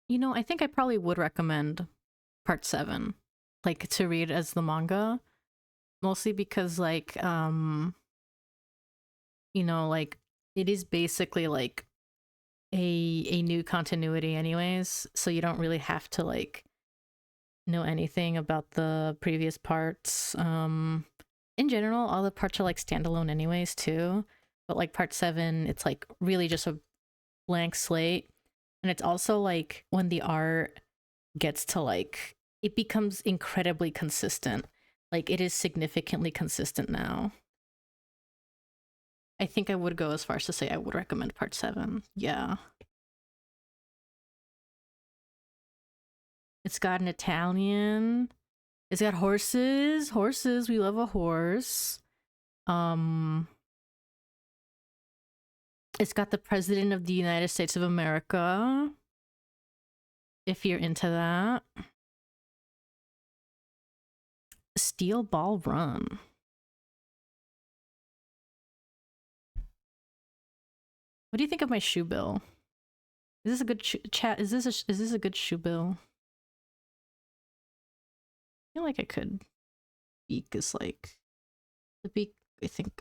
You know, I think I probably would recommend part 7 like to read as the manga, mostly because like you know, like it is basically like a new continuity anyways, so you don't really have to like know anything about the previous parts. In general, all the parts are like standalone anyways too, but like part 7 it's like really just a blank slate, and it's also like when the art gets to like it becomes incredibly consistent. Like it is significantly consistent now. I think I would go as far as to say I would recommend part 7. Yeah. It's got an Italian. It's got horses. Horses. We love a horse. Um it's got the President of the United States of America. If you're into that. Steel Ball Run. What do you think of my shoe bill? Is this a good chat? Is this a good shoe bill? I feel like I could. Beak is like the beak. I think.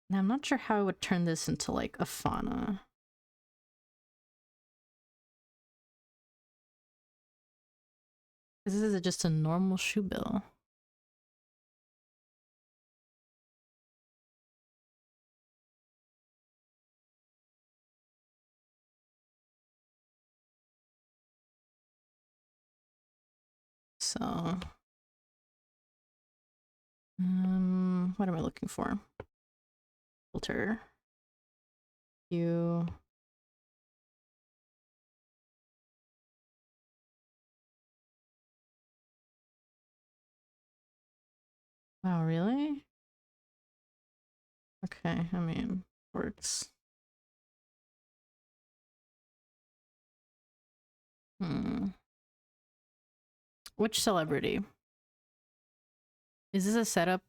Now I'm not sure how I would turn this into like a fauna. This is just a normal shoe bill. So, what am I looking for? Filter. You. Wow, really? Okay, I mean, works. Hmm. Which celebrity? Is this a setup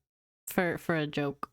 for a joke?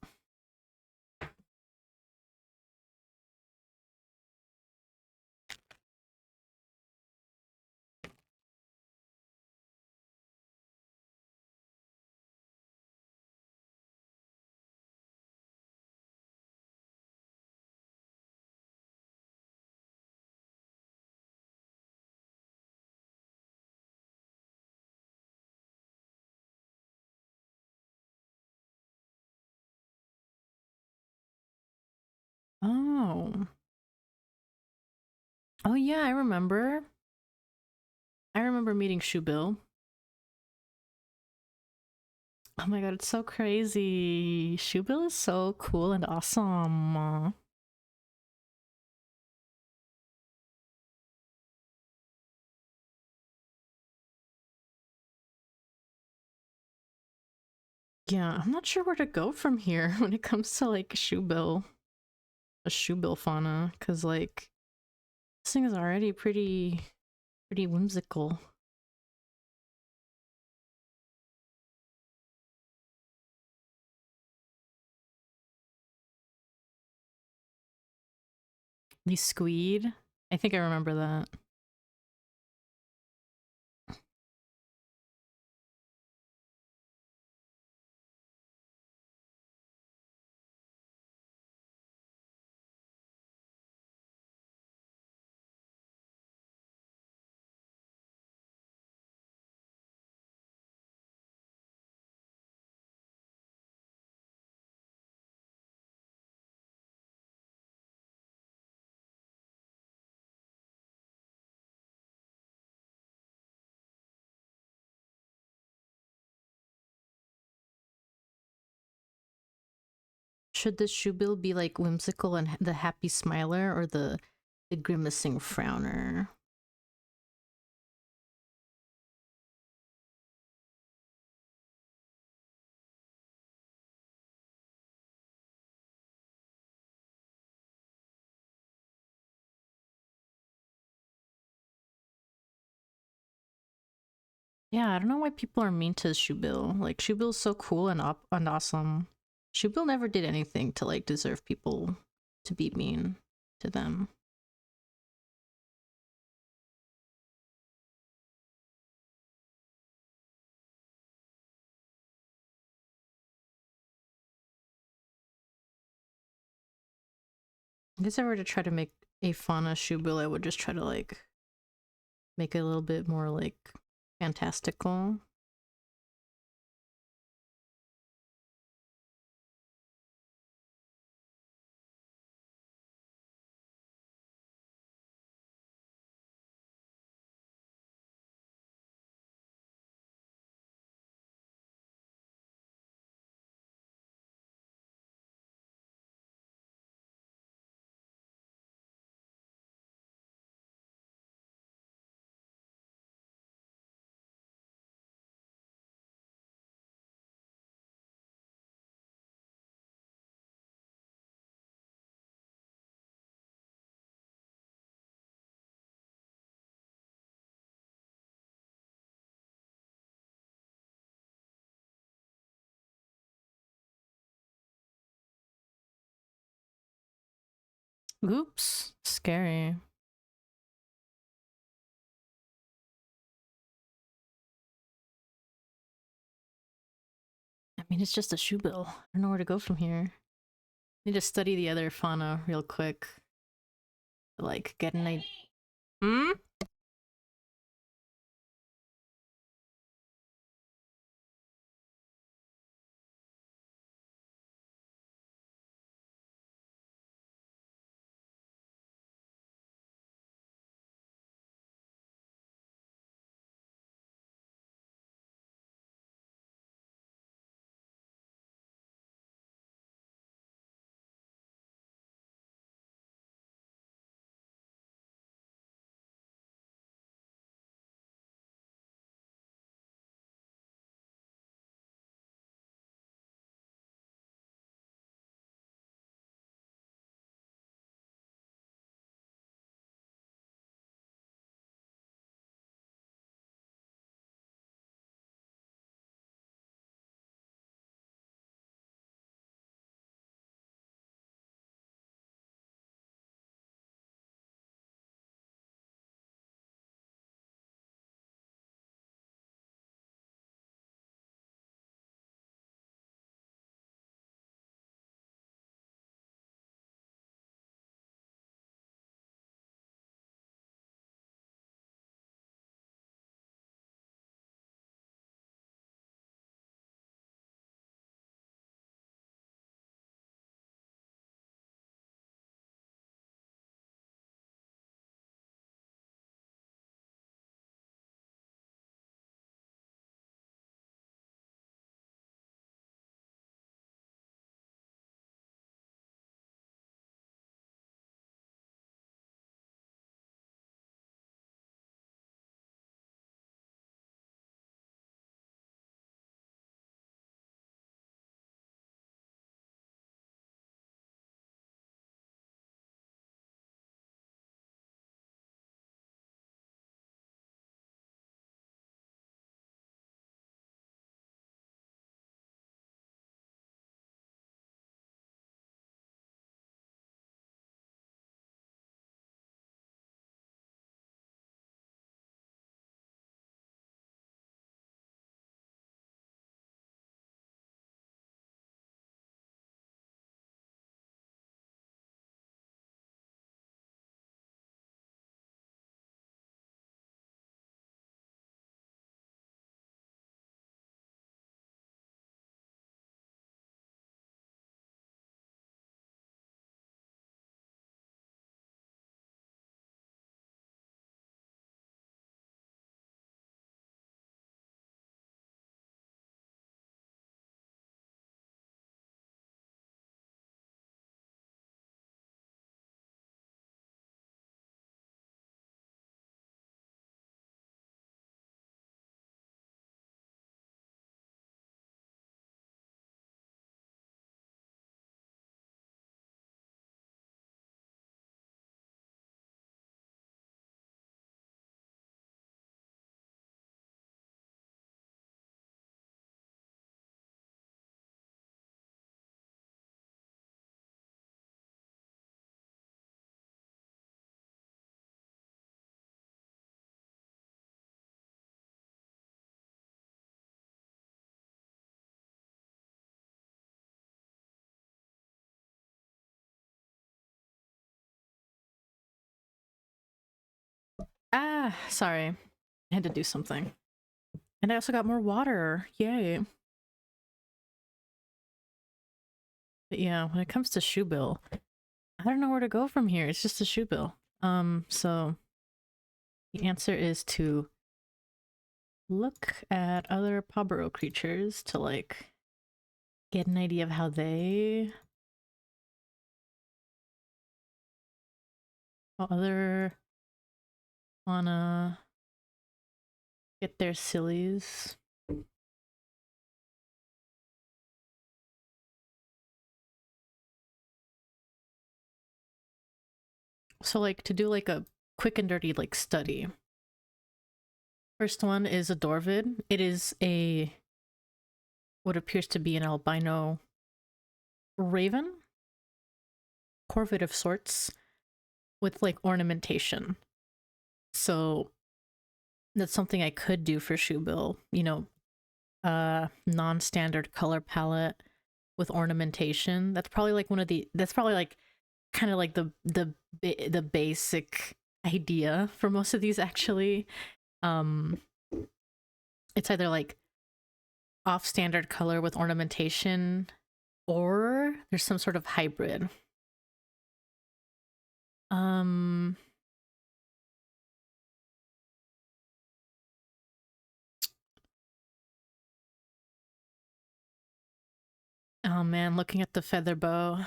Oh. Oh yeah, I remember. I remember meeting Shubil. Oh my god, it's so crazy. Shubil is so cool and awesome. Yeah, I'm not sure where to go from here when it comes to like Shubil, a Shubil fauna, because like this thing is already pretty whimsical. The squeed, I think I remember that. Should the Shubil be like whimsical and the happy smiler, or the grimacing frowner? Yeah, I don't know why people are mean to Shubil. Like Shubil's so cool and awesome. Shubil never did anything to like deserve people to be mean to them. I guess if I were to try to make a fauna Shubil, I would just try to like make it a little bit more like fantastical. Oops, scary. I mean, it's just a Shubil. I don't know where to go from here. Need to study the other fauna real quick. Like, get an idea. Hmm? Ah, sorry. I had to do something. And I also got more water. Yay. But yeah, when it comes to shoe bill, I don't know where to go from here. It's just a shoe bill. So the answer is to look at other PawBorough creatures to like get an idea of how other wanna get their sillies. So like to do like a quick and dirty like study. First one is a Dorvid. It is a what appears to be an albino raven, corvid of sorts, with like ornamentation. So that's something I could do for Shoebill, you know, non-standard color palette with ornamentation. That's probably like that's probably like kind of like the basic idea for most of these actually. It's either like off standard color with ornamentation or there's some sort of hybrid. Oh man, looking at the feather bow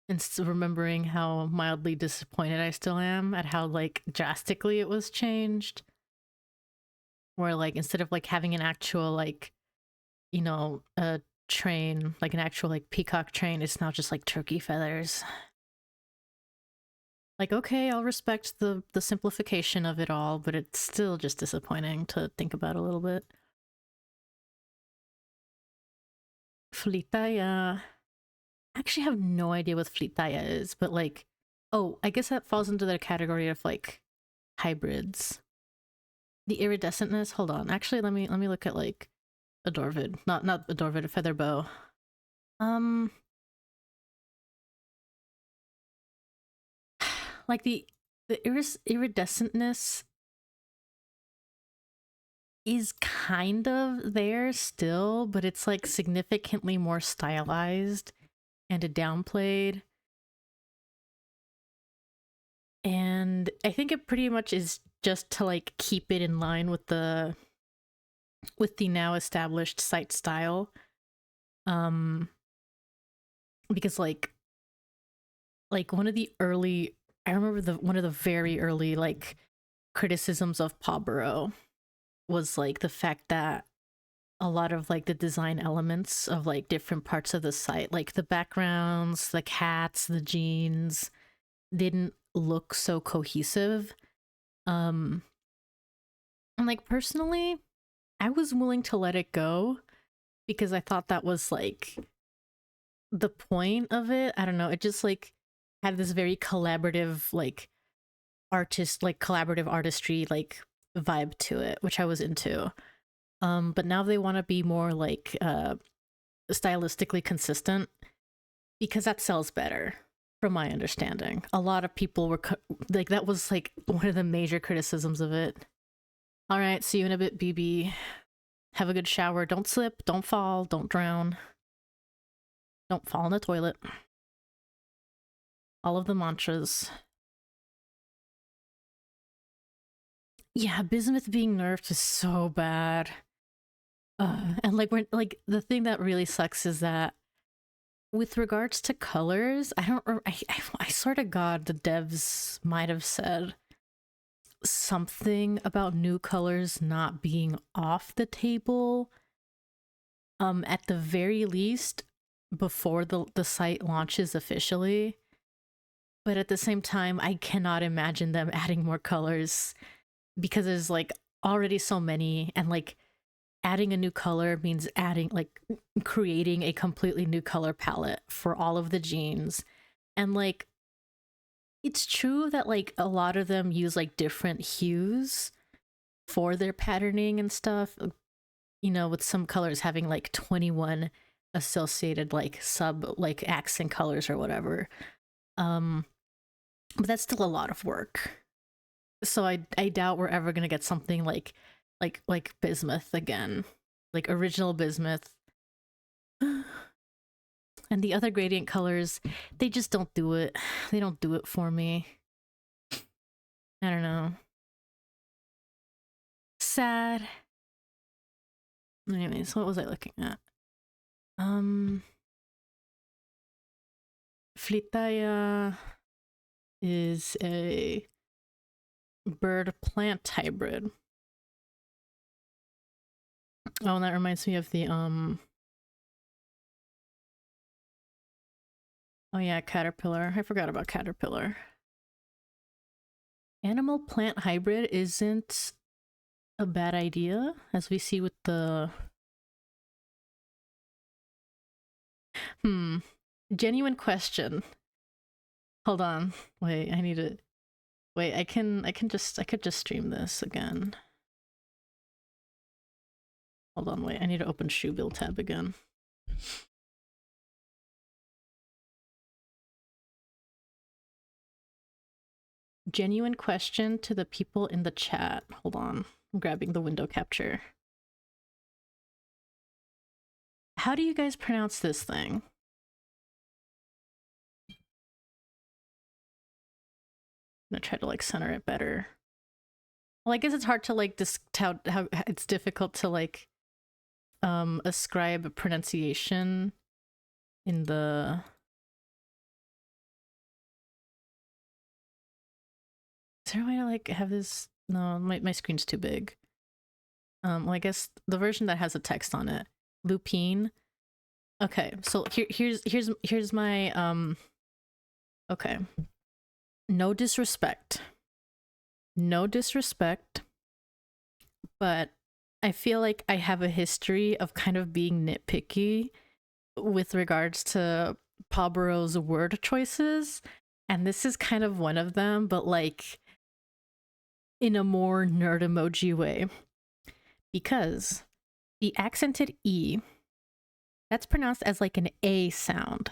and remembering how mildly disappointed I still am at how like drastically it was changed. Where like instead of like having an actual like, you know, a train, like an actual like peacock train, it's now just like turkey feathers. Like, okay, I'll respect the simplification of it all, but it's still just disappointing to think about a little bit. Flitaya. I actually have no idea what Flitaya is, but like, oh, I guess that falls into the category of like hybrids. The iridescentness. Hold on. Actually, let me look at like a Dorvid, not a Dorvid, a feather bow. Like the iridescentness is kind of there still, but it's like significantly more stylized and downplayed. And I think it pretty much is just to like keep it in line with the now established site style. Because like one of the early, I remember one of the very early like criticisms of PawBorough was like the fact that a lot of like the design elements of like different parts of the site, like the backgrounds, the cats, the jeans, didn't look so cohesive. And like personally, I was willing to let it go because I thought that was like the point of it. I don't know. It just like had this very collaborative, like collaborative artistry, like vibe to it, which I was into. But now they want to be more like stylistically consistent because that sells better, from my understanding. A lot of people were like, that was like one of the major criticisms of it. All right, see you in a bit, BB. Have a good shower. Don't slip, don't fall, don't drown. Don't fall in the toilet. All of the mantras. Yeah, Bismuth being nerfed is so bad. And like we're like the thing that really sucks is that with regards to colors, I swear to God the devs might have said something about new colors not being off the table. At the very least before the site launches officially. But at the same time, I cannot imagine them adding more colors because there's like already so many, and like adding a new color means adding like creating a completely new color palette for all of the jeans. And like it's true that like a lot of them use like different hues for their patterning and stuff, you know, with some colors having like 21 associated like sub like accent colors or whatever. But that's still a lot of work. So I doubt we're ever gonna get something like bismuth again, like original bismuth. And the other gradient colors, they just don't do it. They don't do it for me. I don't know. Sad. Anyways, what was I looking at? Flitaya is a bird plant hybrid. Oh, and that reminds me of the oh yeah, caterpillar. I forgot about caterpillar. Animal plant hybrid isn't a bad idea, as we see with the genuine question. Hold on. Wait, I need to wait, I could just stream this again. Hold on, wait, I need to open shoe build tab again. Genuine question to the people in the chat. Hold on, I'm grabbing the window capture. How do you guys pronounce this thing? I'm gonna try to like center it better. Well, I guess it's hard to like how it's difficult to like ascribe pronunciation in the is there a way to like have this? No, my screen's too big. Well, I guess the version that has a text on it. Lupine. Okay, so here's my okay. No disrespect. No disrespect. But I feel like I have a history of kind of being nitpicky with regards to PawBorough's word choices, and this is kind of one of them, but like in a more nerd emoji way. Because the accented E, that's pronounced as like an A sound.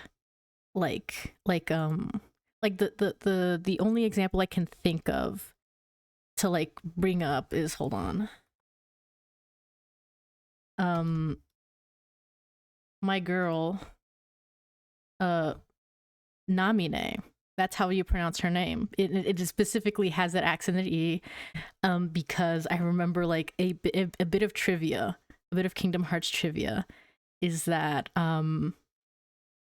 Like the only example I can think of to like bring up is, hold on. My girl, Namine. That's how you pronounce her name. It specifically has that accented E, because I remember like a bit of trivia, a bit of Kingdom Hearts trivia, is that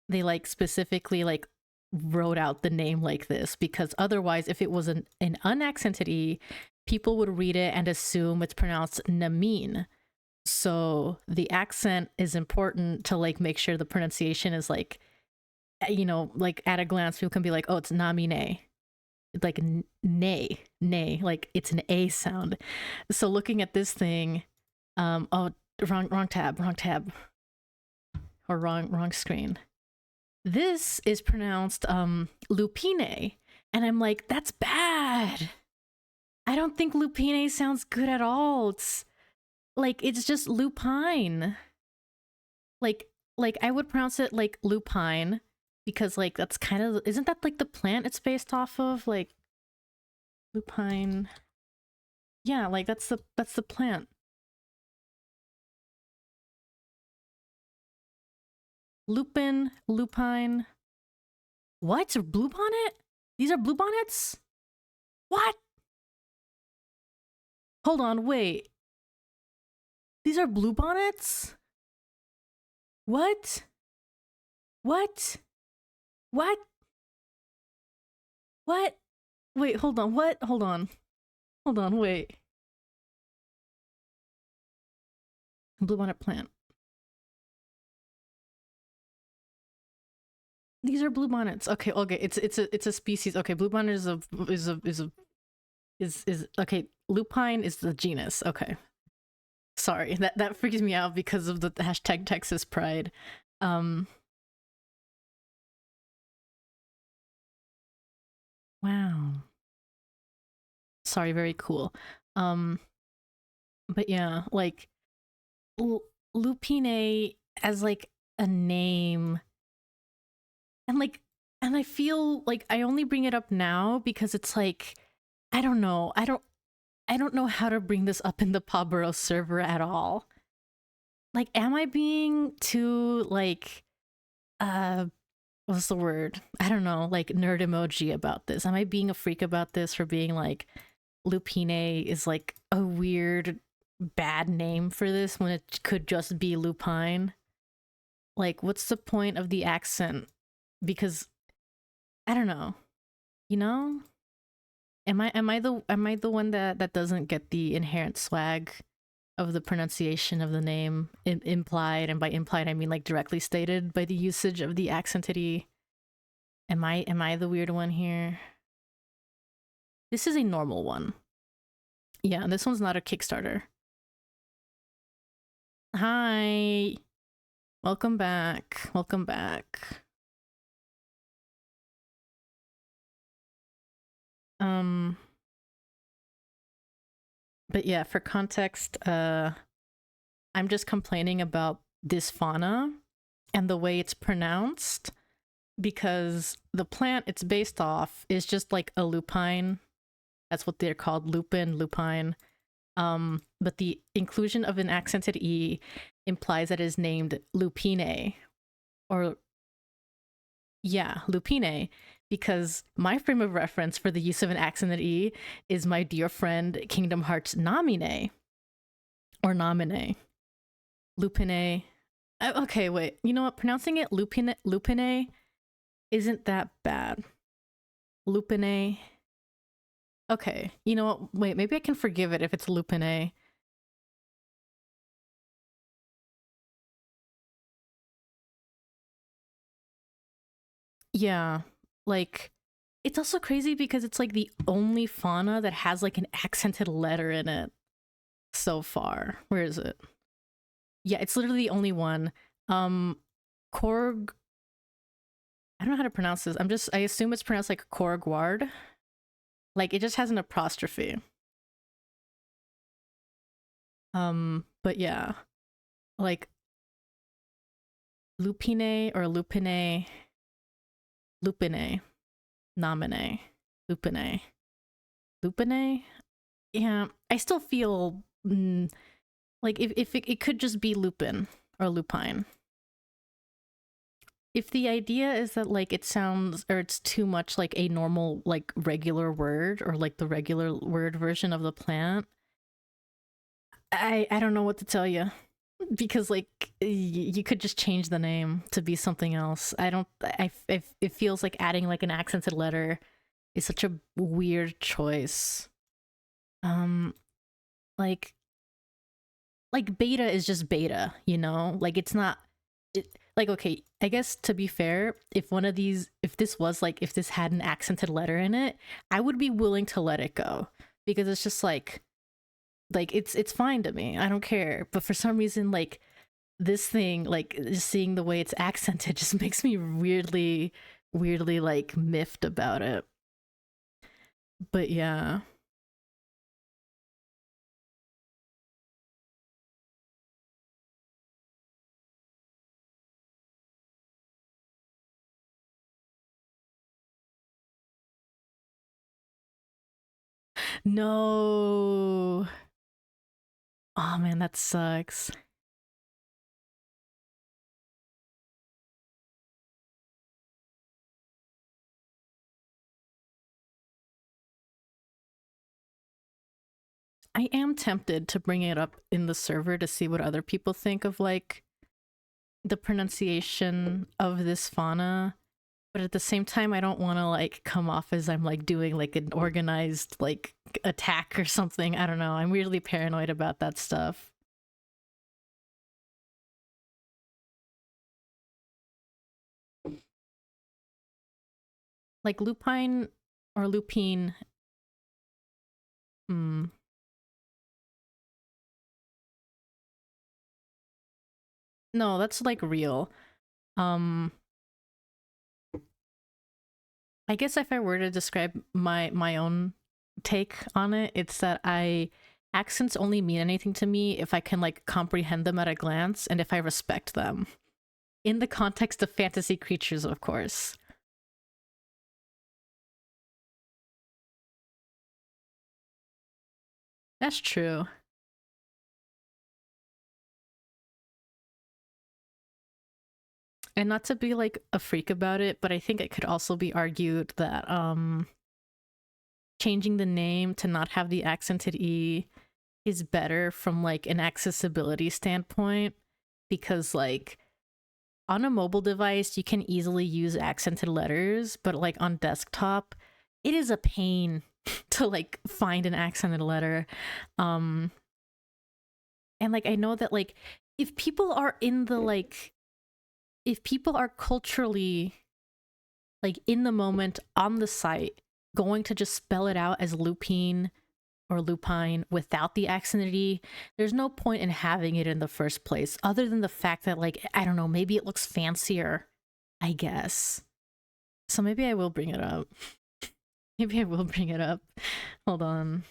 they like specifically like wrote out the name like this, because otherwise, if it was an unaccented E, people would read it and assume it's pronounced Namine. So the accent is important to like make sure the pronunciation is like, you know, like at a glance people can be like, oh, it's Namine, like nay, like it's an A sound. So looking at this thing, oh, wrong tab, or wrong screen. This is pronounced lupine, and I'm like, that's bad. I don't think lupine sounds good at all. It's just lupine. Like I would pronounce it like lupine, because like that's kind of, isn't that like the plant it's based off of, like lupine? Yeah, like that's the plant. Lupin, lupine. What? Bluebonnet? These are bluebonnets? What? Hold on, wait. These are bluebonnets? What? What? What? What? Wait, hold on. What? Hold on. Hold on, wait. Bluebonnet plant. These are bluebonnets. Okay, it's a species. Okay, bluebonnet is okay. Lupine is the genus. Okay. Sorry, that freaks me out because of the hashtag Texas Pride. Wow. Sorry, very cool. But yeah, like Lupine as like a name, and I feel like I only bring it up now because it's like I don't know. I don't know how to bring this up in the PawBorough server at all. Like, am I being too like what's the word? I don't know, like nerd emoji about this. Am I being a freak about this for being like Lupine is like a weird bad name for this when it could just be lupine? Like, what's the point of the accent? Because I don't know. You know? Am I the one that doesn't get the inherent swag of the pronunciation of the name implied, and by implied I mean like directly stated by the usage of the accented e? Am I the weird one here? This is a normal one. Yeah, and this one's not a Kickstarter. Hi. Welcome back. Welcome back. But yeah, for context, I'm just complaining about this fauna and the way it's pronounced because the plant it's based off is just like a lupine. That's what they're called, lupin, lupine. But the inclusion of an accented e implies that it is named lupine, or yeah, lupine, because my frame of reference for the use of an accented e is my dear friend Kingdom Hearts Namine, or Namine, lupine. Okay, wait. You know what? Pronouncing it lupine isn't that bad. Lupine. Okay, you know what? Wait, maybe I can forgive it if it's lupine. Yeah, like it's also crazy because it's like the only fauna that has like an accented letter in it so far. Where is it? Yeah, it's literally the only one. Um Korg, I don't know how to pronounce this. I assume it's pronounced like Korgward. Like it just has an apostrophe. But yeah. Like Lupine or Lupine, Lupine, Nomine, Lupine, Lupine. Yeah, I still feel like if it could just be Lupin or Lupine. If the idea is that like it sounds or it's too much like a normal like regular word or like the regular word version of the plant, I don't know what to tell you because like you could just change the name to be something else. I don't. It feels like adding like an accented letter is such a weird choice. Um, like beta is just beta, you know? Like it's not like okay, I guess to be fair, if one of these if this was like if this had an accented letter in it, I would be willing to let it go because it's just like it's fine to me. I don't care. But for some reason like this thing like just seeing the way it's accented just makes me weirdly like miffed about it. But yeah. No. Oh man, that sucks. I am tempted to bring it up in the server to see what other people think of like the pronunciation of this fauna, but at the same time I don't want to like come off as I'm like doing like an organized like attack or something. I don't know. I'm weirdly paranoid about that stuff. Like lupine or lupine. Hmm. No, that's like real. Um I guess if I were to describe my own take on it, it's that I accents only mean anything to me if I can like comprehend them at a glance and if I respect them. In the context of fantasy creatures, of course. That's true. And not to be like a freak about it, but I think it could also be argued that changing the name to not have the accented E is better from like an accessibility standpoint because like on a mobile device you can easily use accented letters, but like on desktop it is a pain to like find an accented letter. Um and like I know that like if people are in the like if people are culturally like in the moment on the site going to just spell it out as lupine or lupine without the accented E, there's no point in having it in the first place other than the fact that like I don't know, maybe it looks fancier, I guess. So maybe I will bring it up. Maybe I will bring it up. Hold on.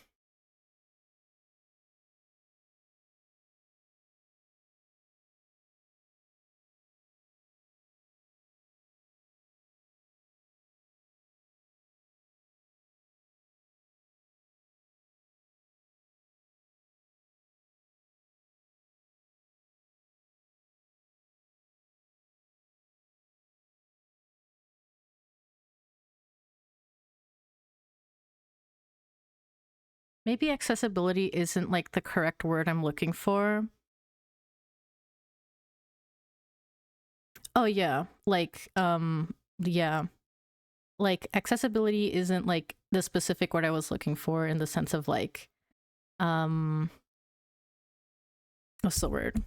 Maybe accessibility isn't like the correct word I'm looking for. Oh yeah, like yeah. Like accessibility isn't like the specific word I was looking for in the sense of like um what's the word?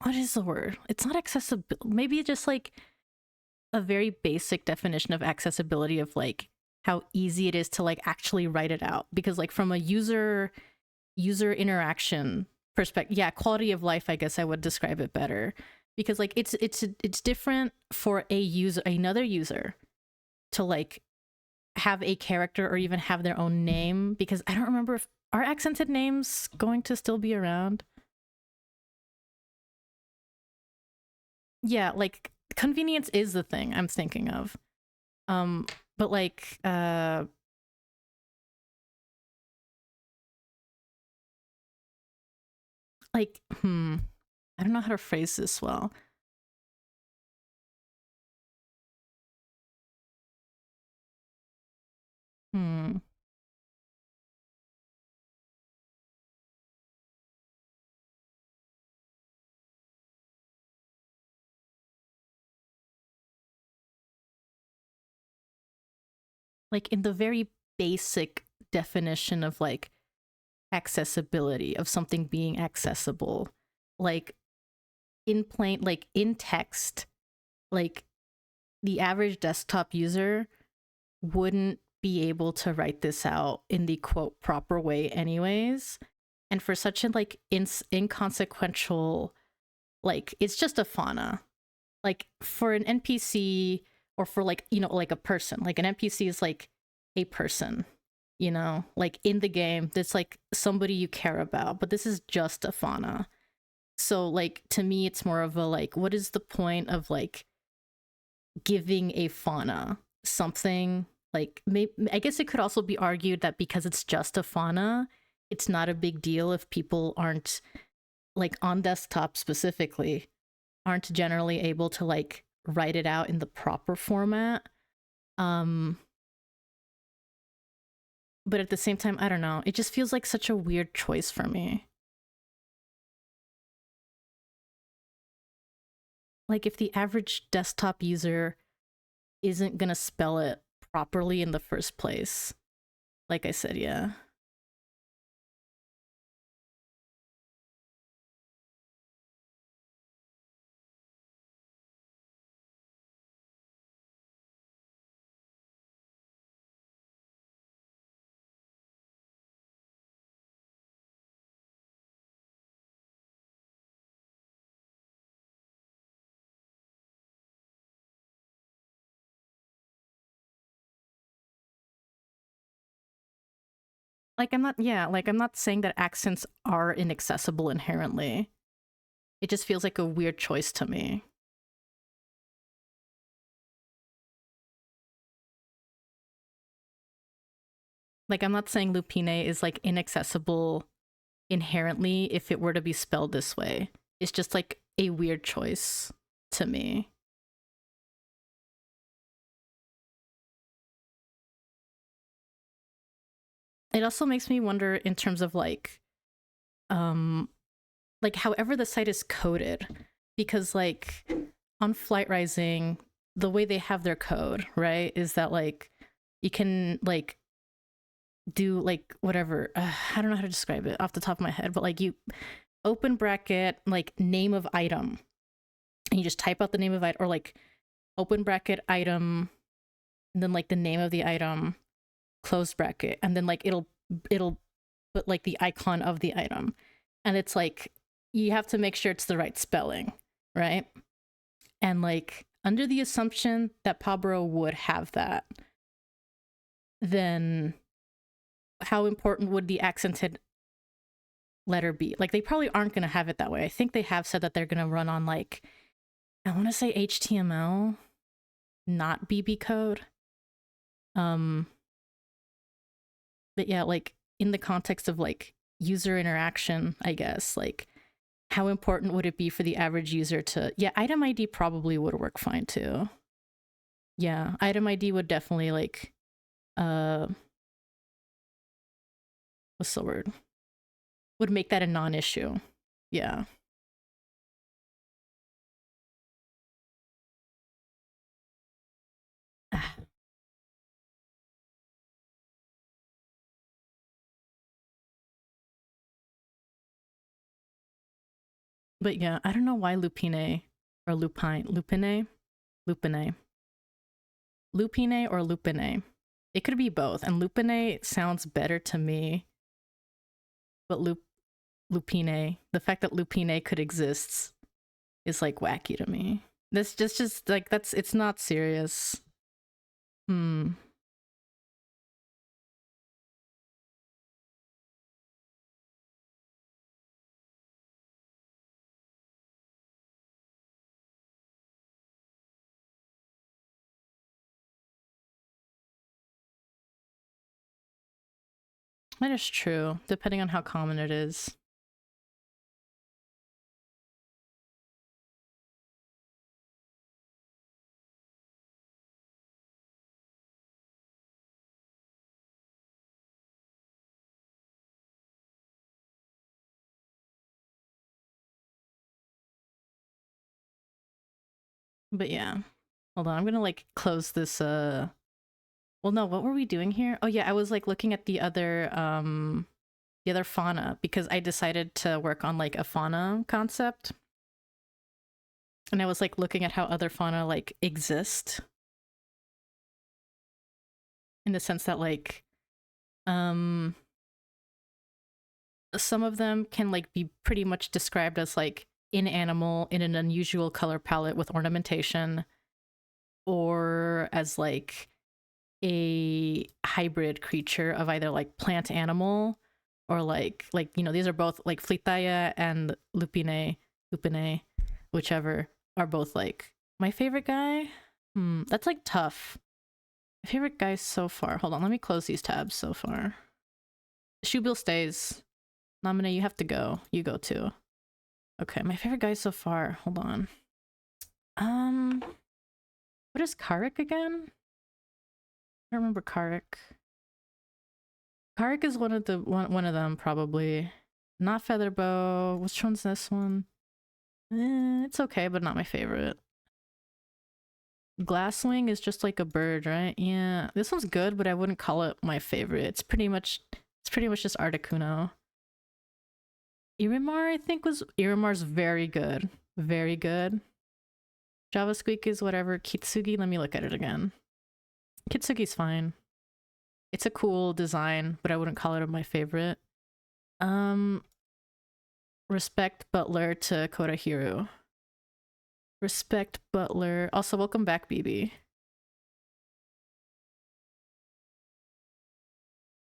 What is the word? It's not accessible. Maybe just like a very basic definition of accessibility of like how easy it is to like actually write it out because like from a user interaction perspective, yeah, quality of life, I guess I would describe it better because like it's different for a user, another user to like have a character or even have their own name because I don't remember if are accented names going to still be around. Yeah, like convenience is the thing I'm thinking of. But like I don't know how to phrase this well. Hmm. Like in the very basic definition of like accessibility of something being accessible, like in plain like in text, like the average desktop user wouldn't be able to write this out in the quote proper way anyways. And for such a like inconsequential, like it's just a fauna, like for an npc or for like you know like a person, like an npc is like a person, you know, like in the game that's like somebody you care about, but this is just a fauna. So like to me it's more of a like what is the point of like giving a fauna something like I guess it could also be argued that because it's just a fauna it's not a big deal if people aren't like on desktop specifically aren't generally able to like write it out in the proper format. um but at the same time I don't know, it just feels like such a weird choice for me. Like if the average desktop user isn't gonna spell it properly in the first place, like I said, yeah. Like I'm not, yeah, like I'm not saying that accents are inaccessible inherently. It just feels like a weird choice to me. Like, I'm not saying Lupine is like inaccessible inherently if it were to be spelled this way. It's just like a weird choice to me. It also makes me wonder in terms of like however the site is coded, because like on Flight Rising, the way they have their code, right, is that like you can like do like whatever, I don't know how to describe it off the top of my head, but like you open bracket like name of item and you just type out the name of item, or like open bracket item and then like the name of the item, close bracket, and then like it'll put like the icon of the item, and it's like you have to make sure it's the right spelling, right? And like under the assumption that PawBorough would have that, then how important would the accented letter be? Like they probably aren't going to have it that way. I think they have said that they're going to run on like, I want to say HTML, not BB code. But yeah, like in the context of like user interaction, I guess, like how important would it be for the average user to, yeah, item ID probably would work fine too. Yeah, item ID would definitely like, what's the word? Would make that a non-issue. Yeah. But yeah, I don't know why Lupine or Lupine, Lupine or Lupine. It could be both, and Lupine sounds better to me. But Lupine, the fact that Lupine could exist is like wacky to me. This just like it's not serious. That is true, depending on how common it is. But yeah. Hold on, I'm gonna like close this well no, what were we doing here? Oh yeah, I was like looking at the other fauna because I decided to work on like a fauna concept. And I was like looking at how other fauna like exist. In the sense that like some of them can like be pretty much described as like an animal in an unusual color palette with ornamentation, or as like a hybrid creature of either like plant animal or like you know, these are both like Flitaya and Lupine, whichever, are both like my favorite guy. That's like tough. My favorite guy so far. Hold on, let me close these tabs so far. Shoebill stays. Namine, you have to go. You go too. Okay, my favorite guy so far. Hold on. What is Karik again? I don't remember Karik. Karik is one of them probably. Not Featherbow. Which one's this one? It's okay, but not my favorite. Glasswing is just like a bird, right? Yeah, this one's good, but I wouldn't call it my favorite. It's pretty much just Articuno. Irimar, I think Irimar's very good. Very good. Java Squeak is whatever. Kitsugi, let me look at it again. Kitsugi's fine. It's a cool design, but I wouldn't call it my favorite. Respect Butler to Kodahiru. Respect Butler. Also, welcome back, BB.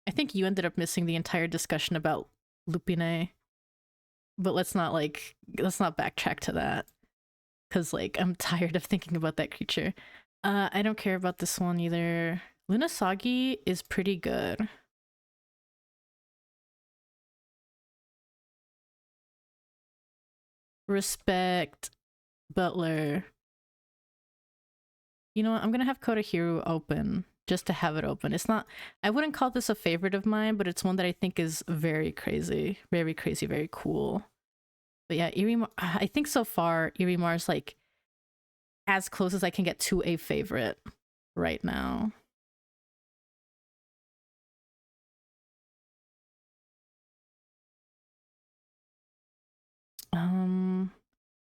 I think you ended up missing the entire discussion about Lupine. But let's not backtrack to that. Because, like, I'm tired of thinking about that creature. I don't care about this one either. Lunasagi is pretty good. Respect, Butler. You know what? I'm gonna have Kodahiru open just to have it open. It's not, I wouldn't call this a favorite of mine, but it's one that I think is very crazy, very cool. But yeah, I think so far, Irimar's like as close as I can get to a favorite right now.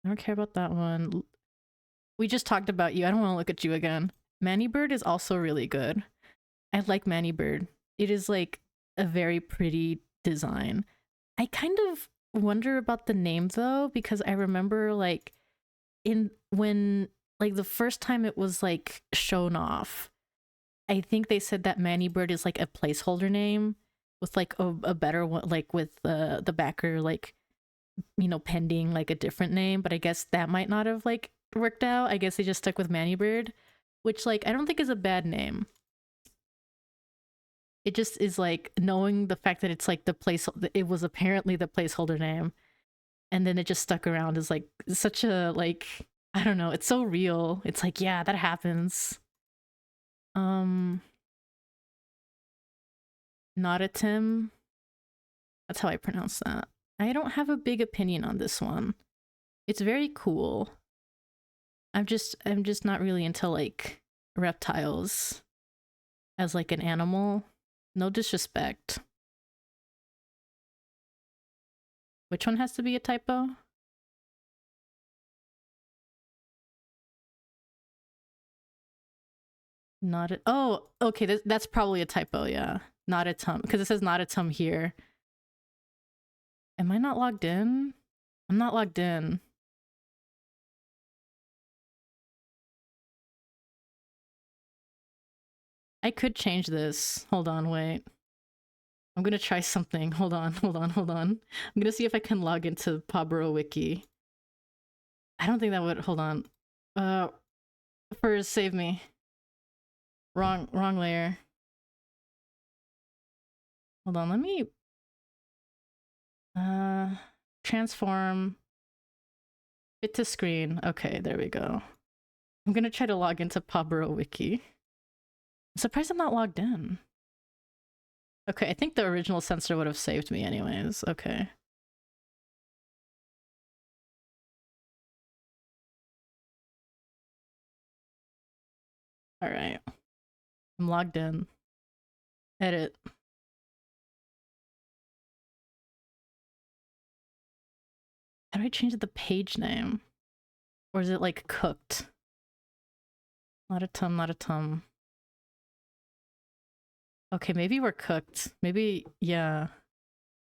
I don't care about that one. We just talked about you. I don't want to look at you again. Manny Bird is also really good. I like Manny Bird. It is like a very pretty design. I kind of wonder about the name though, because I remember like when like the first time it was like shown off, I think they said that Manny Bird is like a placeholder name with like a better one, like with the backer like, you know, pending like a different name. But I guess that might not have like worked out. I guess they just stuck with Manny Bird, which like I don't think is a bad name. It just is like knowing the fact that it's like it was apparently the placeholder name, and then it just stuck around is like such a like, I don't know, it's so real. It's like, yeah, that happens. Not a Tim. That's how I pronounce that. I don't have a big opinion on this one. It's very cool. I'm just not really into like reptiles as like an animal. No disrespect. Which one has to be a typo? Not a, oh, okay, that's probably a typo, yeah. Not a tum, because it says not a tum here. Am I not logged in? I'm not logged in. I could change this. Hold on, wait. I'm gonna try something. Hold on. I'm gonna see if I can log into PawBorough wiki. I don't think that would, hold on. First, save me. Wrong layer. Hold on, let me transform fit to screen. Okay, there we go. I'm gonna try to log into PawBorough wiki. I'm surprised I'm not logged in. Okay, I think the original sensor would have saved me anyways. Okay. All right. I'm logged in. Edit. How do I change the page name? Or is it like cooked? Not a tum. Okay, maybe we're cooked. Maybe, yeah.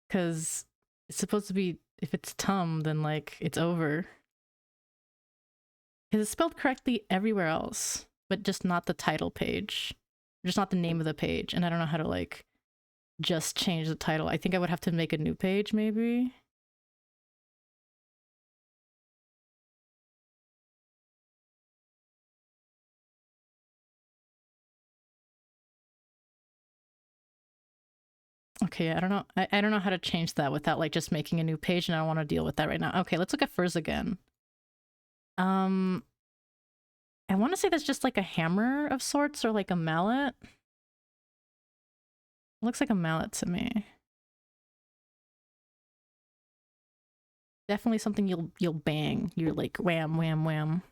Because it's supposed to be, if it's tum, then like it's over. Because it's spelled correctly everywhere else, but just not the title page. Just not the name of the page. And I don't know how to like just change the title. I think I would have to make a new page maybe. Okay, I don't know. I don't know how to change that without like just making a new page, and I don't want to deal with that right now. Okay, let's look at furs again. I want to say that's just like a hammer of sorts or like a mallet. It looks like a mallet to me. Definitely something you'll bang. You're like wham wham wham.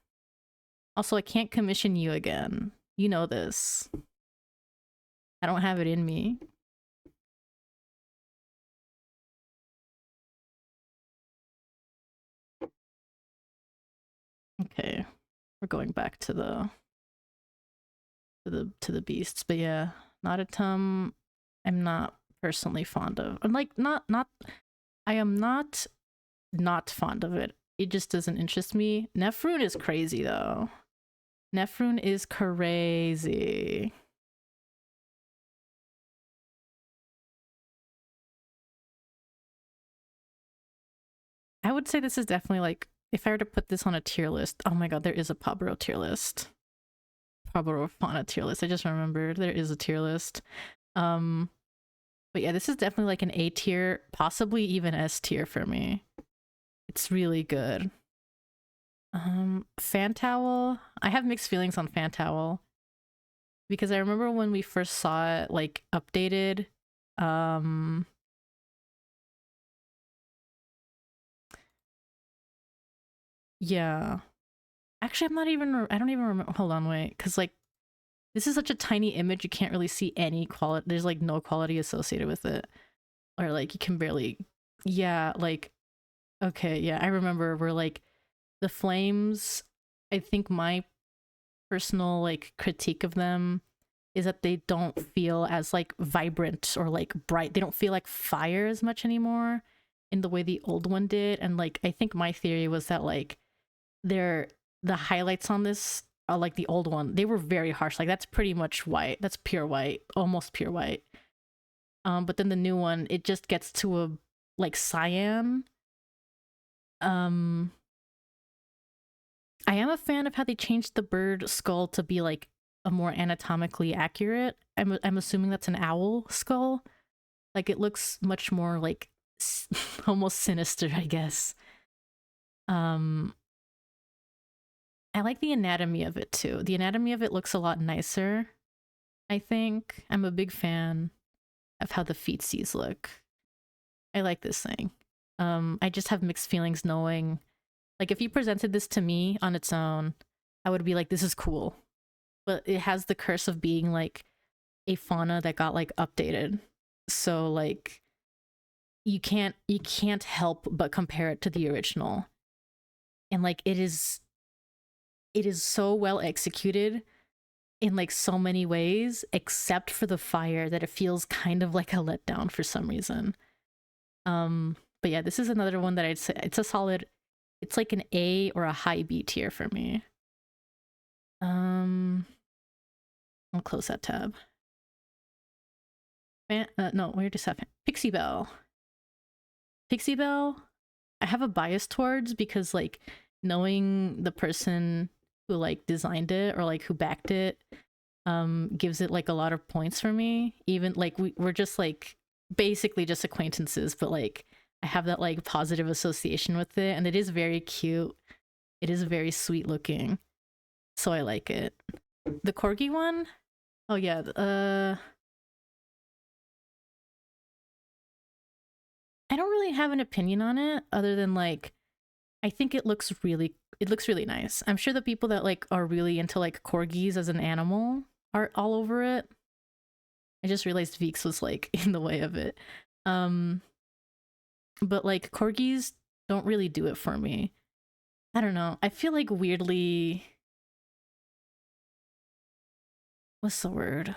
Also, I can't commission you again. You know this. I don't have it in me. Okay, we're going back to the beasts, but yeah, not a tum. I'm not personally fond of. I'm like not. I am not fond of it. It just doesn't interest me. Nefrune is crazy though. Nefrune is crazy. I would say this is definitely like, if I were to put this on a tier list, oh my god, there is a PawBorough tier list. PawBorough fauna tier list. I just remembered there is a tier list. But yeah, this is definitely like an A tier, possibly even S tier for me. It's really good. Fan towel. I have mixed feelings on fan towel because I remember when we first saw it like updated. Um, yeah. Actually, I'm not even. I don't even remember. Hold on, wait, because like this is such a tiny image, you can't really see any quality. There's like no quality associated with it, or like you can barely. Yeah, like okay, yeah, I remember. We're like the flames. I think my personal like critique of them is that they don't feel as like vibrant or like bright. They don't feel like fire as much anymore in the way the old one did. And like I think my theory was that like they're the highlights on this are like the old one. They were very harsh. Like that's pretty much white. That's pure white, almost pure white. But then the new one, it just gets to a like cyan. Um, I am a fan of how they changed the bird skull to be like a more anatomically accurate. I'm assuming that's an owl skull. Like it looks much more like almost sinister, I guess. Um, I like the anatomy of it too. The anatomy of it looks a lot nicer, I think. I'm a big fan of how the feetsies look. I like this thing. I just have mixed feelings knowing, like, if you presented this to me on its own, I would be like, this is cool. But it has the curse of being like a fauna that got like updated. So like you can't help but compare it to the original. And like it is so well executed in like so many ways, except for the fire, that it feels kind of like a letdown for some reason. But yeah, this is another one that I'd say it's a solid, it's like an A or a high B tier for me. I'll close that tab. No, we just have Pixie Belle. Pixie Belle, I have a bias towards because like knowing the person who like designed it or like who backed it gives it like a lot of points for me. Even like we're just like basically just acquaintances, but like I have that like positive association with it, and it is very cute. It is very sweet looking, so I like it. The corgi one, oh yeah, I don't really have an opinion on it other than like I think it looks really nice. I'm sure the people that like are really into like corgis as an animal are all over it. I just realized Veeks was like in the way of it. Um but like corgis don't really do it for me. I don't know. I feel like weirdly, what's the word?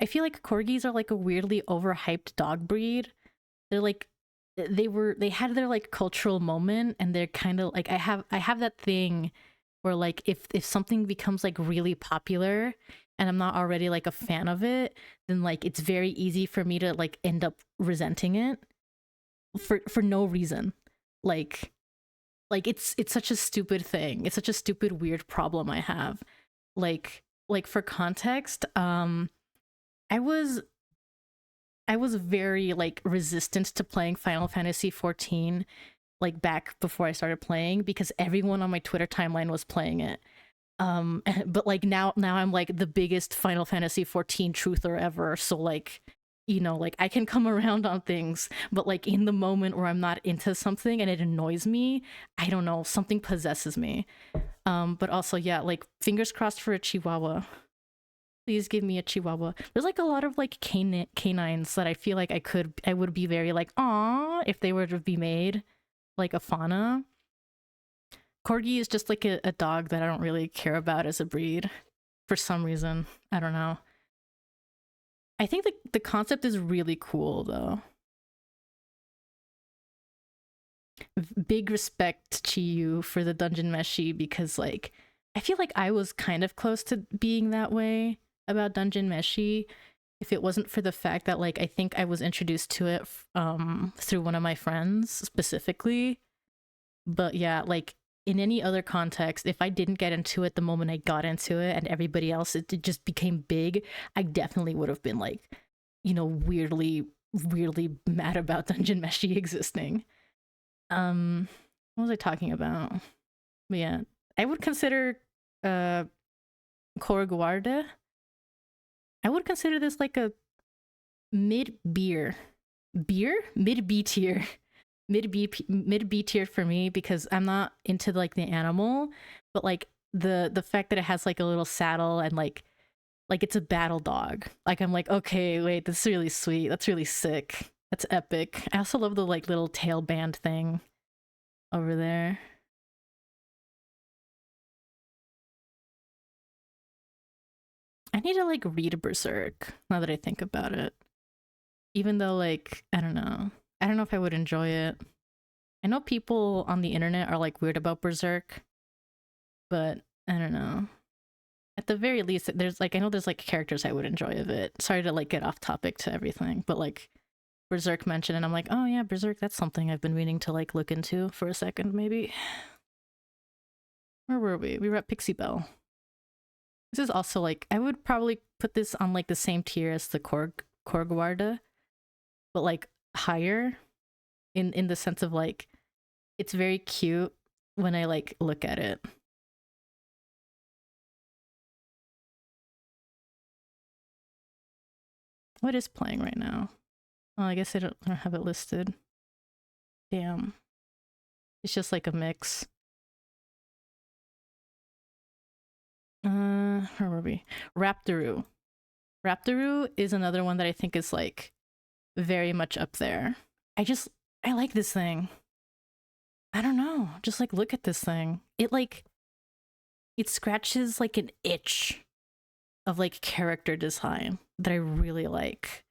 I feel like corgis are like a weirdly overhyped dog breed. They're like they had their like cultural moment, and they're kind of like I have that thing where like if something becomes like really popular and I'm not already like a fan of it, then like it's very easy for me to like end up resenting it for no reason. Like it's such a stupid thing. It's such a stupid weird problem I have. Like for context, I was I was very like resistant to playing Final Fantasy 14 like back before I started playing because everyone on my Twitter timeline was playing it. But like now I'm like the biggest Final Fantasy 14 truther ever, so like like I can come around on things, but like in the moment where I'm not into something and it annoys me, I don't know, something possesses me. But also yeah, like fingers crossed for a Chihuahua. Please give me a Chihuahua. There's like a lot of like canines that I feel like I would be very like aw if they were to be made like a fauna. Corgi is just like a dog that I don't really care about as a breed for some reason. I don't know. I think the concept is really cool though. Big respect to you for the Dungeon Meshi because like I feel like I was kind of close to being that way about Dungeon Meshi if it wasn't for the fact that like I think I was introduced to it through one of my friends specifically. But yeah, like in any other context, if I didn't get into it the moment I got into it and everybody else it just became big, I definitely would have been like, weirdly mad about Dungeon Meshi existing. Um What was I talking about? But yeah, I would consider Corguarda. I would consider this like a mid beer. Beer? Mid B tier. Mid B tier for me because I'm not into like the animal, but like the fact that it has like a little saddle and like it's a battle dog. Like I'm like, okay, wait, that's really sweet. That's really sick. That's epic. I also love the like little tail band thing over there. I need to like read Berserk now that I think about it. Even though like I don't know. I don't know if I would enjoy it. I know people on the internet are like weird about Berserk, but I don't know. At the very least, there's like I know there's like characters I would enjoy of it. Sorry to like get off topic to everything, but like Berserk mentioned, and I'm like, oh yeah, Berserk. That's something I've been meaning to like look into for a second, maybe. Where were we? We were at Pixie Bell. This is also like I would probably put this on like the same tier as the Korgwarda, but like higher in the sense of like it's very cute when I like look at it. What is playing right now? Oh, I guess I don't have it listed. Damn. It's just like a mix. Where were we? Raptoroo. Raptoroo is another one that I think is like very much up there. I like this thing. I don't know. Just like look at this thing. It scratches like an itch of like character design that I really like.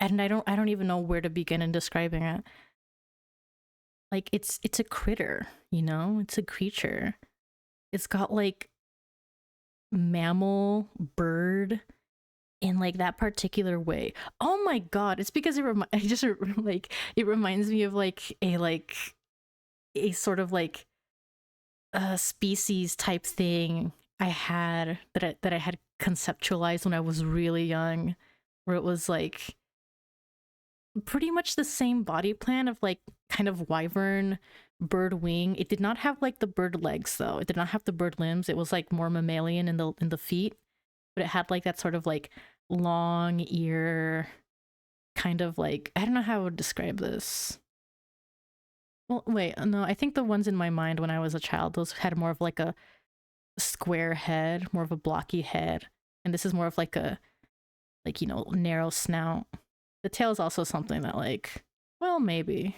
And I don't even know where to begin in describing it. Like it's a critter, you know? It's a creature. It's got like mammal, bird in like that particular way. Oh my god, it's because it reminds me of like a sort of like a species type thing I had that I had conceptualized when I was really young, where it was like pretty much the same body plan of like kind of wyvern bird wing. It did not have like the bird legs though. It did not have the bird limbs. It was like more mammalian in the feet, but it had like that sort of like long ear kind of like I don't know how I would describe this. Well, wait, no, I think the ones in my mind when I was a child, those had more of like a square head, more of a blocky head, and this is more of like a like you know narrow snout. The tail is also something that like well maybe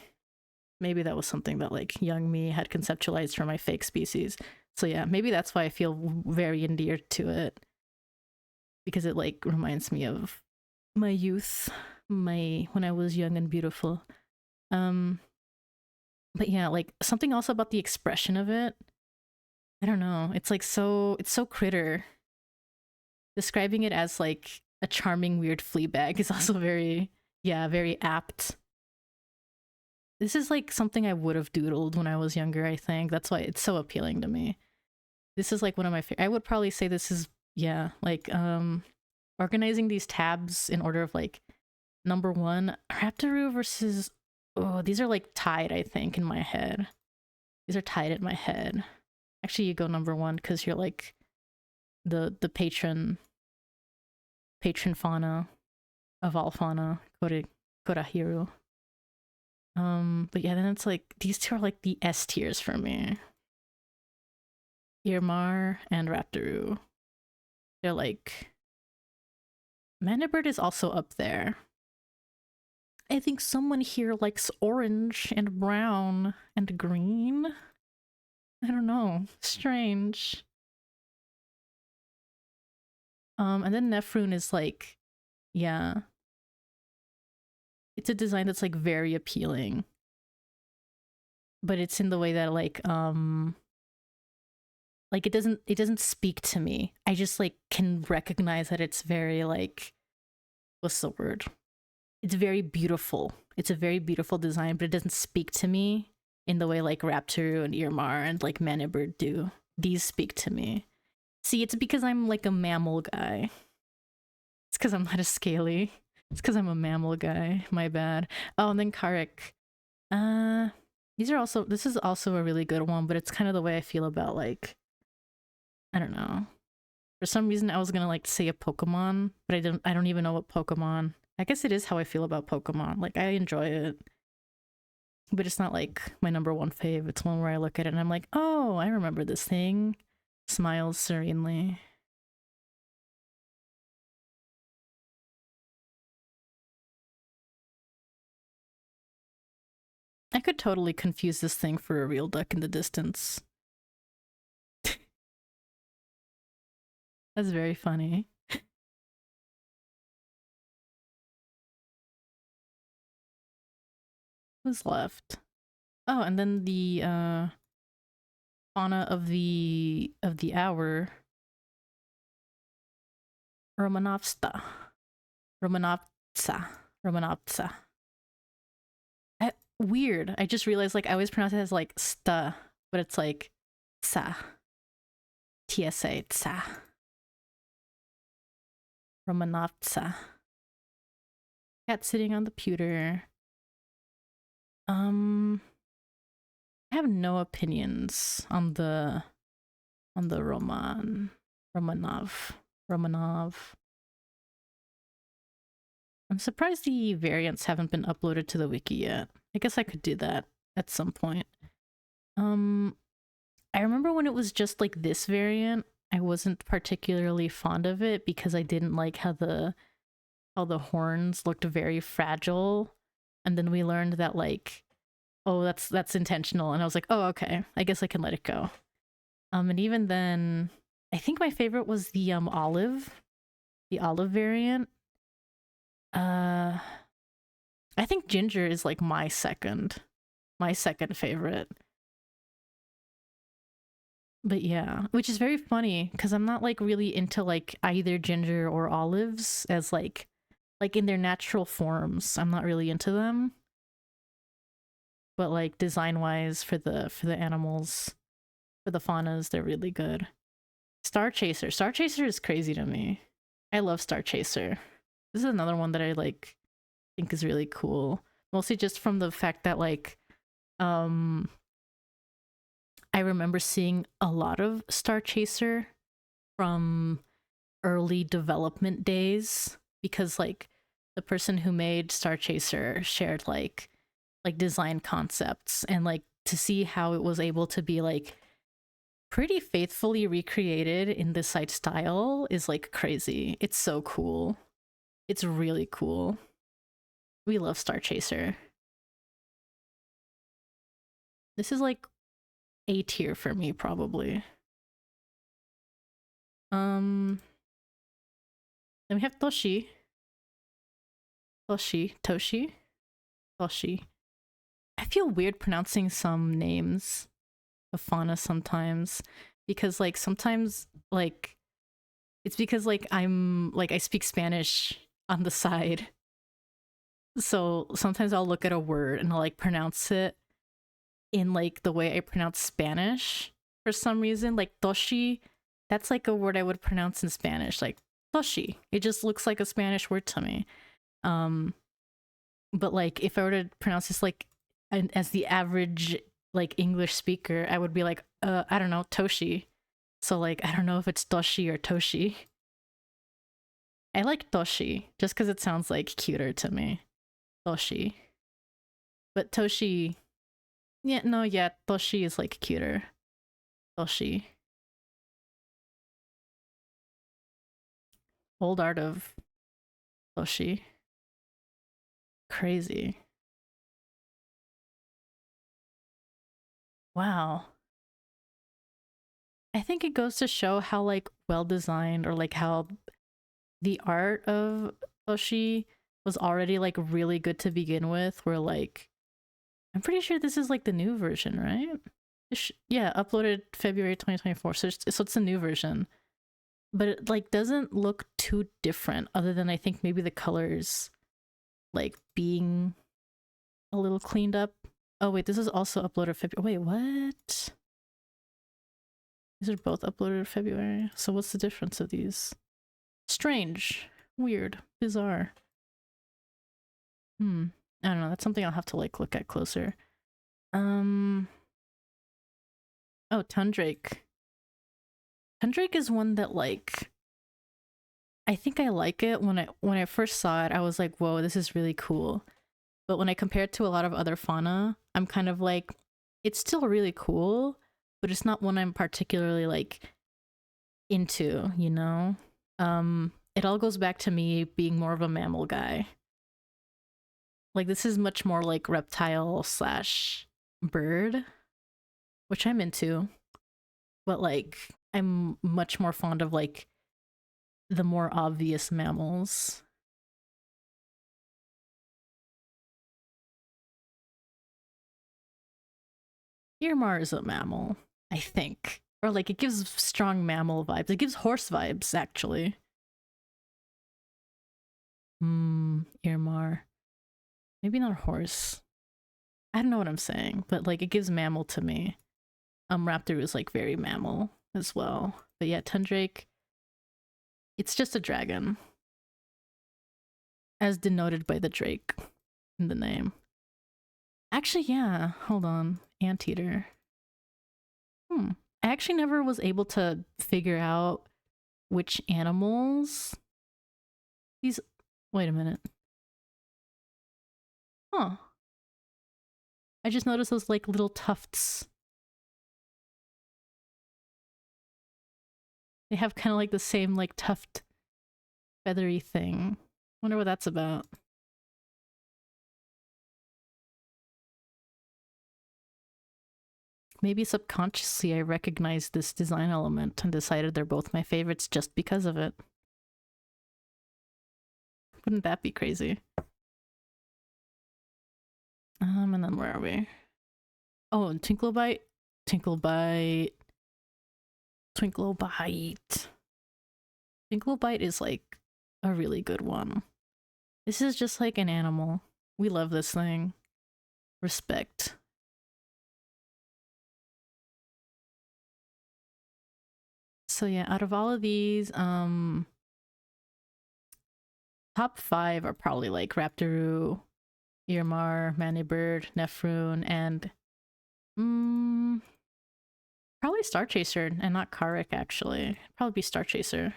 that was something that like young me had conceptualized for my fake species. So yeah, maybe that's why I feel very endeared to it because it like reminds me of my youth, my when I was young and beautiful. But yeah, like something also about the expression of it. I don't know. It's like it's so critter. Describing it as like a charming weird flea bag is also very very apt. This is like something I would have doodled when I was younger, I think. That's why it's so appealing to me. This is like one of my I would probably say this is like organizing these tabs in order of like number 1, Raptoroo versus oh, these are like tied, I think, in my head. These are tied in my head. Actually, you go number 1 because you're like the patron fauna of all fauna, Korahiru. But yeah, then it's like these two are like the S tiers for me. Irmar and Raptoroo. They're like Manibird is also up there. I think someone here likes orange and brown and green. I don't know. Strange. And then Nefrune is like, yeah. It's a design that's like very appealing. But it's in the way that like it doesn't speak to me. I just like can recognize that it's very like what's the word? It's very beautiful. It's a very beautiful design, but it doesn't speak to me in the way like Raptoroo and Irmar and like Manibird do. These speak to me. See, it's because I'm like a mammal guy. It's because I'm not a scaly. It's because I'm a mammal guy. My bad. Oh, and then Karik. This is also a really good one, but it's kind of the way I feel about like, I don't know. For some reason I was gonna like say a Pokemon, but I don't even know what Pokemon. I guess it is how I feel about Pokemon. Like I enjoy it, but it's not like my number one fave. It's one where I look at it and I'm like, oh, I remember this thing. Smiles serenely. I could totally confuse this thing for a real duck in the distance. That's very funny. Who's left? Oh, and then the fauna of the hour, Romanovsta. Romanovtsa. Romanovtsa. Weird. I just realized like I always pronounce it as like sta, but it's like tsa. TSA tsa. Romanovtsa. Cat sitting on the pewter. I have no opinions on the Romanov. I'm surprised the variants haven't been uploaded to the wiki yet. I guess I could do that at some point. I remember when it was just like this variant, I wasn't particularly fond of it because I didn't like how the horns looked very fragile. And then we learned that like, oh, that's intentional, and I was like, oh, okay, I guess I can let it go. And even then, I think my favorite was the olive variant. I think ginger is like my second favorite. But yeah, which is very funny because I'm not like really into like either ginger or olives as like in their natural forms. I'm not really into them. But like design wise for the animals, for the faunas, they're really good. Star Chaser is crazy to me. I love Star Chaser. This is another one that I like think is really cool, mostly just from the fact that like I remember seeing a lot of Star Chaser from early development days because like the person who made Star Chaser shared like design concepts, and like to see how it was able to be like pretty faithfully recreated in the site style is like crazy. It's so cool. It's really cool. We love Star Chaser. This is like A tier for me probably. Then we have Toshi. Toshi. I feel weird pronouncing some names of fauna sometimes because like sometimes like it's because like I'm like I speak Spanish on the side, so sometimes I'll look at a word and I'll like pronounce it in like the way I pronounce Spanish for some reason. Like Toshi, that's like a word I would pronounce in Spanish, like Toshi. It just looks like a Spanish word to me. But like if I were to pronounce this like as the average like English speaker, I would be like, I don't know, Toshi. So like I don't know if it's Toshi or Toshi. I like Toshi just because it sounds like cuter to me. Toshi. But Toshi, yeah, no, yeah, Toshi is like cuter. Toshi. Old art of Toshi. Crazy. Wow. I think it goes to show how like well designed or like how the art of Toshi was already like really good to begin with. Where like I'm pretty sure this is like the new version, right? Yeah, uploaded February 2024. So it's a new version, but it like doesn't look too different. Other than I think maybe the colors like being a little cleaned up. Oh wait, this is also uploaded February. Wait, what? These are both uploaded February. So what's the difference of these? Strange, weird, bizarre. I don't know. That's something I'll have to like look at closer. Oh, Tundrake. Tundrake is one that like I think I like it. When I first saw it, I was like, whoa, this is really cool. But when I compare it to a lot of other fauna, I'm kind of like, it's still really cool, but it's not one I'm particularly like into, you know? It all goes back to me being more of a mammal guy. Like this is much more like reptile slash bird, which I'm into, but like I'm much more fond of like the more obvious mammals. Earmar is a mammal, I think. Or like it gives strong mammal vibes. It gives horse vibes, actually. Earmar. Maybe not horse. I don't know what I'm saying, but like it gives mammal to me. Raptor is like very mammal as well. But yeah, Tundrake, it's just a dragon. As denoted by the Drake in the name. Actually, yeah, hold on. Anteater. I actually never was able to figure out which animals these. Wait a minute. Huh. I just noticed those like little tufts. They have kind of like the same like tuft feathery thing. Wonder what that's about. Maybe subconsciously I recognized this design element and decided they're both my favorites just because of it. Wouldn't that be crazy? And then where are we? Oh, and Tinklebite. Tinklebite. Tinklebite is like a really good one. This is just like an animal. We love this thing. Respect. So yeah, out of all of these, top 5 are probably like Raptoroo, Earmar, Manibird, Nefroon, and probably Star Chaser and not Karik actually. Probably be Star Chaser.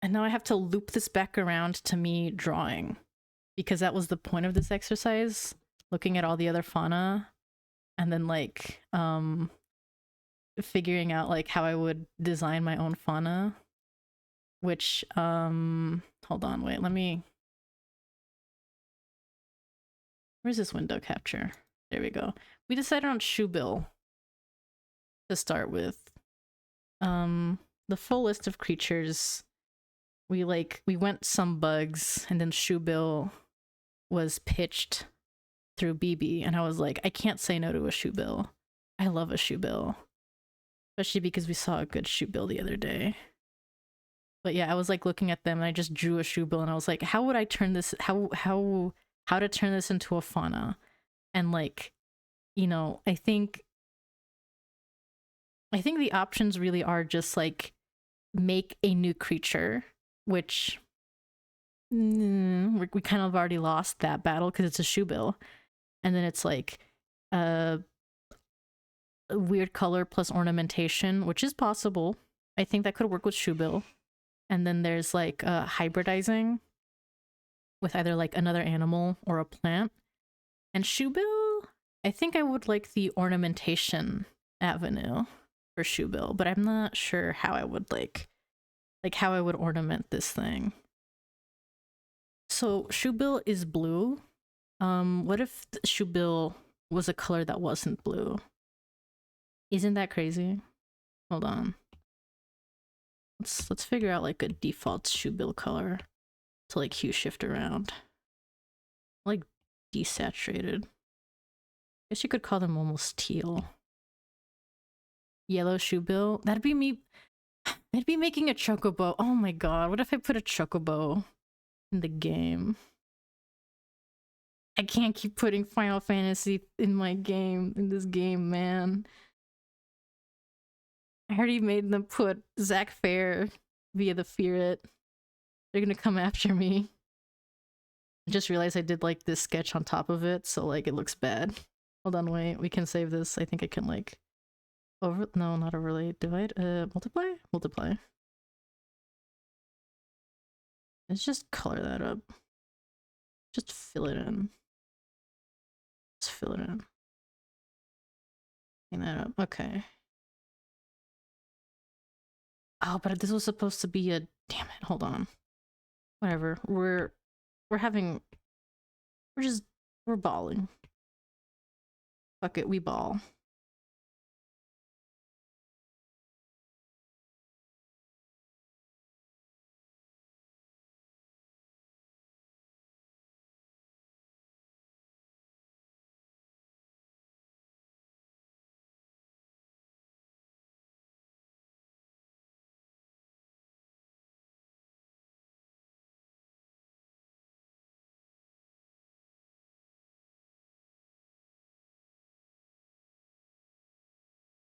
And now I have to loop this back around to me drawing, because that was the point of this exercise, looking at all the other fauna and then like figuring out like how I would design my own fauna, which hold on, wait, let me, where's this window capture? There we go. We decided on Shoebill to start with. The full list of creatures, we went some bugs, and then Shoebill was pitched through BB, and I was like, I can't say no to a Shoebill. I love a Shoebill, especially because we saw a good Shoebill the other day. But yeah, I was like looking at them, and I just drew a Shoebill, and I was like, how would I turn this? How to turn this into a fauna? And like, you know, I think the options really are just like make a new creature, which we kind of already lost that battle because it's a Shoebill, and then it's like a weird color plus ornamentation, which is possible. I think that could work with Shoebill. And then there's like hybridizing with either like another animal or a plant. And Shoebill, I think I would like the ornamentation avenue for Shoebill, but I'm not sure how I would like how I would ornament this thing. So Shoebill is blue. What if Shoebill was a color that wasn't blue? Isn't that crazy? Hold on. Let's figure out like a default Shoebill color to like hue shift around. Like desaturated. Guess you could call them almost teal. Yellow Shoebill. That'd be me. That'd be making a chocobo. Oh my god, what if I put a chocobo in the game? I can't keep putting Final Fantasy in my game, in this game, man. I already made them put Zack Fair via the fear it. They're gonna come after me. I just realized I did like this sketch on top of it, so like it looks bad. Hold on, wait. We can save this. I think I can like no, not overlay. Divide. Multiply. Multiply. Let's just color that up. Just fill it in. Just fill it in. Clean that up. Okay. Oh, but this was supposed to be a. Damn it! Hold on. Whatever. We're having. We're balling. Fuck it. We ball.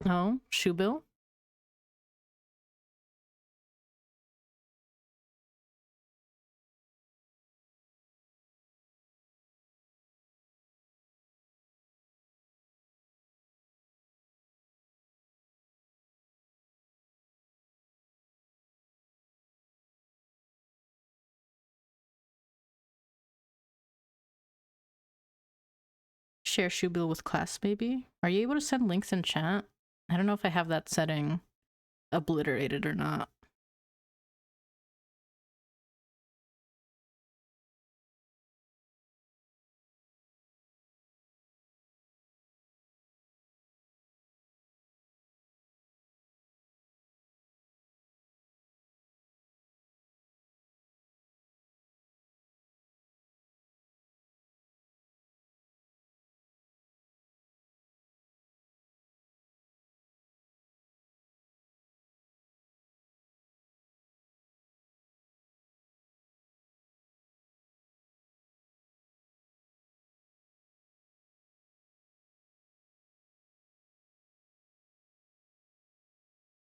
Oh, shoe bill. Share shoe bill with class, maybe? Are you able to send links in chat? I don't know if I have that setting obliterated or not.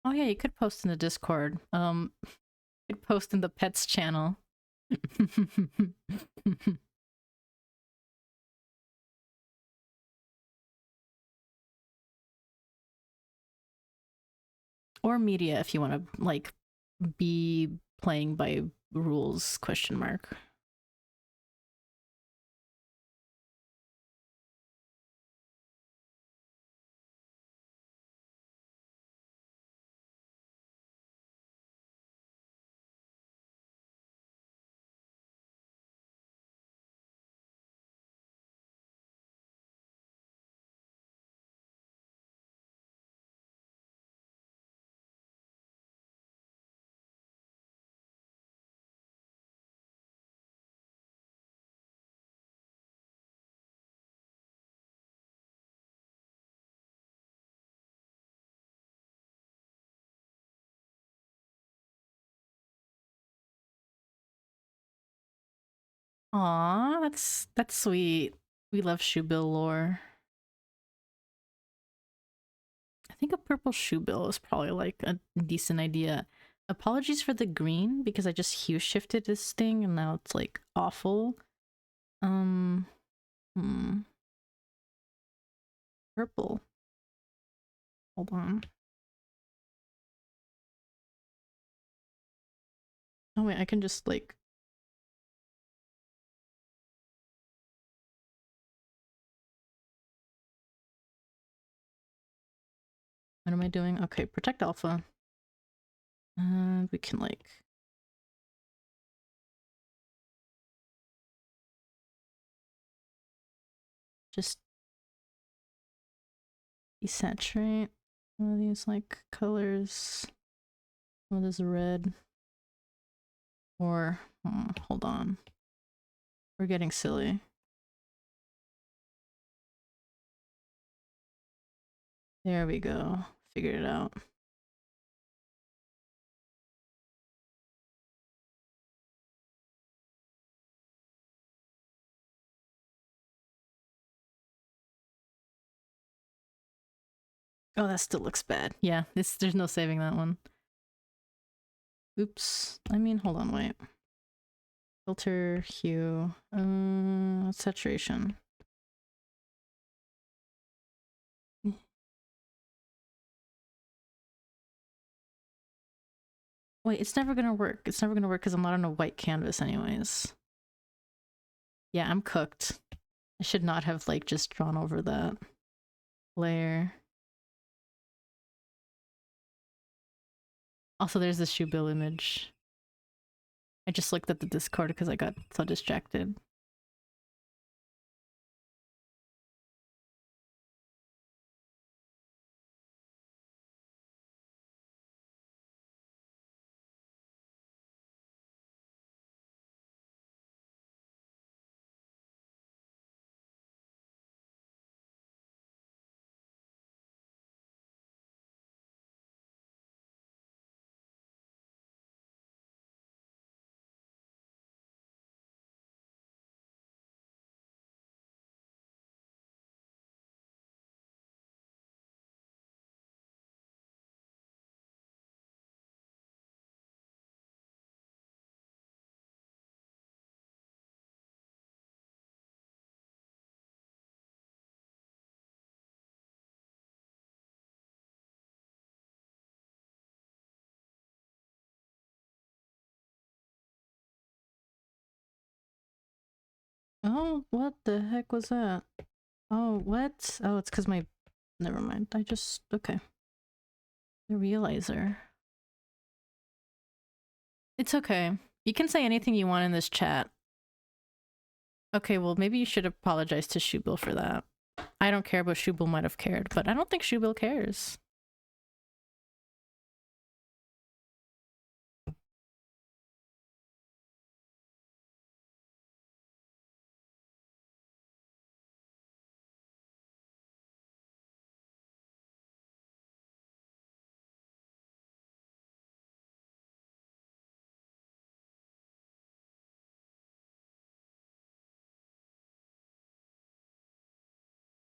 Oh yeah, you could post in the Discord. You could post in the pets channel. Or media if you want to like be playing by rules question mark. Aw, that's sweet. We love shoe bill lore. I think a purple shoe bill is probably like a decent idea. Apologies for the green because I just hue shifted this thing and now it's like awful. Hmm. Purple. Hold on. Oh wait, I can just like. What am I doing? Okay, protect alpha. And we can like. Just desaturate one of these like colors. What is red? Or hold on. We're getting silly. There we go. Figured it out. Oh, that still looks bad. Yeah, there's no saving that one. Oops. I mean, hold on, wait. Filter, hue, saturation. Wait, it's never gonna work. It's never gonna work because I'm not on a white canvas anyways. Yeah, I'm cooked. I should not have like just drawn over that layer. Also, there's this shoe bill image. I just looked at the Discord because I got so distracted. Oh, what the heck was that? Oh, what? Oh, it's because my... Never mind. I just... Okay. The realizer. It's okay. You can say anything you want in this chat. Okay, well, maybe you should apologize to Shubil for that. I don't care, but Shubil might have cared, but I don't think Shubil cares.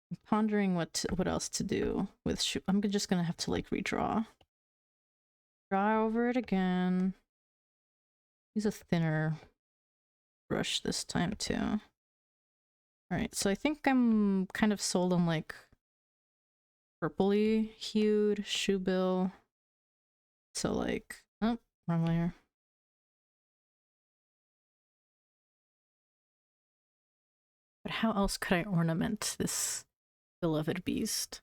I'm pondering what else to do with Shubil. I'm just gonna have to like redraw. Draw over it again. Use a thinner brush this time too. Alright, so I think I'm kind of sold on like purpley hued Shubil. So like, oh, wrong layer. But how else could I ornament this beloved beast?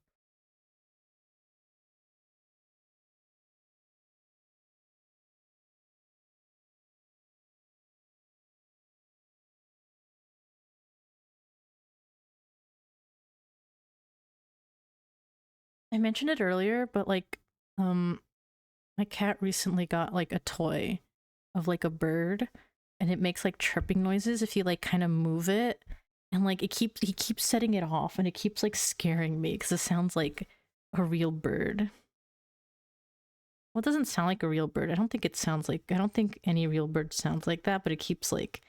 I mentioned it earlier, but like, my cat recently got like a toy of like a bird, and it makes like chirping noises if you like kind of move it, and like he keeps setting it off, and it keeps like scaring me because it sounds like a real bird. Well, it doesn't sound like a real bird. I don't think any real bird sounds like that, but it keeps like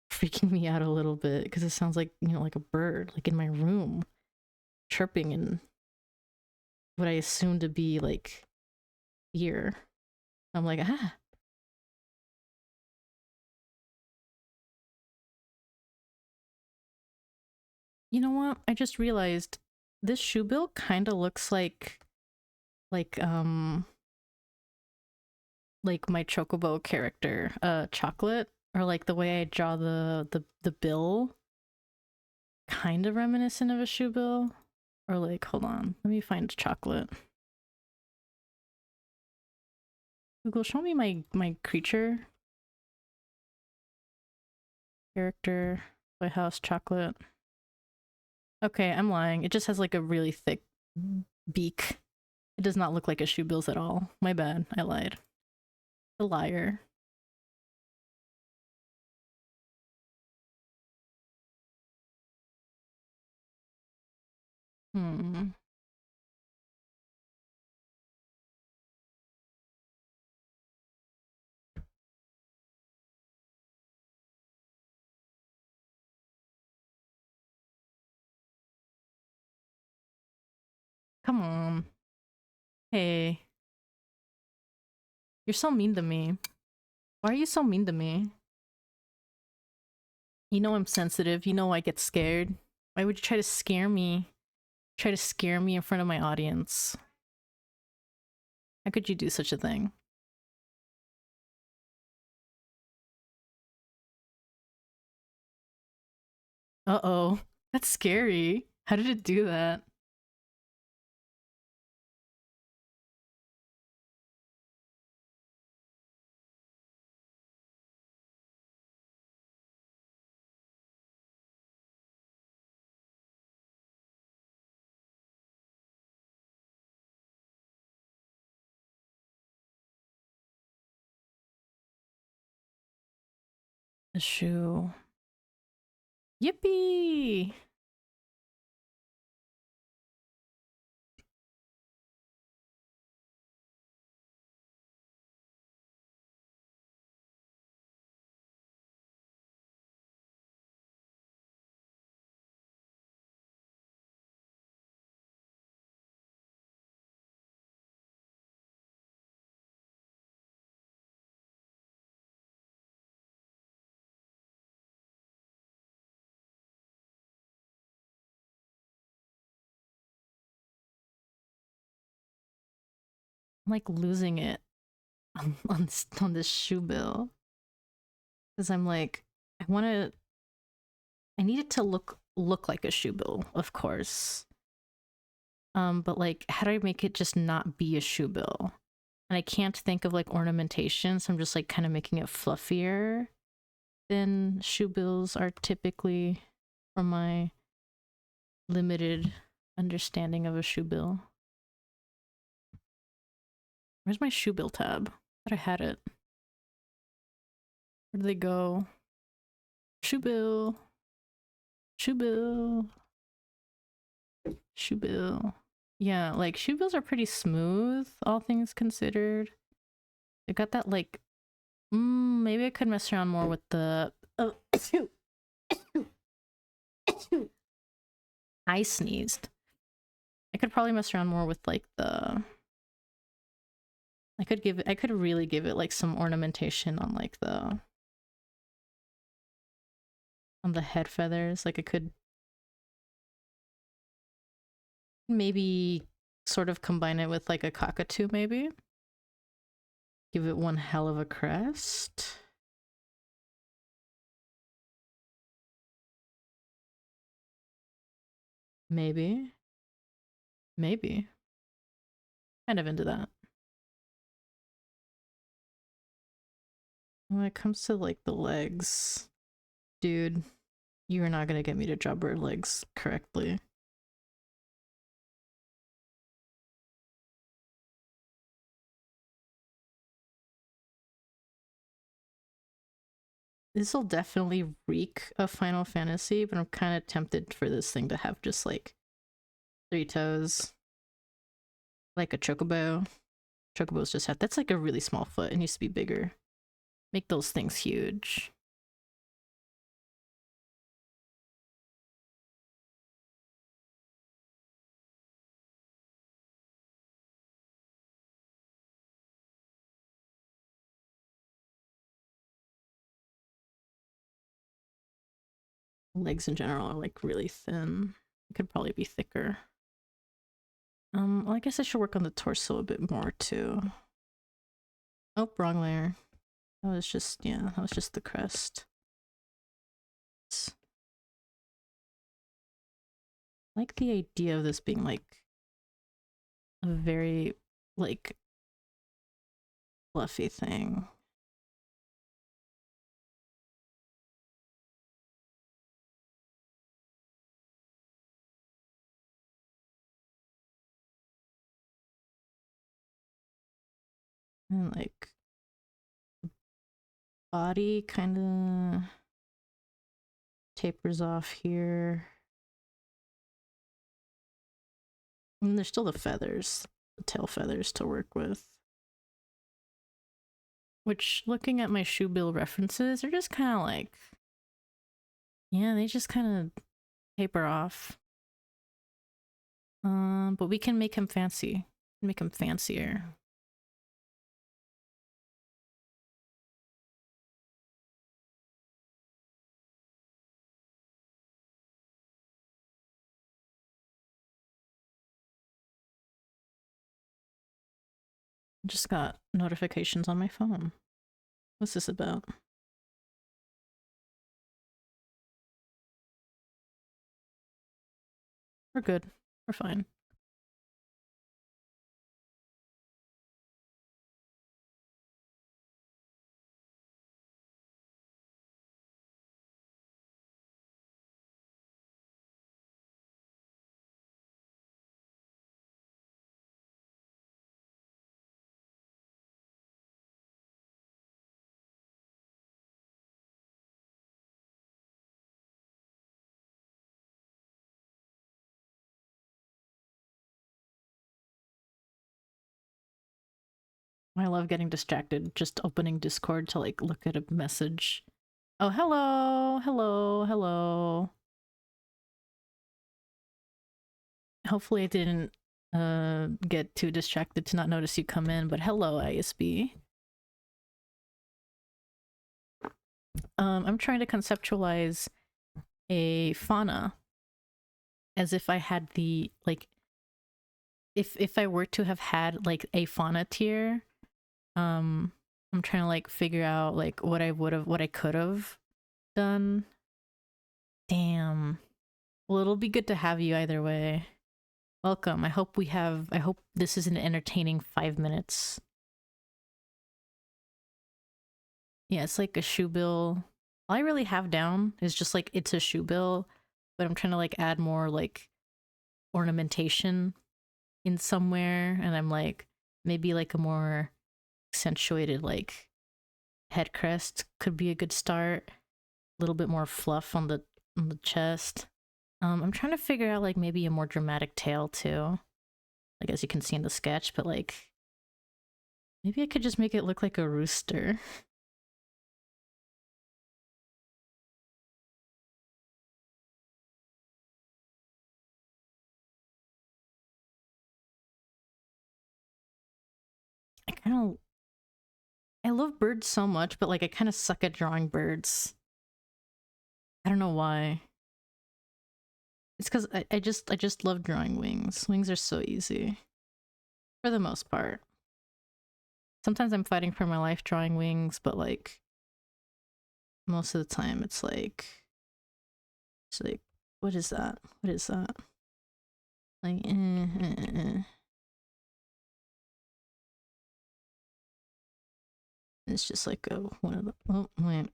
freaking me out a little bit because it sounds like, you know, like a bird, like in my room, chirping in what I assume to be like ear. I'm like, ah. You know what? I just realized this shoe bill kind of looks like like my Chocobo character, Chocolate, or like the way I draw the bill, kind of reminiscent of a shoe bill. Or like, hold on, let me find Chocolate. Google, show me my creature character, White House Chocolate. Okay, I'm lying. It just has like a really thick beak. It does not look like a shoe bills at all. My bad, I lied. A liar. Hmm. Come on. Hey. You're so mean to me. Why are you so mean to me? You know I'm sensitive. You know I get scared. Why would you try to scare me? Try to scare me in front of my audience? How could you do such a thing? Uh-oh. That's scary. How did it do that? A shoe. Yippee! I'm like losing it on this shoe bill. Because I'm like, I need it to look like a shoe bill, of course. But like, how do I make it just not be a shoe bill? And I can't think of like ornamentation, so I'm just like kind of making it fluffier than shoe bills are typically, from my limited understanding of a shoe bill. Where's my shoe bill tab? I thought I had it. Where do they go? Shoe bill. Shoe bill. Shoe bill. Yeah, like shoe bills are pretty smooth, all things considered. They got that like, maybe I could mess around more with the. Oh, I sneezed. I could probably mess around more with like the. I could really give it like some ornamentation on like the. On the head feathers. Like I could maybe sort of combine it with like a cockatoo, maybe. Give it one hell of a crest. Maybe. Maybe. Kind of into that. When it comes to like the legs, dude, you're not gonna get me to draw bird legs correctly. This will definitely reek of Final Fantasy, but I'm kind of tempted for this thing to have just like 3 toes. Like a chocobo. Chocobos just have, that's like a really small foot. It needs to be bigger. Make those things huge. Legs in general are like really thin. It could probably be thicker. Well, I guess I should work on the torso a bit more too. Oh, wrong layer. That was just, yeah, that was just the crest. I like the idea of this being like a very like fluffy thing. And like body kind of tapers off here. And there's still the feathers, the tail feathers to work with. Which, looking at my shoe bill references, are just kind of like, yeah, they just kind of taper off. But we can make him fancy. Make him fancier. Just got notifications on my phone. What's this about? We're good. We're fine. I love getting distracted just opening Discord to like look at a message. Oh, hello, hello, hello. Hopefully I didn't get too distracted to not notice you come in, but hello, ISB. I'm trying to conceptualize a fauna as if I had the like if I were to have had like a fauna tier. I'm trying to like figure out like what I could have done. Damn. Well, it'll be good to have you either way. Welcome. I hope this is an entertaining 5 minutes. Yeah, it's like a shoe bill. All I really have down is just like it's a shoe bill, but I'm trying to like add more like ornamentation in somewhere, and I'm like maybe like a more accentuated like head crest could be a good start. A little bit more fluff on the chest. I'm trying to figure out like maybe a more dramatic tail too. Like as you can see in the sketch, but like maybe I could just make it look like a rooster. I kind of I love birds so much, but like I kind of suck at drawing birds. I don't know why. It's because I just love drawing wings. Wings are so easy. For the most part. Sometimes I'm fighting for my life drawing wings, but like most of the time it's like what is that? What is that? Like It's just like a one of the oh wait.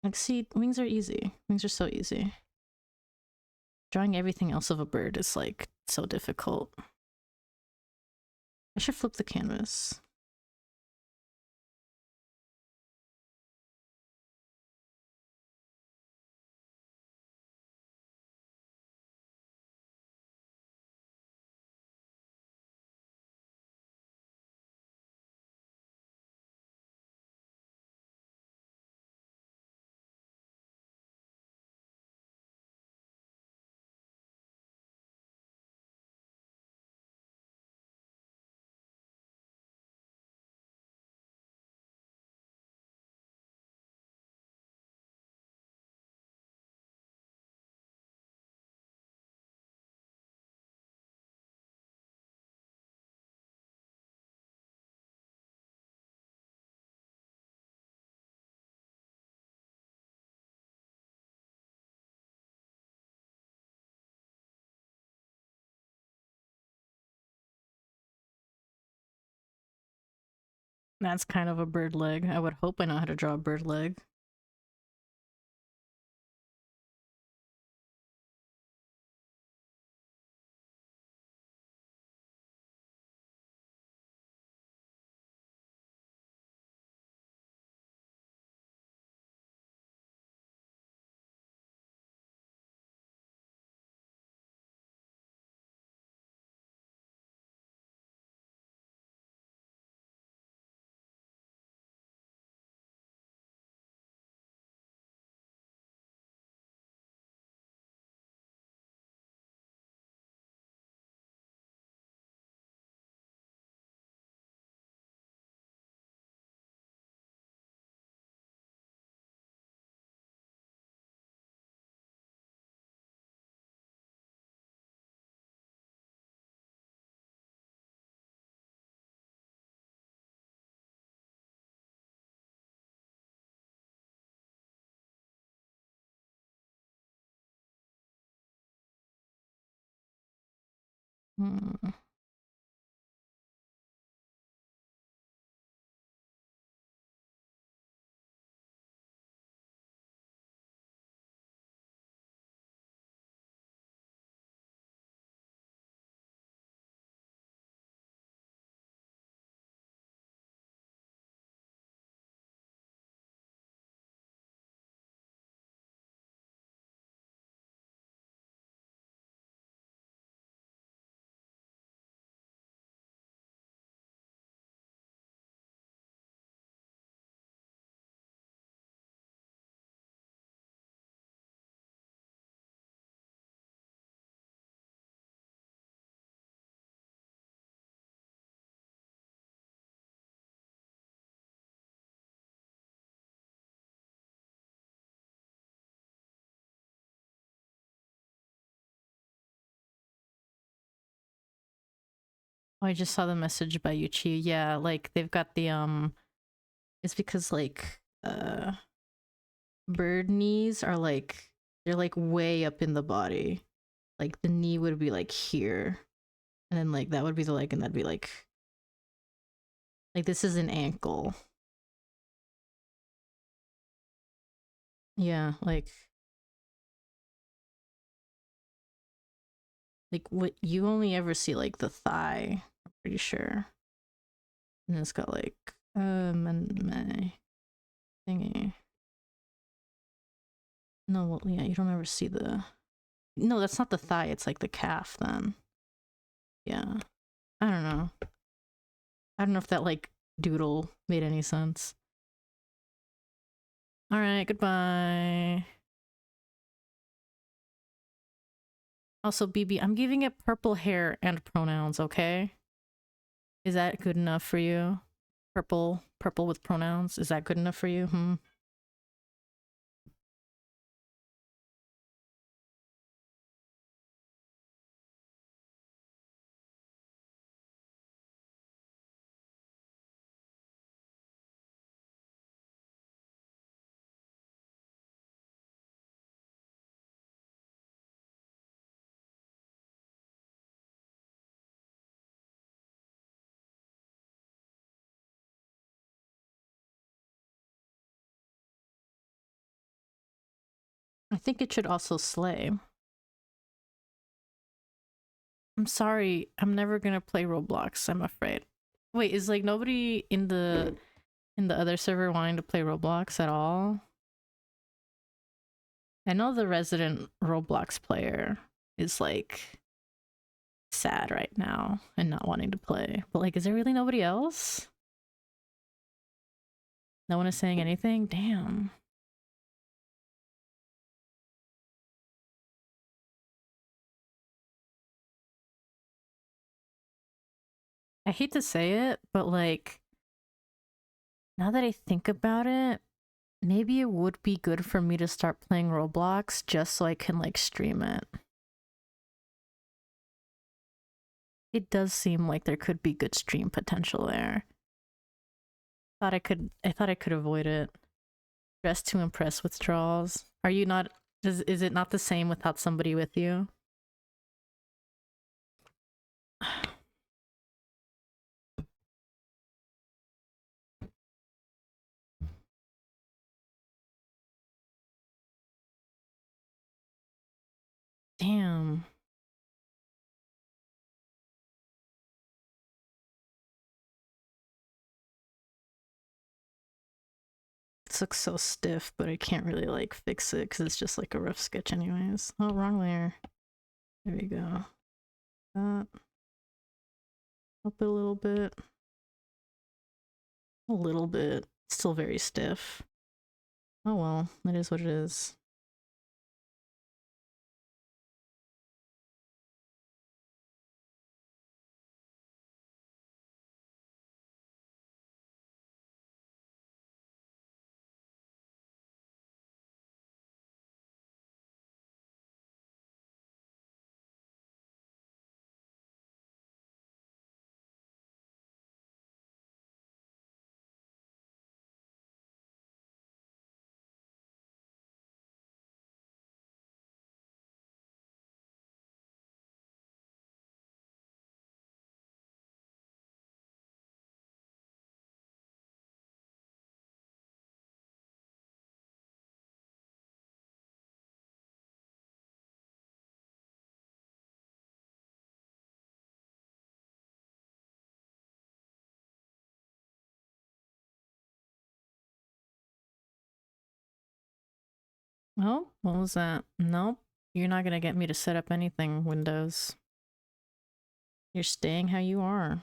Like see, wings are easy. Wings are so easy. Drawing everything else of a bird is like so difficult. I should flip the canvas. That's kind of a bird leg. I would hope I know how to draw a bird leg. Hmm. Oh, I just saw the message by Yuchi. Yeah, like they've got the it's because like bird knees are like they're like way up in the body. Like the knee would be like here. And then like that would be the leg and that'd be like this is an ankle. Yeah, like what you only ever see like the thigh, I'm pretty sure. And it's got like my thingy. No, well, yeah, you don't ever see the. No, that's not the thigh. It's like the calf. Then, yeah, I don't know. I don't know if that like doodle made any sense. All right, goodbye. Also, BB, I'm giving it purple hair and pronouns. Okay, is that good enough for you? Purple with pronouns. Is that good enough for you? Hmm. I think it should also slay. I'm sorry, I'm never gonna play Roblox, I'm afraid. Wait, is like nobody in the other server wanting to play Roblox at all? I know the resident Roblox player is like sad right now and not wanting to play. But like, is there really nobody else? No one is saying anything? Damn. I hate to say it, but like, now that I think about it, maybe it would be good for me to start playing Roblox just so I can like stream it. It does seem like there could be good stream potential there. I thought I could avoid it. Dress to impress withdrawals. Are you not is it not the same without somebody with you? Damn. This looks so stiff, but I can't really like fix it because it's just like a rough sketch anyways. Oh, wrong layer. There we go. That. Up it a little bit. A little bit. Still very stiff. Oh well, that is what it is. Oh, what was that? Nope. You're not gonna get me to set up anything, Windows. You're staying how you are.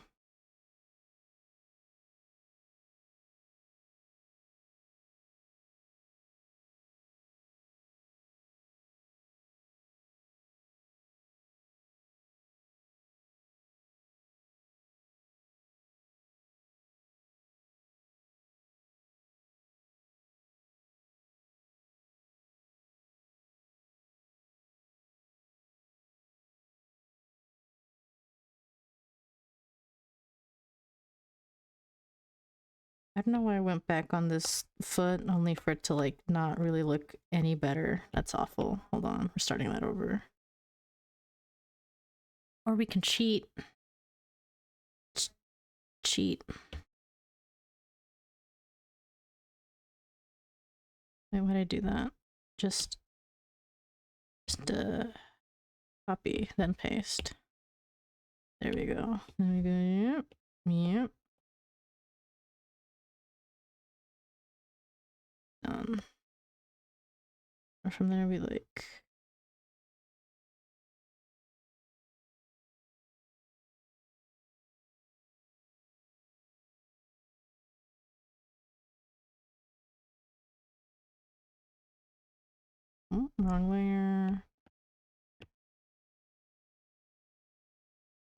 I don't know why I went back on this foot, only for it to like not really look any better. That's awful. Hold on, we're starting that over. Or we can cheat. Cheat. Wait, why did I do that? Just copy, then paste. There we go. Then we go, yep, yep. Done. Or from there we like... Oh, wrong layer.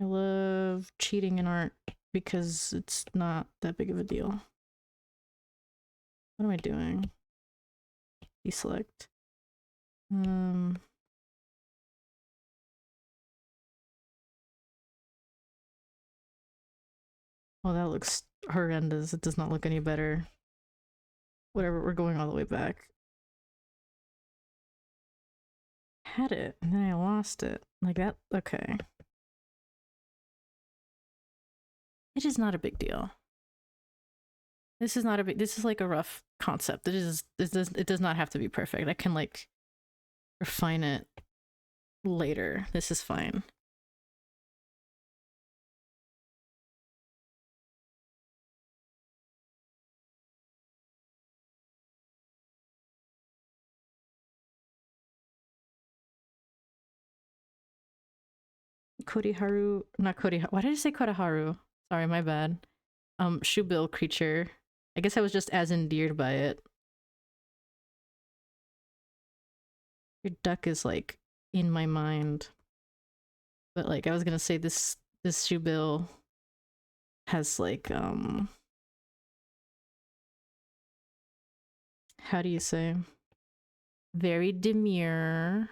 I love cheating in art because it's not that big of a deal. What am I doing? Deselect. Oh, that looks horrendous. It does not look any better. Whatever, we're going all the way back. Had it, and then I lost it. Like that? Okay. It is not a big deal. This is not a big... This is like a rough concept. It does not have to be perfect. I can like refine it later. This is fine. Kodiharu, not Kodiharu. Why did I say Kodaharu? Sorry, my bad. Shoebill creature. I guess I was just as endeared by it. Your duck is like in my mind. But like I was gonna say this shoebill has like how do you say? Very demure.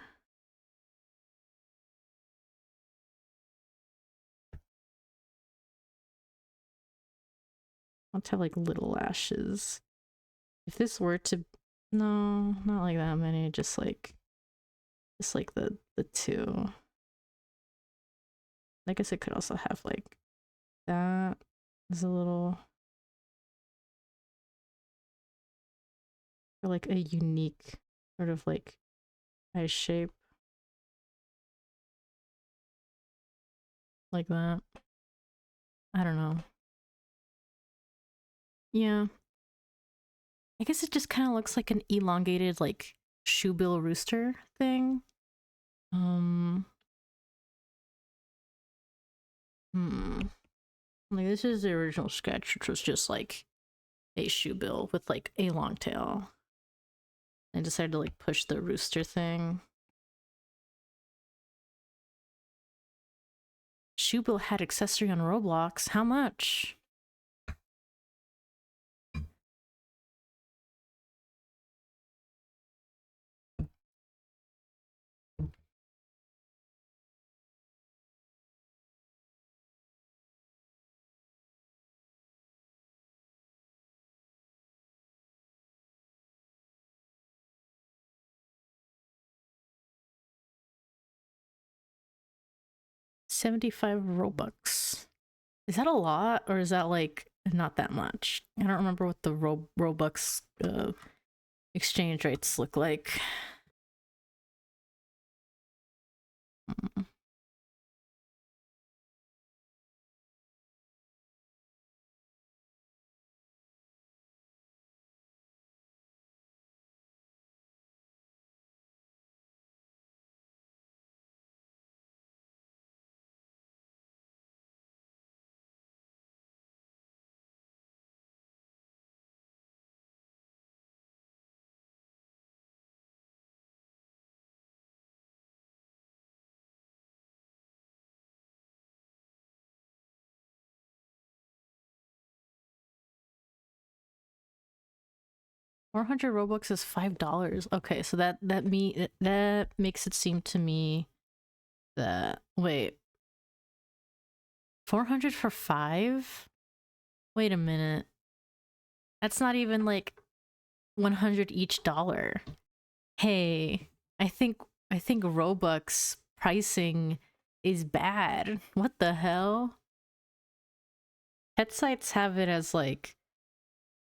I'll have like little lashes. If this were to... No, not like that many, just like the two. I guess it could also have like that is a little... Or like a unique sort of like eye shape. Like that. I don't know. Yeah. I guess it just kind of looks like an elongated like shoebill rooster thing. Like this is the original sketch, which was just like a shoebill with like a long tail. I decided to like push the rooster thing. Shoebill had accessory on Roblox. How much? $75 Robux. Is that a lot or is that like not that much? I don't remember what the Robux exchange rates look like. 400 Robux is $5. Okay, so that makes it seem to me that wait, 400 for 5? Wait a minute. That's not even like 100 each dollar. Hey, I think I think Robux pricing is bad. What the hell? Pet sites have it as like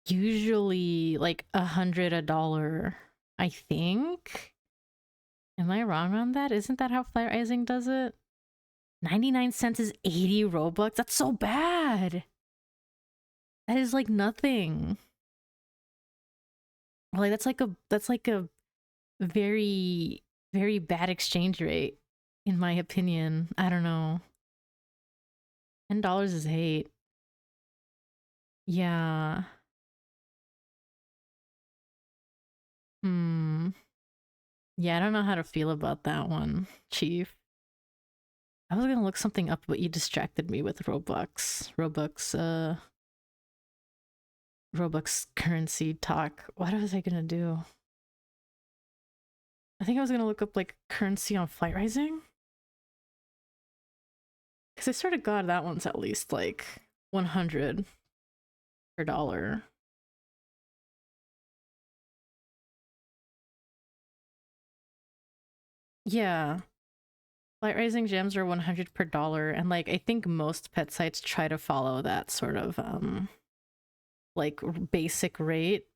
usually like 100 a dollar, I think. Am I wrong on that? Isn't that how Flight Rising does it? 99 cents is 80 Robux? That's so bad. That is like nothing. Like that's like a very very bad exchange rate in my opinion. I don't know. $10 is hate. Yeah. Hmm. Yeah, I don't know how to feel about that one, Chief. I was gonna look something up, but you distracted me with Robux currency talk. What was I gonna do? I think I was gonna look up like currency on Flight Rising. Because I sort of got that one's at least like 100 per dollar. Yeah. Flight Rising gems are 100 per dollar, and like I think most pet sites try to follow that sort of like basic rate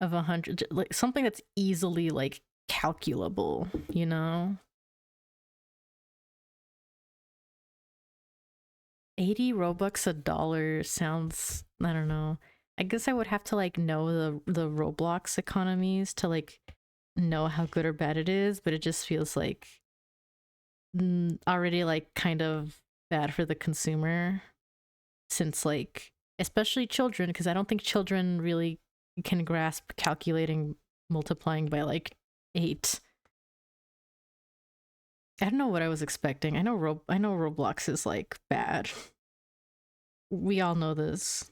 of 100, like something that's easily like calculable, you know? 80 Robux a dollar sounds, I don't know. I guess I would have to like know the Roblox economies to like know how good or bad it is, but it just feels like already like kind of bad for the consumer since like especially children, because I don't think children really can grasp calculating multiplying by like 8. I don't know what I was expecting. I know Roblox is like bad. We all know this.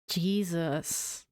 Jesus.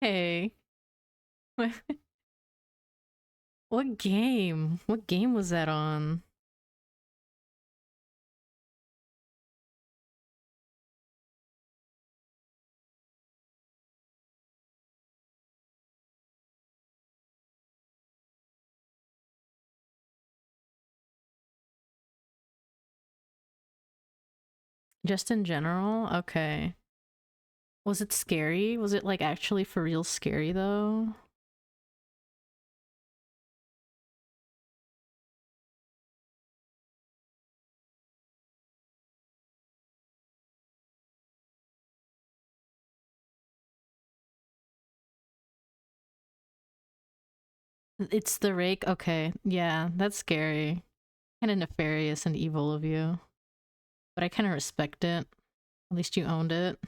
Hey. What game? What game was that on? Just in general? Okay. Was it scary? Was it like actually for real scary though? It's the rake? Okay. Yeah, that's scary. Kind of nefarious and evil of you. But I kind of respect it. At least you owned it.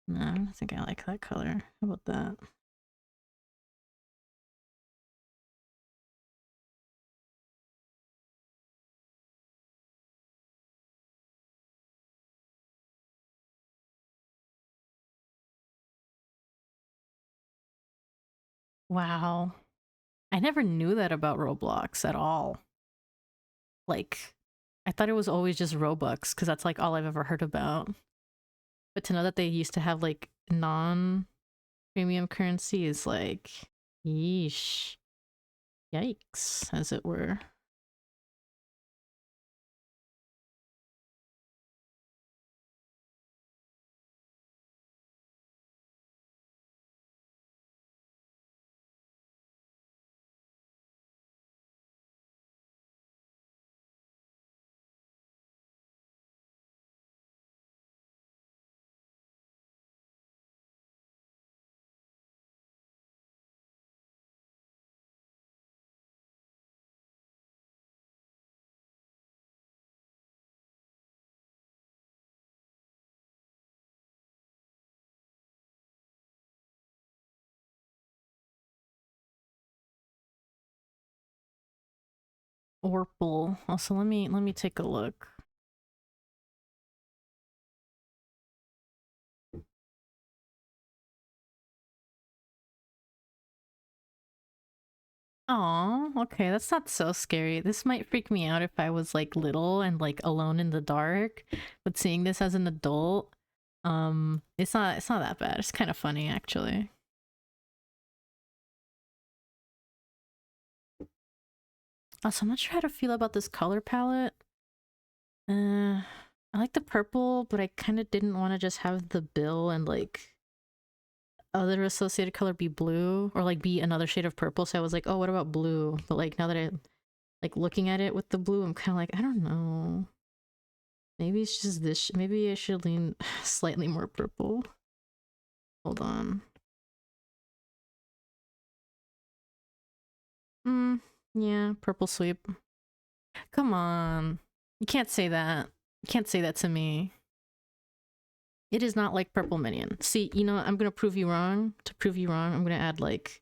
No, I don't think I like that color. How about that? Wow. I never knew that about Roblox at all. Like, I thought it was always just Robux because that's like all I've ever heard about. But to know that they used to have like non-premium currency is like, yeesh, yikes, as it were. Orpal. Also, let me take a look. Oh, okay, that's not so scary. This might freak me out if I was like little and like alone in the dark, but seeing this as an adult, it's not that bad. It's kind of funny actually. Also, I'm not sure how to feel about this color palette. I like the purple, but I kind of didn't want to just have the bill and like other associated color be blue or like be another shade of purple. So I was like, oh, what about blue? But like now that I like looking at it with the blue, I'm kind of like, I don't know. Maybe it's just this. Maybe I should lean slightly more purple. Hold on. Yeah, purple sweep. Come on. You can't say that. You can't say that to me. It is not like purple minion. See, you know, I'm gonna prove you wrong. To prove you wrong, I'm gonna add like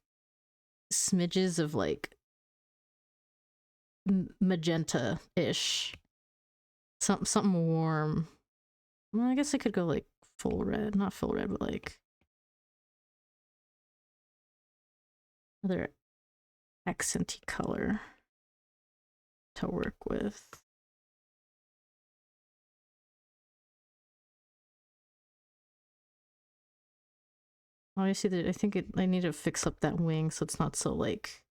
smidges of like magenta-ish. Something warm. Well, I guess I could go like full red. Not full red, but like other accenty color to work with. Obviously, I think I need to fix up that wing so it's not so like.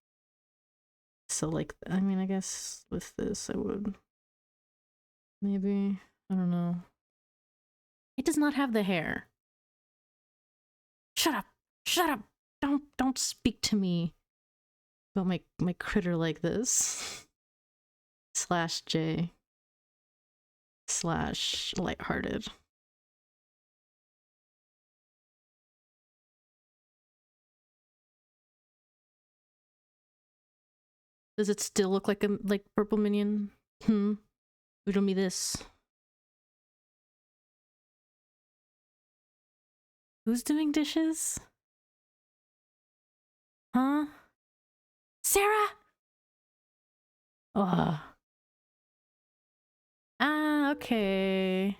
So like, I mean, I guess with this I would maybe, I don't know. It does not have the hair. Shut up! Shut up! Don't speak to me about my critter like this. Slash J. Slash lighthearted. Does it still look like a like purple minion? Riddle me this. Who's doing dishes? Huh? Sarah? Ugh. Ah, okay.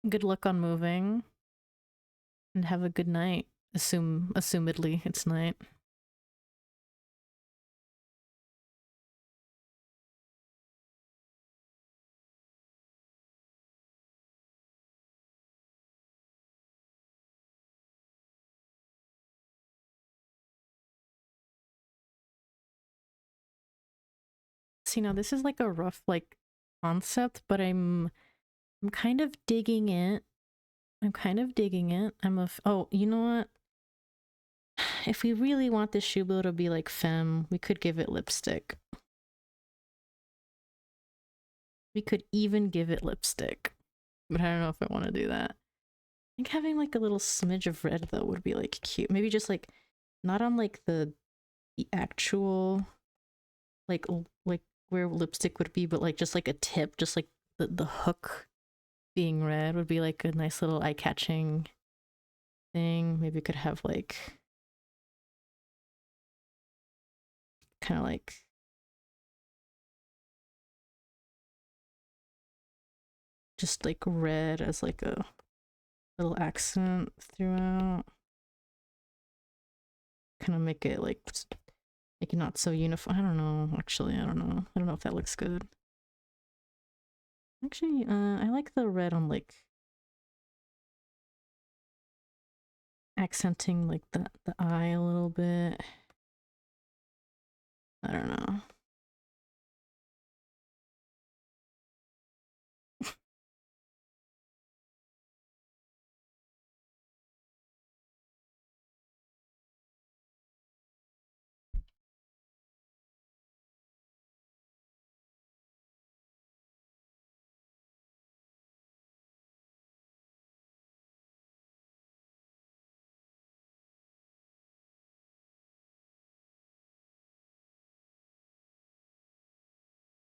Good luck on moving. And have a good night. Assumedly, it's night. See, now this is like a rough like concept, but I'm kind of digging it. I'm kind of digging it. Oh, you know what? If we really want this Shubo to be like femme, we could give it lipstick. We could even give it lipstick. But I don't know if I want to do that. I think having like a little smidge of red though would be like cute. Maybe just like not on like the actual like where lipstick would be, but like just like a tip, just like the hook being red would be like a nice little eye-catching thing. Maybe we could have like kind of like just like red as like a little accent throughout. Kind of make it like make it not so uniform. I don't know. Actually, I don't know. I don't know if that looks good. Actually, I like the red on like accenting like the eye a little bit. I don't know.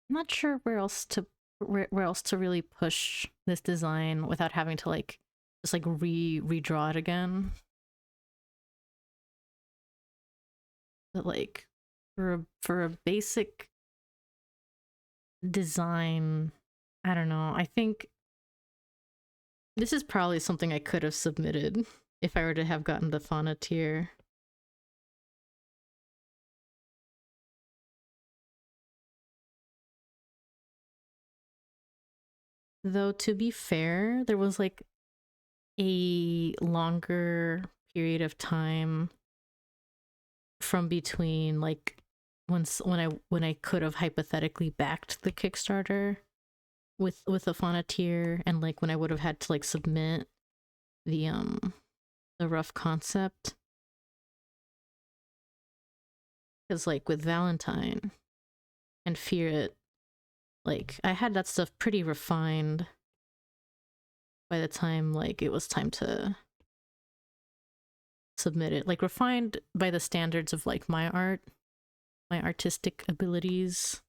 I'm not sure where else to really push this design without having to like just like redraw it again. But like for a basic design, I don't know. I think this is probably something I could have submitted if I were to have gotten the fauna tier. Though to be fair, there was like a longer period of time from between like when I could have hypothetically backed the Kickstarter with a fauna tier and like when I would have had to like submit the rough concept. Because like with Valentine and Fear It, like I had that stuff pretty refined by the time like it was time to submit it. Like refined by the standards of like my art, my artistic abilities.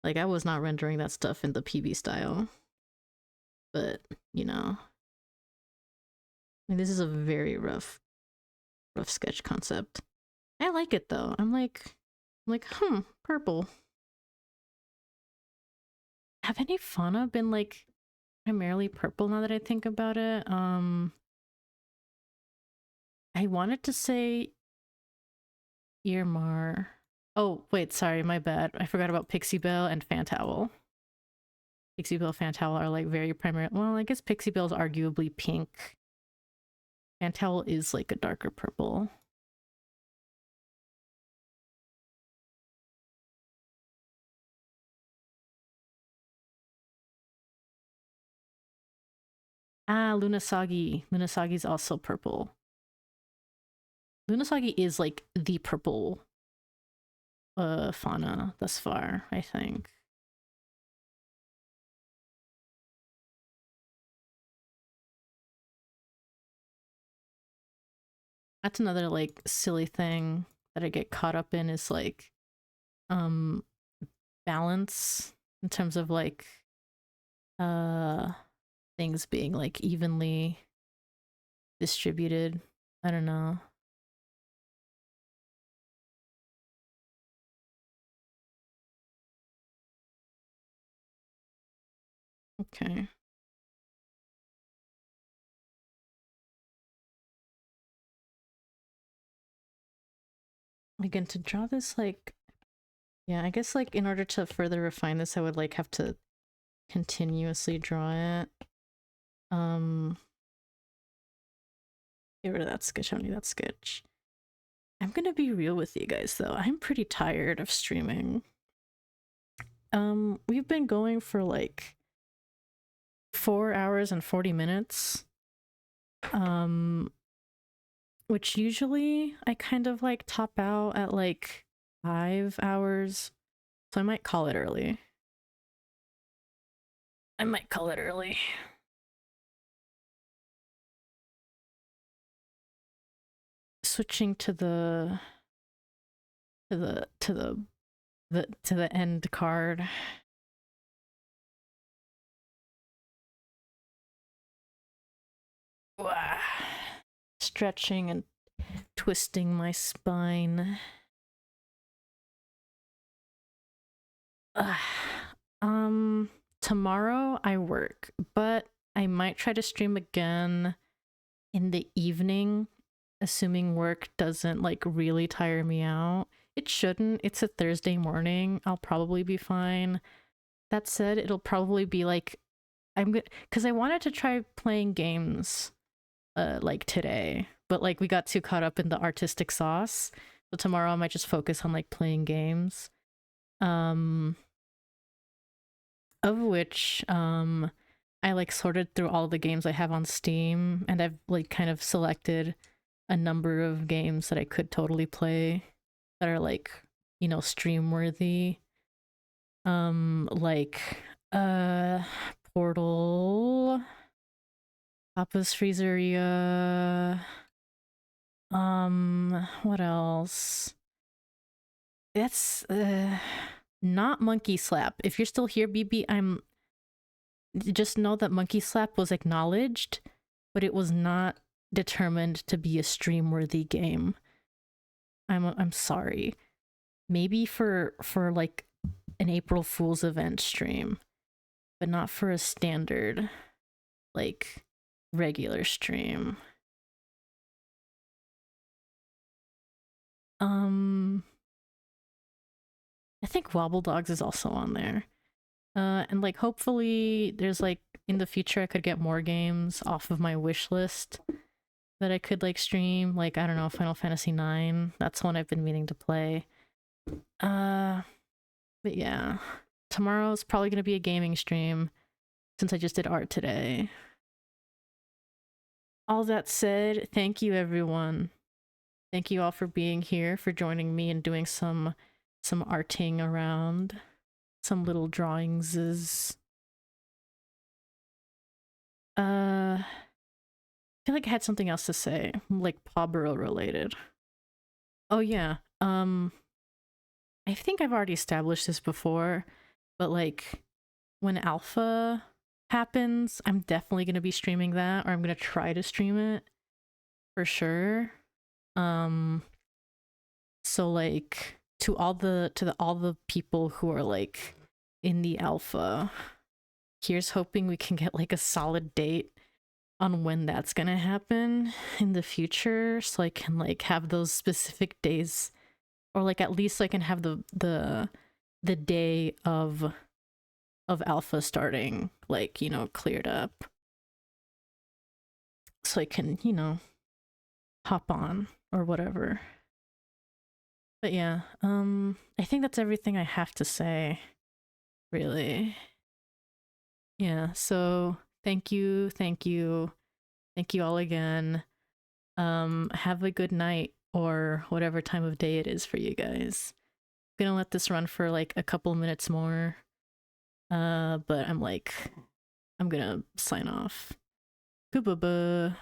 Like I was not rendering that stuff in the PB style. But, you know, I mean, this is a very rough sketch concept. I like it though. I'm like, purple. Have any fauna been like primarily purple now that I think about it? I wanted to say Earmar. Oh, wait, sorry, my bad. I forgot about Pixie Belle and Fantowl. Pixie Belle, Fantowl are like very primary. Well, I guess Pixie Belle's arguably pink. Fantowl is like a darker purple. Ah, Lunasagi. Lunasagi's also purple. Lunasagi is like the purple fauna thus far, I think. That's another like silly thing that I get caught up in is like um balance in terms of like uh things being like evenly distributed. I don't know. Okay. Again, to draw this like yeah, I guess like in order to further refine this, I would like have to continuously draw it. Get rid of that sketch. I don't need that sketch. I'm gonna be real with you guys though. I'm pretty tired of streaming. We've been going for like 4 hours and 40 minutes. Which usually I kind of like top out at like 5 hours. So I might call it early. I might call it early. Switching to the end card. Wow. Stretching and twisting my spine. Tomorrow I work, but I might try to stream again in the evening, assuming work doesn't like really tire me out. It shouldn't. It's a Thursday morning. I'll probably be fine. That said, it'll probably be like I'm good because I wanted to try playing games like today, but like we got too caught up in the artistic sauce. So tomorrow I might just focus on like playing games. Um of which I like sorted through all the games I have on Steam, and I've like kind of selected a number of games that I could totally play that are like, you know, stream worthy. Like uh Portal, Papa's Freezeria, what else? That's not Monkey Slap. If you're still here, BB, I'm just know that Monkey Slap was acknowledged, but it was not determined to be a stream worthy game. I'm sorry. Maybe for like an April Fool's event stream, but not for a standard like regular stream. I think Wobble Dogs is also on there. And like hopefully there's like in the future I could get more games off of my wish list that I could like stream. Like I don't know, Final Fantasy 9. That's one I've been meaning to play. But yeah. Tomorrow's probably gonna be a gaming stream since I just did art today. All that said, thank you everyone. Thank you all for being here, for joining me and doing some arting around. Some little drawings is I feel like I had something else to say, like PawBorough related. Oh yeah. I think I've already established this before, but like when alpha happens, I'm definitely going to be streaming that, or I'm going to try to stream it for sure. So like to all the people who are like in the alpha, here's hoping we can get like a solid date on when that's gonna happen in the future, so I can like have those specific days, or like at least I can have the day of alpha starting, like, you know, cleared up, so I can, you know, hop on or whatever. But yeah, I think that's everything I have to say, really. Yeah, so thank you all again. Have a good night or whatever time of day it is for you guys. I'm gonna let this run for like a couple minutes more. But I'm gonna sign off. Goodbye.